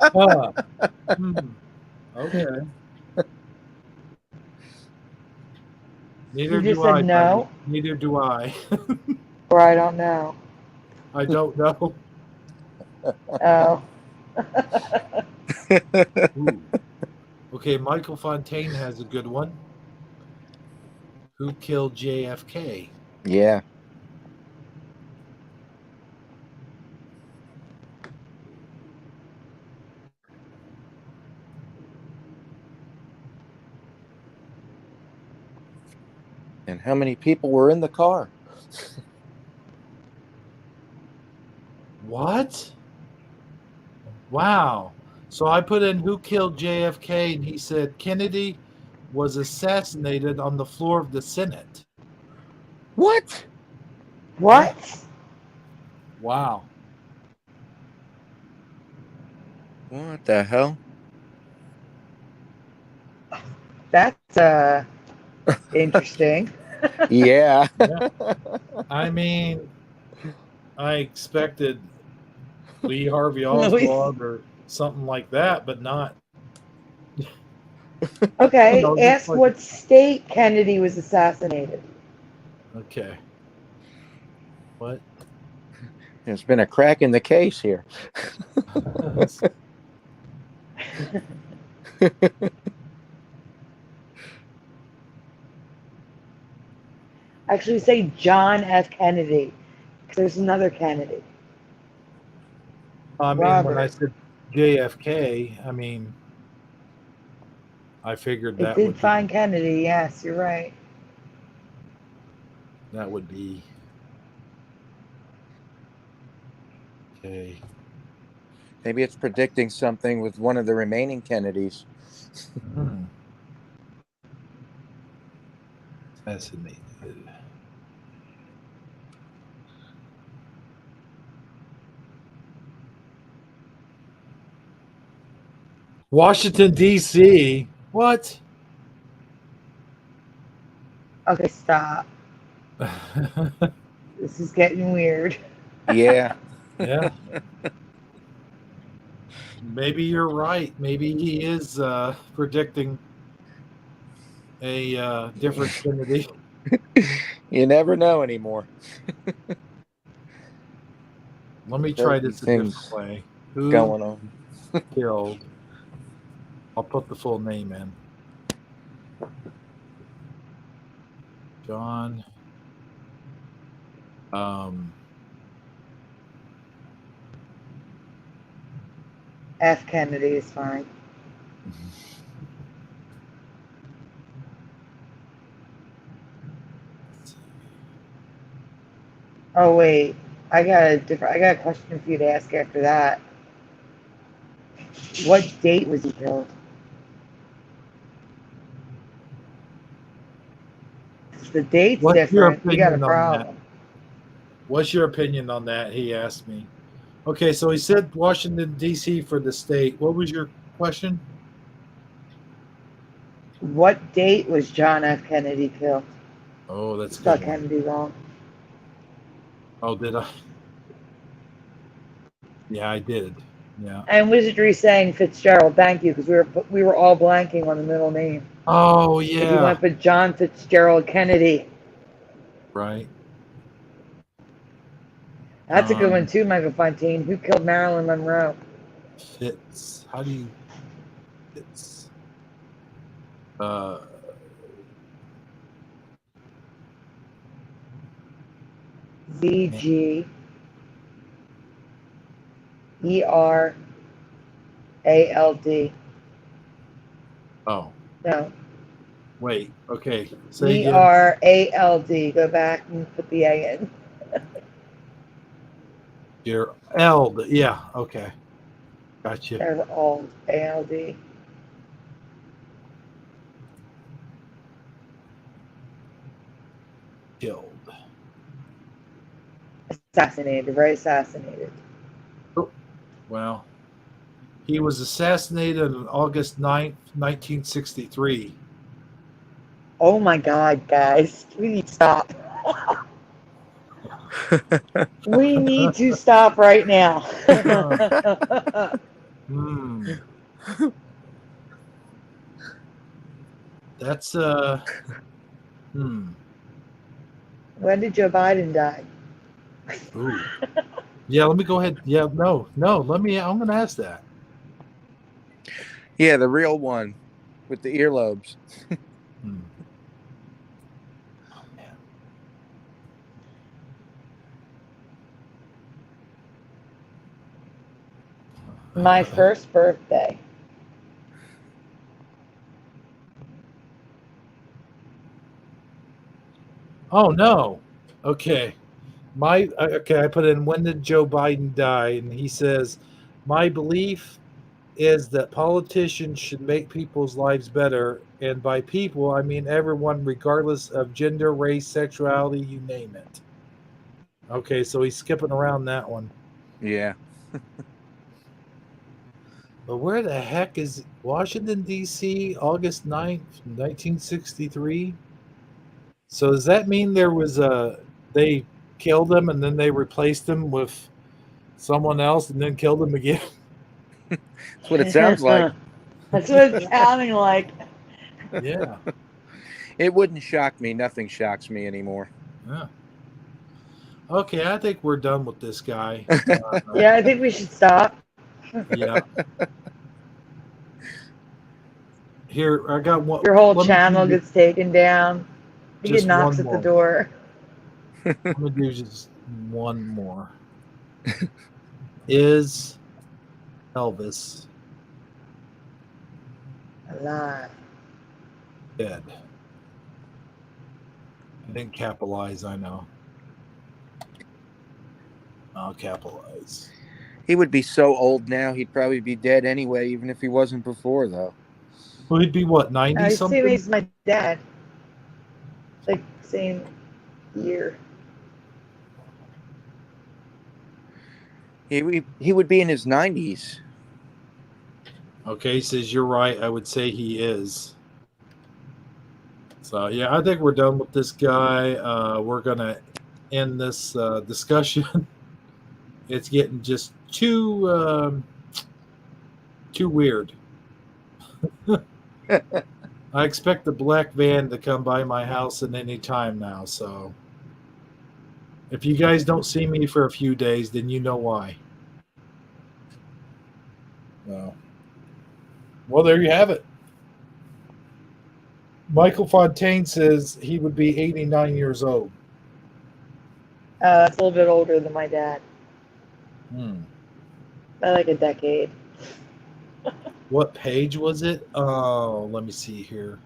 Huh. Okay. Neither You just do said I. no? Buddy. Neither do I. Or I don't know. I don't know. Oh. Ooh. Okay, Michael Fontaine has a good one. Who killed JFK? Yeah. And how many people were in the car? What? Wow. So I put in who killed JFK, and he said Kennedy was assassinated on the floor of the Senate. What? What? Yeah. Wow. What the hell? That's interesting. Yeah. Yeah. I mean, I expected Lee Harvey Louis. Oswald or something like that, but not. Okay, Just ask like what state Kennedy was assassinated. okay. What? There's been a crack in the case here. Actually, say John F. Kennedy, because there's another Kennedy. I mean, when I Robert. said JFK, I mean, I figured It that did would be find Kennedy, yes, you're right. Okay. Maybe it's predicting something with one of the remaining Kennedys. Fascinated. Washington, D.C. What? Okay, stop. This is getting weird. Yeah. Yeah. Maybe you're right. Maybe he is predicting a different Kennedy. You never know anymore. Let me try Crazy this a different things way. Who going on. killed? I'll put the full name in. John. F. Kennedy is fine. Oh wait, I got a question for you to ask after that. What date was he killed? If the date's What's your different, we got a opinion on that? problem. What's your opinion on that? He asked me. Okay, so he said Washington, D.C. for the state. What was your question? What date was John F. Kennedy killed? Oh, that's a Spelled good one. Kennedy wrong. Oh, did I? Yeah, I did. Yeah. And Wizardry saying Fitzgerald. Thank you, because we were all blanking on the middle name. Oh, If you yeah. want to put John Fitzgerald Kennedy, Right. that's a good one too, Michael Fontaine. Who killed Marilyn Monroe? Fitz. How do you Fitz? ZGERALD. Oh, No, wait. Okay. Say again. ERALD. Go back and put the A in. Your L. Yeah. Okay. Gotcha. There's ALD. ALD. Killed. Assassinated, right? Assassinated. Oh, well, he was assassinated on August 9th, 1963. Oh my God, guys. We need to stop. We need to stop right now. Hmm. That's hmm. When did Joe Biden die? Ooh. Yeah, let me go ahead. Yeah, no. I'm gonna ask that. Yeah, the real one with the earlobes. Hmm. Oh man. My first birthday. Oh no. Okay. I put in when did Joe Biden die? And he says, my belief is that politicians should make people's lives better. And by people, I mean everyone, regardless of gender, race, sexuality, you name it. Okay, so he's skipping around that one. Yeah. But where the heck is Washington, D.C., August 9th, 1963? So does that mean they killed him and then they replaced him with someone else and then killed him again? That's what it sounds like. That's what it's sounding like. Yeah. It wouldn't shock me. Nothing shocks me anymore. Yeah. Okay, I think we're done with this guy. Yeah, I think we should stop. Yeah. Here, I got one. Your whole Let me channel do gets taken down. He just knocks one at the more. door. Let me do just one more. Is Elvis Alive. dead? I didn't capitalize, I know. I'll capitalize. He would be so old now, he'd probably be dead anyway, even if he wasn't before, though. Well, he'd be what, 90 He's same something? age as my dad. Like, same year. He would be in his 90s. Okay, he says you're right. I would say he is. So yeah, I think we're done with this guy. We're gonna end this discussion. It's getting just too weird. I expect the black van to come by my house at any time now. So if you guys don't see me for a few days, then you know why. Well, there you have it. Michael Fontaine says he would be 89 years old. That's a little bit older than my dad. Hmm. By like a decade. What page was it? Oh, let me see here.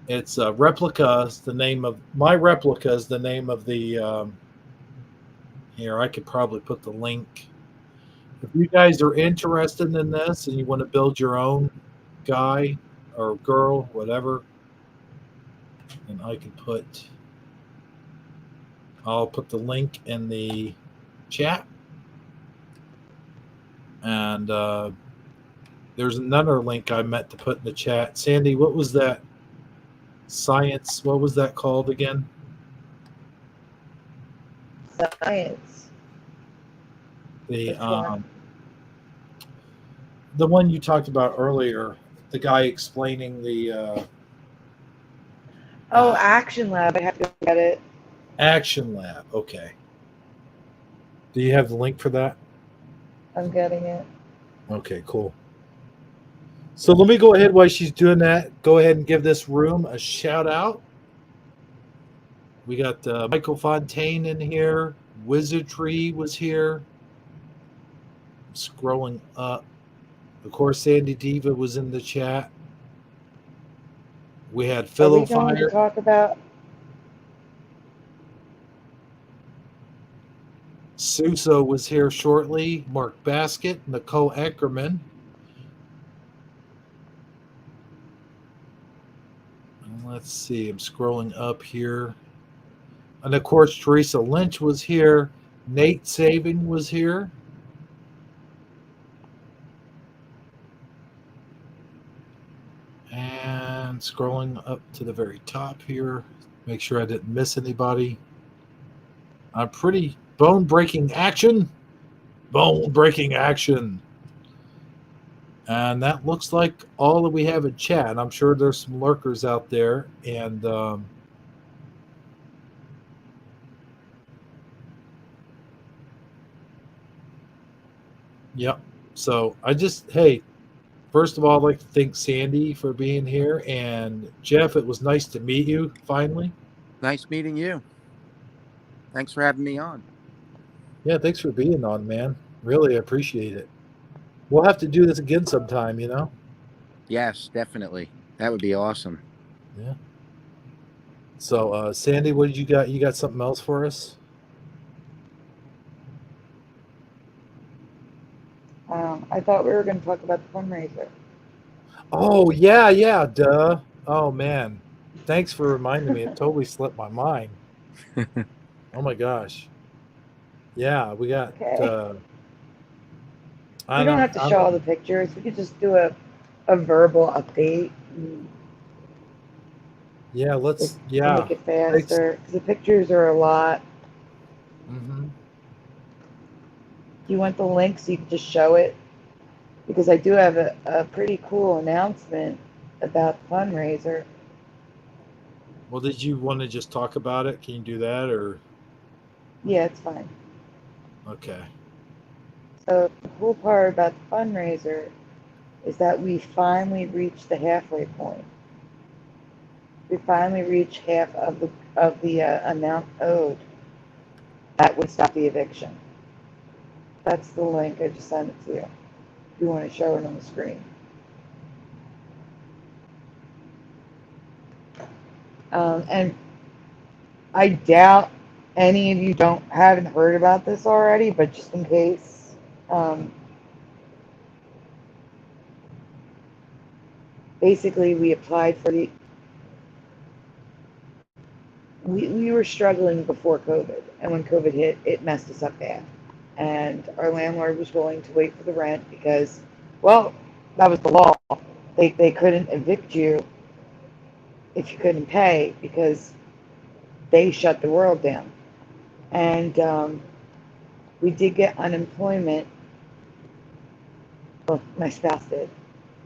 It's replica. Is the name of my replica is the name of the. Here, I could probably put the link. If you guys are interested in this and you want to build your own guy or girl, whatever, then I'll put the link in the chat. And there's another link I meant to put in the chat. Sandy, what was that? Science. What was that called again? Science. The Which one? the one you talked about earlier. The guy explaining the Action Lab. I have to get it. Action Lab. Okay. Do you have the link for that? I'm getting it. Okay, cool. So let me go ahead while she's doing that. Go ahead and give this room a shout out. We got Michael Fontaine in here. Wizardry was here. I'm scrolling up. Of course, Sandy Diva was in the chat. We had Are we Philo going to Fire. talk about? Suso was here shortly. Mark Basket, Nicole Eckerman. Let's see. I'm scrolling up here. And of course, Teresa Lynch was here. Nate Saving was here. And scrolling up to the very top here. Make sure I didn't miss anybody. a pretty bone-breaking action. Bone-breaking action. And that looks like all that we have in chat. I'm sure there's some lurkers out there. And yep. So hey, first of all, I'd like to thank Sandy for being here. And Jeff, it was nice to meet you finally. Nice meeting you. Thanks for having me on. Yeah, thanks for being on, man. Really appreciate it. We'll have to do this again sometime, you know? Yes, definitely. That would be awesome. Yeah. So, Sandy, what did you got? You got something else for us? I thought we were going to talk about the fundraiser. Oh, yeah, duh. Oh, man. Thanks for reminding me. It totally slipped my mind. Oh, my gosh. Yeah, we got. Okay. I We don't don't. have to show all the pictures. We could just do a verbal update. Yeah, let's. To Yeah. make it faster. Because the pictures are a lot. Mm-hmm. Do you want the link so you can just show it? Because I do have a pretty cool announcement about the fundraiser. Well, did you want to just talk about it? Can you do that, or? Yeah, it's fine. Okay. So the cool part about the fundraiser is that we finally reached the halfway point. We finally reached half of the amount owed. That would stop the eviction. That's the link. I just sent it to you. If you want to show it on the screen. And I doubt any of you haven't heard about this already, but just in case, basically we applied for we were struggling before COVID, and when COVID hit, it messed us up bad. And our landlord was willing to wait for the rent because, well, that was the law. They couldn't evict you if you couldn't pay because they shut the world down. And we did get unemployment. Well, my spouse did.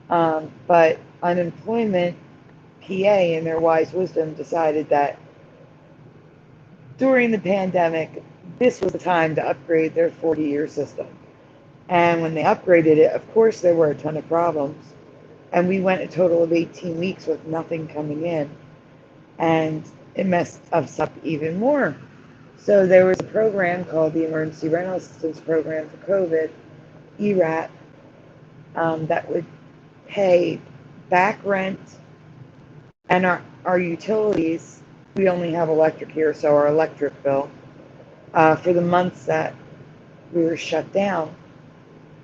But unemployment, PA, in their wise wisdom, decided that during the pandemic, this was the time to upgrade their 40-year system. And when they upgraded it, of course, there were a ton of problems. And we went a total of 18 weeks with nothing coming in. And it messed us up even more. So there was a program called the Emergency Rental Assistance Program for COVID, ERAT, that would pay back rent and our utilities. We only have electric here, so our electric bill for the months that we were shut down.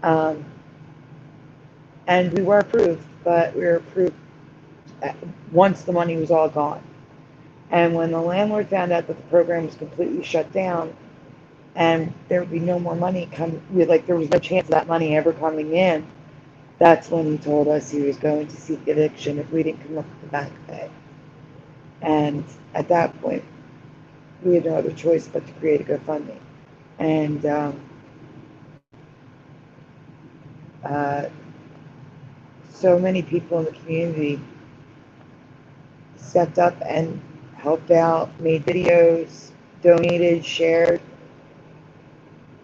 And we were approved, but we were approved once the money was all gone. And when the landlord found out that the program was completely shut down and there would be no more money there was no chance of that money ever coming in, that's when he told us he was going to seek eviction if we didn't come up with the back pay. And at that point, we had no other choice but to create a GoFundMe. And so many people in the community stepped up and helped out, made videos, donated, shared.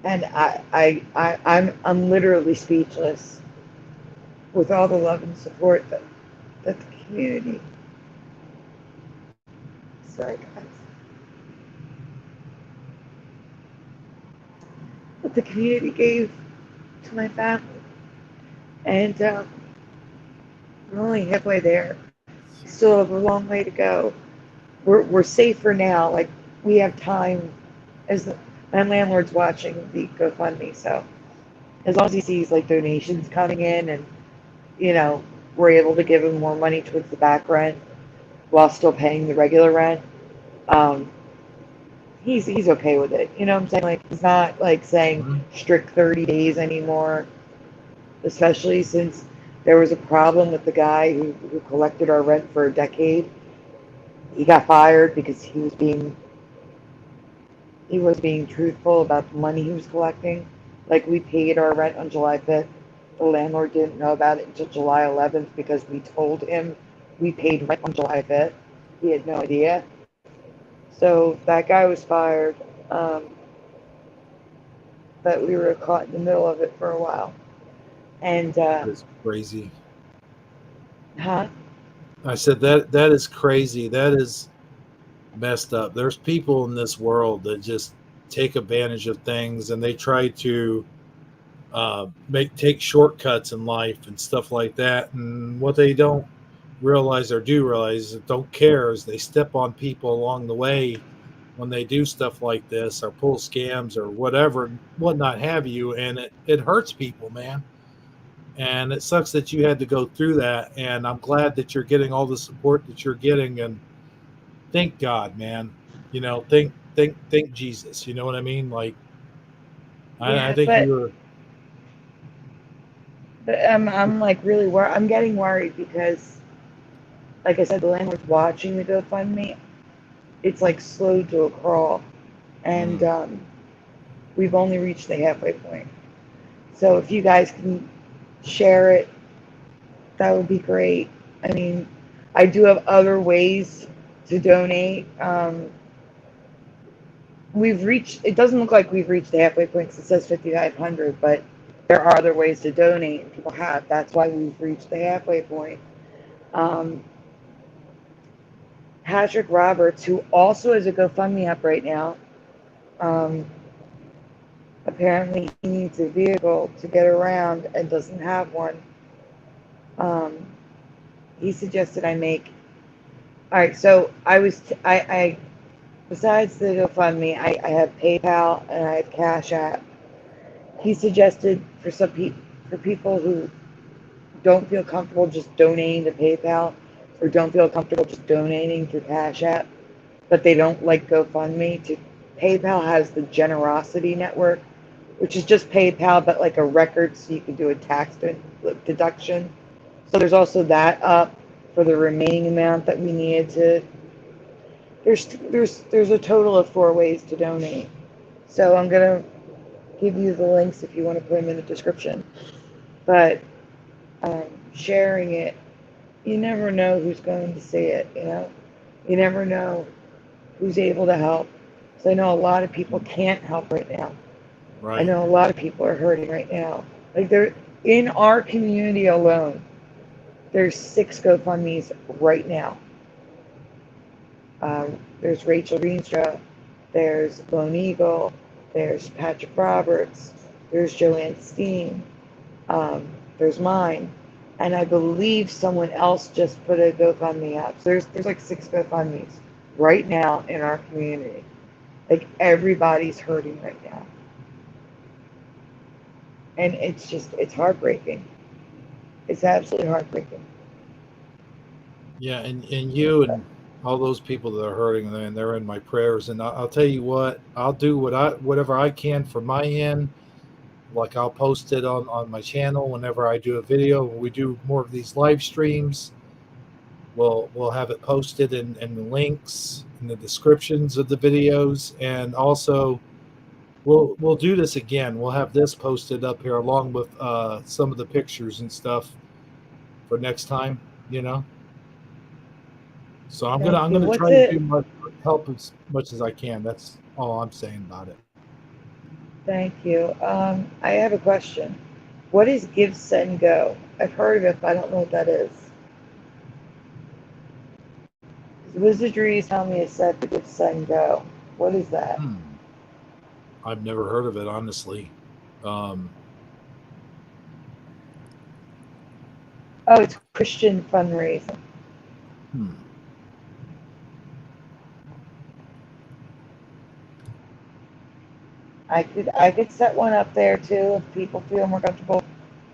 And I'm literally speechless with all the love and support that the community, sorry guys, that the community gave to my family. And we're only halfway there. We still have a long way to go. We're safer now. Like, we have time. My landlord's watching the GoFundMe, so as long as he sees like donations coming in and we're able to give him more money towards the back rent while still paying the regular rent, he's okay with it. You know what I'm saying? Like, he's not like saying strict 30 days anymore, especially since there was a problem with the guy who collected our rent for a decade. He got fired because he was being he was being truthful about the money he was collecting. Like, we paid our rent on July 5th. The landlord didn't know about it until July 11th because we told him we paid rent on July 5th. He had no idea. So that guy was fired. Um, but we were caught in the middle of it for a while. And, That's crazy. huh? I said that is crazy. That is messed up. There's people in this world that just take advantage of things, and they try to take shortcuts in life and stuff like that. And what they don't realize or do realize, don't care, is they step on people along the way when they do stuff like this or pull scams or whatever, whatnot have you, and it hurts people, man. And it sucks that you had to go through that. And I'm glad that you're getting all the support that you're getting. And thank God, man. You know, thank Jesus. You know what I mean? Like, I Yeah, think you're. but I'm like really worried. I'm getting worried because, like I said, the landlord's watching the GoFundMe. It's like slow to a crawl, and Mm, we've only reached the halfway point. So if you guys can share it, that would be great. I mean, I do have other ways to donate. We've reached, it doesn't look like we've reached the halfway point because it says 5,500, but there are other ways to donate, and people have. That's why we've reached the halfway point. Um, Patrick Roberts, who also has a GoFundMe up right now, um, apparently he needs a vehicle to get around and doesn't have one. Um, he suggested I make. All right, so I besides the GoFundMe, I have PayPal and I have Cash App. He suggested for people who don't feel comfortable just donating to PayPal or don't feel comfortable just donating through Cash App, but they don't like GoFundMe. PayPal has the Generosity Network, which is just PayPal but like a record, so you can do a tax deduction. So there's also that up for the remaining amount that we needed to. There's a total of 4 ways to donate. So I'm gonna give you the links if you want to put them in the description. But sharing it, you never know who's going to see it. You know, you never know who's able to help. So I know a lot of people can't help right now. I right. know a lot of people are hurting right now. Like, they're in our community alone. There's 6 GoFundMe's right now. There's Rachel Reenstra, there's Lone Eagle, there's Patrick Roberts, there's Joanne Steen, there's mine, and I believe someone else just put a GoFundMe up. So there's like 6 GoFundMe's right now in our community. Like, everybody's hurting right now, and it's heartbreaking. It's absolutely heartbreaking. Yeah, and you and all those people that are hurting, and they're in my prayers. And I'll tell you what, I'll do whatever I can from my end. Like, I'll post it on my channel whenever I do a video. When we do more of these live streams, we'll have it posted in the links in the descriptions of the videos, and also we'll do this again. We'll have this posted up here along with some of the pictures and stuff for next time. You know. So Thank I'm you. gonna What's try to it? do my help as much as I can. That's all I'm saying about it. Thank you. I have a question. What is Give, Send, Go? I've heard of it, but I don't know what that is. Wizardry is telling me it's set to Give, Send, Go. What is that? I've never heard of it, honestly. Um, Oh, it's Christian fundraising. hmm. I could set one up there too if people feel more comfortable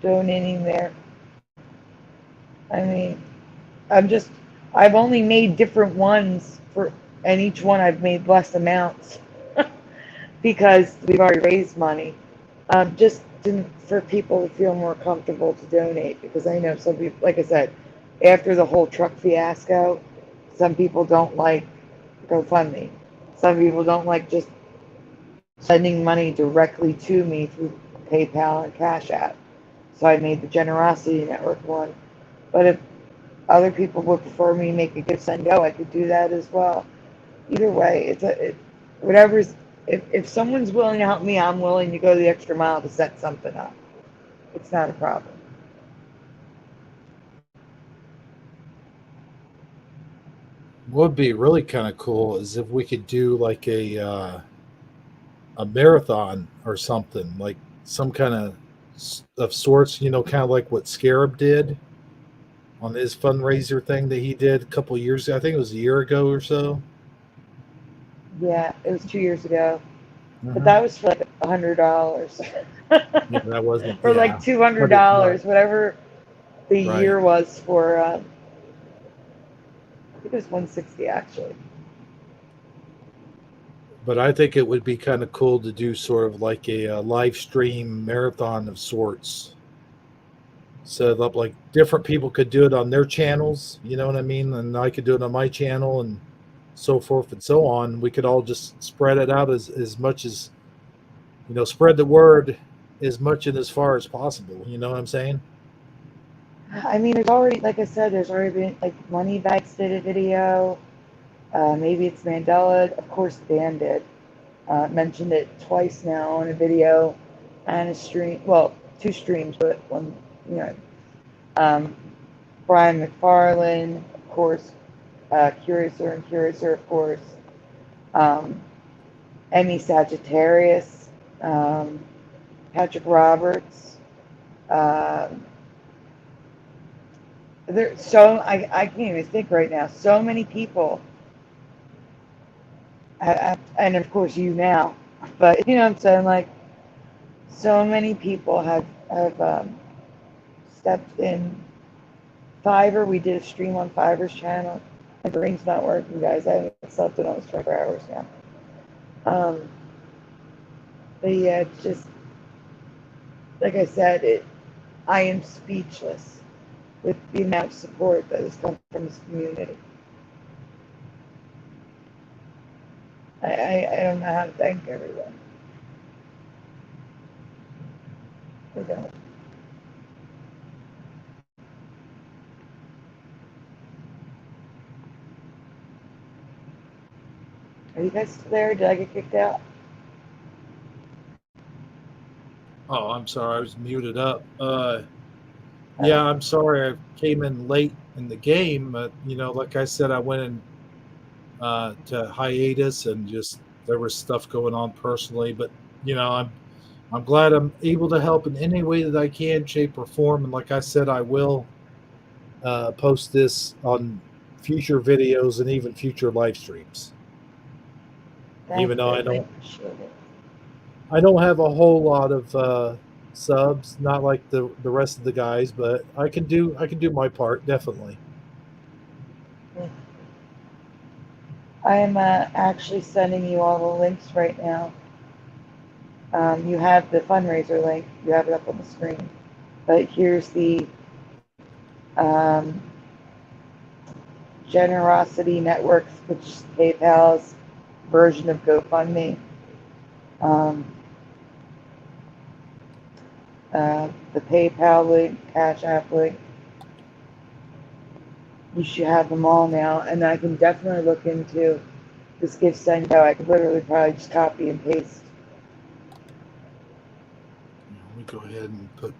donating there. I mean, I'm just I've only made different ones for, and each one I've made less amounts because we've already raised money. For people to feel more comfortable to donate, because I know some people, like I said, after the whole truck fiasco, some people don't like GoFundMe. Some people don't like just sending money directly to me through PayPal and Cash App. So I made the Generosity Network one. But if other people would prefer me make a gift send go, I could do that as well. Either way, whatever's, if someone's willing to help me, I'm willing to go the extra mile to set something up. It's not a problem. What would be really kind of cool is if we could do like a marathon or something, like some kind of sorts, kind of like what Scarab did on his fundraiser thing that he did a couple years ago. I think it was a year ago or so. Yeah, it was 2 years ago. But Mm-hmm. that was for like $100. Yeah, that wasn't. For like Yeah, but right, $200, whatever the right. year was for. I think it was 160 actually. But I think it would be kind of cool to do sort of like a live stream marathon of sorts. So that like different people could do it on their channels, you know what I mean? And I could do it on my channel and so forth and so on. We could all just spread it out as much as, spread the word as much and as far as possible. You know what I'm saying? I mean, there's already, like I said, there's already been like Moneybags did a video. Maybe it's Mandela. Of course, Dan did. Mentioned it twice now on a video and a stream. Well, two streams, but one, you know. Um, Brian McFarlane, of course. Curiouser and Curiouser, of course. Um, Emmy Sagittarius. Patrick Roberts. Um, I can't even think right now. So many people, and of course you now, but you know what I'm saying. Like so many people have stepped in. Fiverr, we did a stream on Fiverr's channel. My brain's not working, guys. I haven't slept in almost 24 hours now. But yeah, it's just like I said. I am speechless with the amount of support that has come from this community. I don't know how to thank everyone. I don't. Are you guys still there? Did I get kicked out? Oh, I'm sorry. I was muted up. Yeah, I'm sorry. I came in late in the game. But, like I said, I went in to hiatus and just there was stuff going on personally. But, I'm glad I'm able to help in any way that I can, shape, or form. And like I said, I will post this on future videos and even future live streams. Thank Even though you. I appreciate it. I don't have a whole lot of subs, not like the rest of the guys, but I can do my part definitely. I am actually sending you all the links right now. You have the fundraiser link. You have it up on the screen. But here's the um, Generosity Networks, which is PayPal's version of GoFundMe. The PayPal link, Cash App link. You should have them all now, and I can definitely look into this gift send go. I could literally probably just copy and paste. Let me go ahead and put.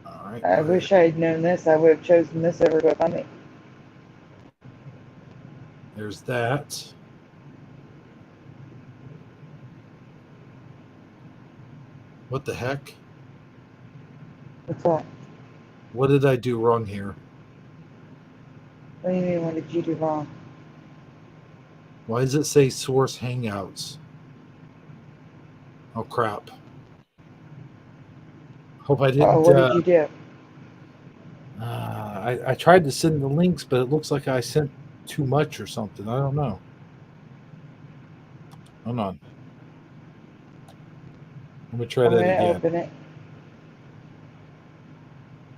All right. I wish I had known this. I would have chosen this over GoFundMe. There's that. What the heck? What's that? What did I do wrong here? What do you mean? What did you do wrong? Why does it say source hangouts? Oh crap! Hope I Oh, didn't. what did you do? I tried to send the links, but it looks like I sent too much or something. I don't know. Hold on. Let me try I'm that gonna again. open it.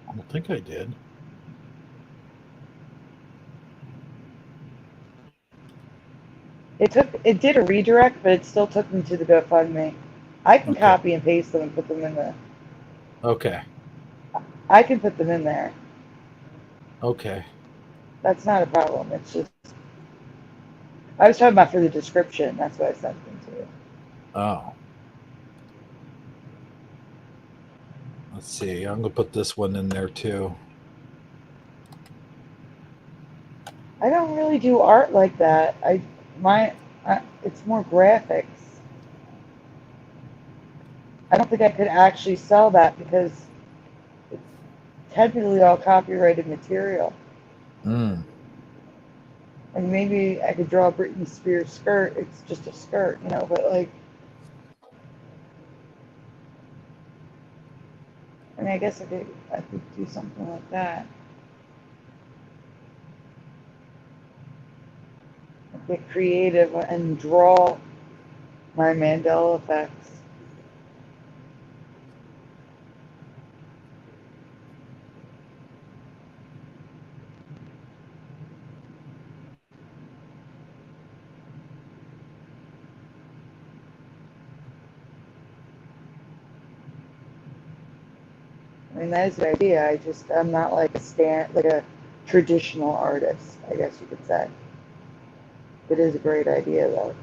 I don't think I did. It took it did a redirect, but it still took me to the GoFundMe. I can Okay. copy and paste them and put them in the. Okay. I can put them in there. Okay. That's not a problem. It's just I was talking about for the description. That's what I sent them to. Oh. Let's see. I'm gonna put this one in there too. I don't really do art like that. It's more graphics. I don't think I could actually sell that because it's technically all copyrighted material. Mm. And maybe I could draw a Britney Spears skirt. It's just a skirt, but like, I mean, I guess I could do something like that. Get creative and draw my Mandela effects. I mean, that is the idea. I'm not like a traditional artist, I guess you could say. It is a great idea, though.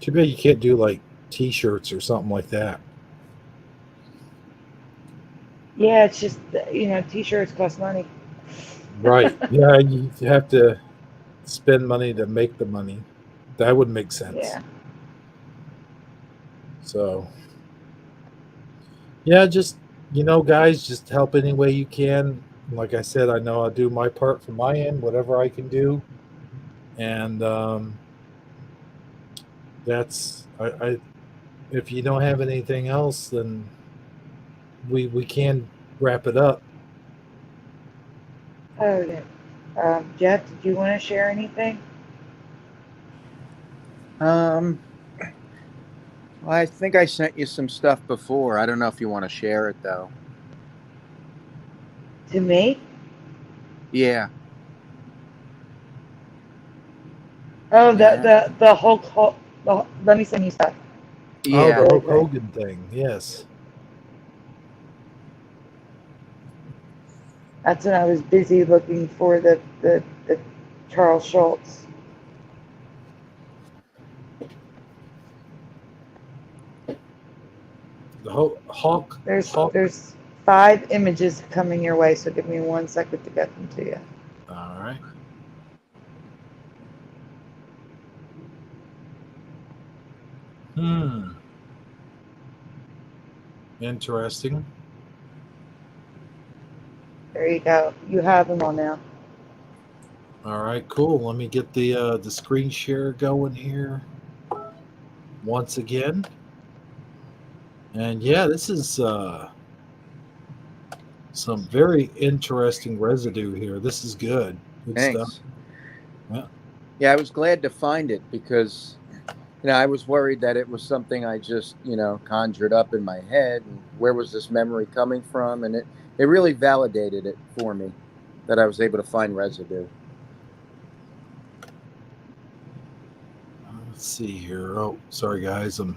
Too bad you can't do like T-shirts or something like that. Yeah, it's just, T-shirts cost money. Right. Yeah, you have to spend money to make the money. That would make sense. Yeah. So, yeah, just, guys, just help any way you can. Like I said, I know I'll do my part from my end, whatever I can do. And that's, I if you don't have anything else, then we can wrap it up. Oh, yeah. Jeff, did you want to share anything? Well, I think I sent you some stuff before. I don't know if you want to share it though. To me? Yeah. Oh, Yeah. the Hulk. Let me send you stuff. Oh, Yeah. the Hulk Really quick. Hogan thing. Yes. That's when I was busy looking for the Charles Schultz. The Hulk. There's 5 images coming your way, so give me 1 second to get them to you. All right. Interesting. There you go. You have them all now. All right, cool. Let me get the screen share going here once again. And yeah, this is some very interesting residue here. This is good. Good stuff. Thanks. Yeah. Yeah, I was glad to find it because I was worried that it was something I just, conjured up in my head, and where was this memory coming from? And it really validated it for me that I was able to find residue. Let's see here. Oh, sorry guys, I'm a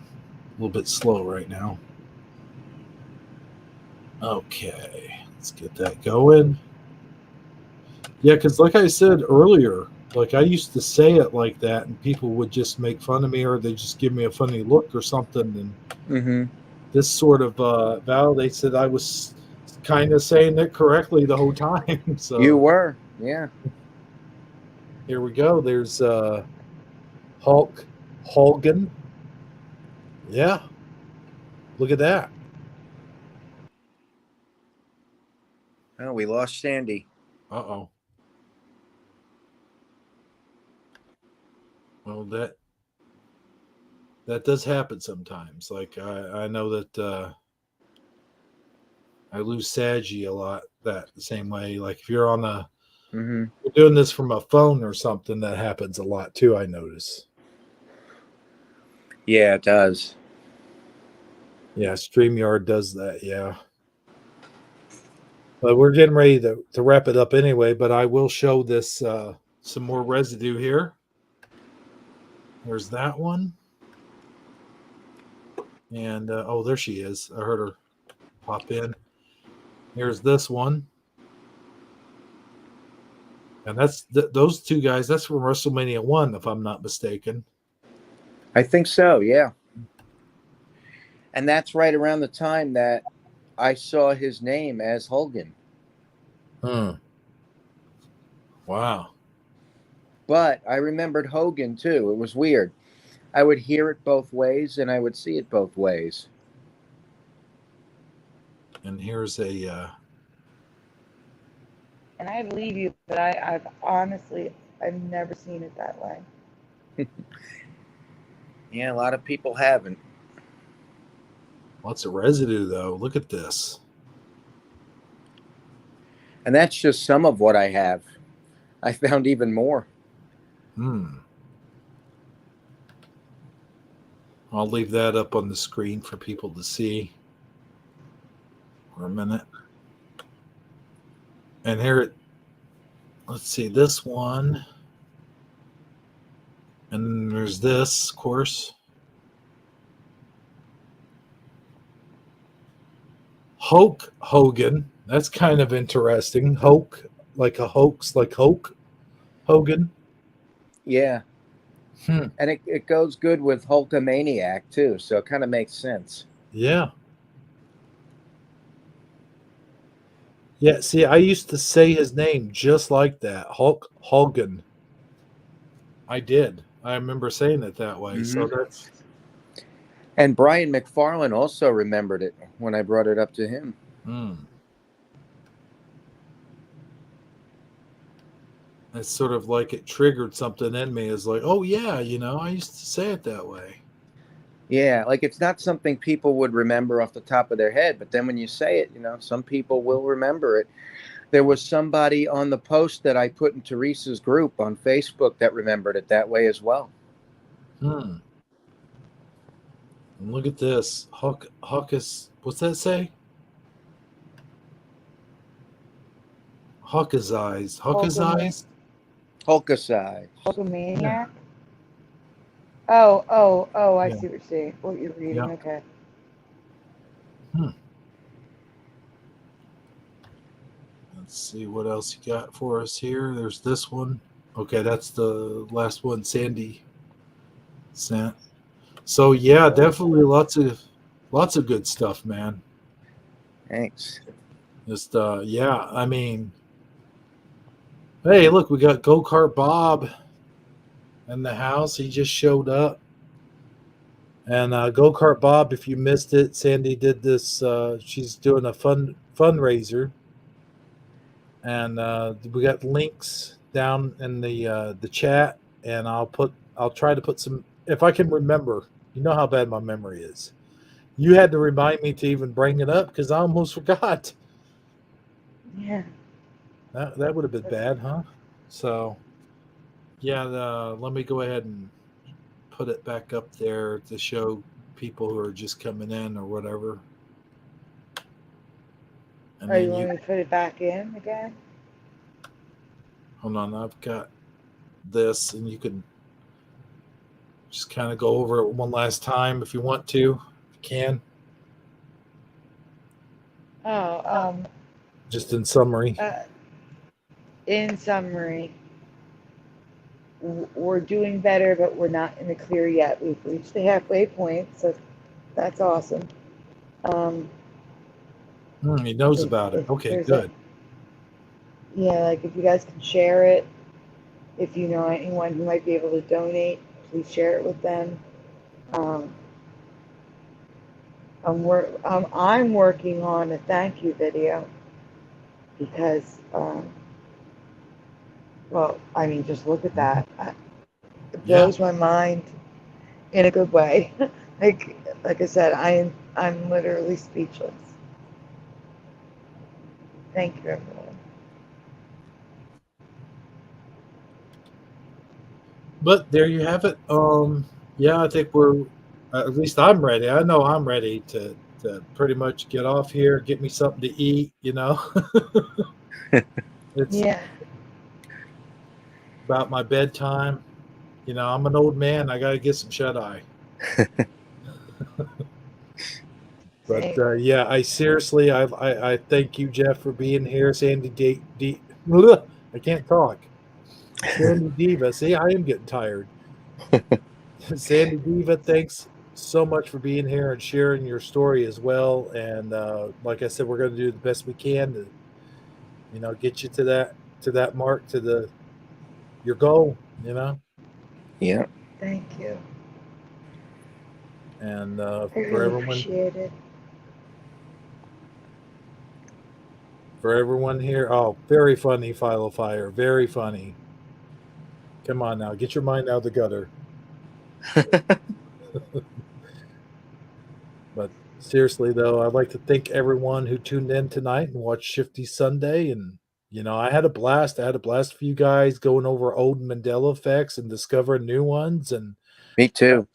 little bit slow right now. Okay, let's get that going. Yeah, because like I said earlier, like I used to say it like that, and people would just make fun of me, or they just give me a funny look or something. And this sort of validates that I was kind of saying it correctly the whole time. So You were, yeah. Here we go. There's Hulk Hogan. Yeah, look at that. Oh, we lost Sandy. Uh-oh. Well, that does happen sometimes. Like I know that I lose Saggy a lot that the same way. Like if you're on you're doing this from a phone or something, that happens a lot too, I notice. Yeah, it does. Yeah, StreamYard does that, yeah. But we're getting ready to wrap it up anyway, but I will show this some more residue here. There's that one. And, oh, there she is. I heard her pop in. Here's this one. And that's those two guys. That's from WrestleMania 1, if I'm not mistaken. I think so, yeah. And that's right around the time that I saw his name as Hogan. Wow. But I remembered Hogan, too. It was weird. I would hear it both ways, and I would see it both ways. And here's a... And I believe you, but I've honestly, I've never seen it that way. Yeah, a lot of people haven't. Lots of residue, though. Look at this. And that's just some of what I have. I found even more. I'll leave that up on the screen for people to see for a minute. And here, let's see, this one. And there's this, of course. Hulk Hogan. That's kind of interesting. Hulk, like a hoax, like Hulk Hogan. Yeah. And it goes good with Hulkamaniac, too, so it kind of makes sense. Yeah. Yeah, see, I used to say his name just like that. Hulk Hogan. I did. I remember saying it that way. So that's... And Brian McFarlane also remembered it when I brought it up to him. It's sort of like it triggered something in me. It's like, oh, yeah, you know, I used to say it that way. Yeah, like it's not something people would remember off the top of their head. But then when you say it, you know, some people will remember it. There was somebody on the post that I put in Teresa's group on Facebook that remembered it that way as well. And look at this. Hawkus, what's that say? Hawk's eyes. Hawk's eyes? Hulkicide. Hulkamaniac? Yeah. Oh, I Yeah. see what you're reading. Yeah. Okay. Let's see what else you got for us here. There's this one. Okay, that's the last one Sandy sent. So yeah, definitely lots of good stuff, man. Thanks. Just yeah, I mean, hey, look, we got Go-Kart Bob in the house. He just showed up. And Go-Kart Bob, if you missed it, Sandy did this. She's doing a fundraiser, and we got links down in the chat, and I'll try to put some, if I can remember. You know how bad my memory is. You had to remind me to even bring it up because I almost forgot. Yeah. That would have been bad, huh? So, yeah, let me go ahead and put it back up there to show people who are just coming in or whatever. And You want me to put it back in again? Hold on, I've got this, and you can just kind of go over it one last time if you want to. If you can. Just in summary. In summary, we're doing better, but we're not in the clear yet. We've reached the halfway point, so that's awesome. He knows about it. Okay, good. Like if you guys can share it, if you know anyone who might be able to donate, please share it with them. I'm working on a thank you video because, well, I mean, just look at that. It blows my mind in a good way. like I said, I'm literally speechless. Thank you, everyone. But there you have it. Yeah, I think we're, at least I'm ready. I know I'm ready to pretty much get off here, get me something to eat, you know. Yeah. about my bedtime. You know, I'm an old man. I got to get some shut eye. But yeah, I seriously, I thank you, Jeff, for being here. Sandy I can't talk. Sandy Diva. See, I am getting tired. Sandy Diva, thanks so much for being here and sharing your story as well. And like I said, we're going to do the best we can to, you know, get you to that mark, to your goal. You know. Yeah. Thank you. And I for really everyone, appreciate it. here, oh, very funny, Philo Fire, very funny. Come on now, get your mind out of the gutter. But seriously, though, I'd like to thank everyone who tuned in tonight and watched Shifty Sunday. And, you know, I had a blast. I had a blast for you guys going over old Mandela effects and discovering new ones. And Me too.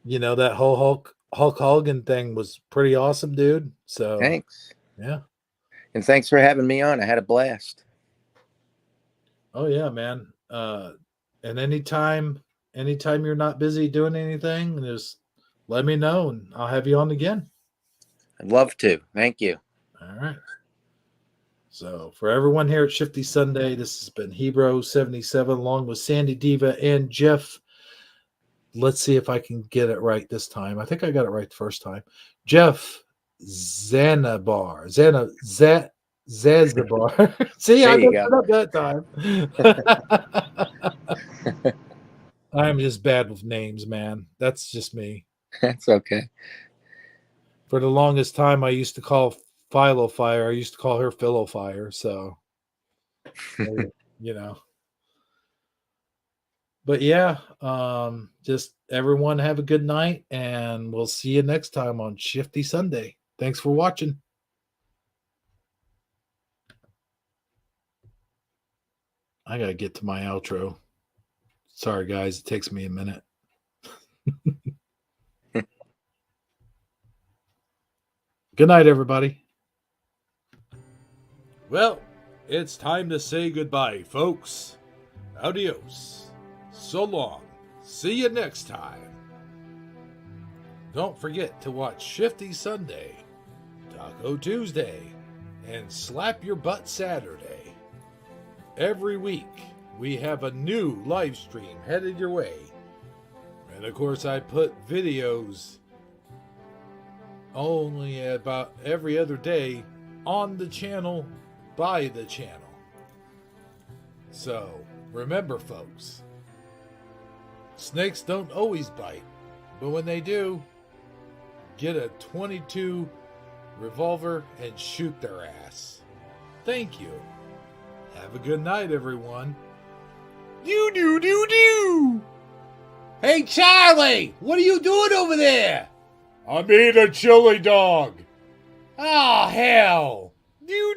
you know, that whole Hulk Hogan thing was pretty awesome, dude. So Thanks. yeah. And thanks for having me on. I had a blast. Oh yeah, man. And anytime you're not busy doing anything, just let me know and I'll have you on again. I'd love to. Thank you. All right. So for everyone here at Shifty Sunday, this has been Hebrew 77 along with Sandy Diva and Jeff. Let's see if I can get it right this time. I think I got it right the first time. Jeff Zanzibar. Zanzibar. See, There I you messed go. it up that time. I'm just bad with names, man. That's just me. That's okay. For the longest time, I used to call Philo Fire. I used to call her Philo Fire. So, you know. But yeah, just everyone have a good night, and we'll see you next time on Shifty Sunday. Thanks for watching. I gotta get to my outro. Sorry, guys, it takes me a minute. Good night, everybody. Well, it's time to say goodbye, folks. Adios. So long. See you next time. Don't forget to watch Shifty Sunday, Taco Tuesday, and Slap Your Butt Saturday. Every week, we have a new live stream headed your way. And of course, I put videos only about every other day on the channel, by the channel. So, remember, folks, snakes don't always bite, but when they do, get a .22 revolver and shoot their ass. Thank you. Have a good night, everyone. Do. Hey, Charlie, what are you doing over there? I'm eating a chili dog. Oh, hell. Do.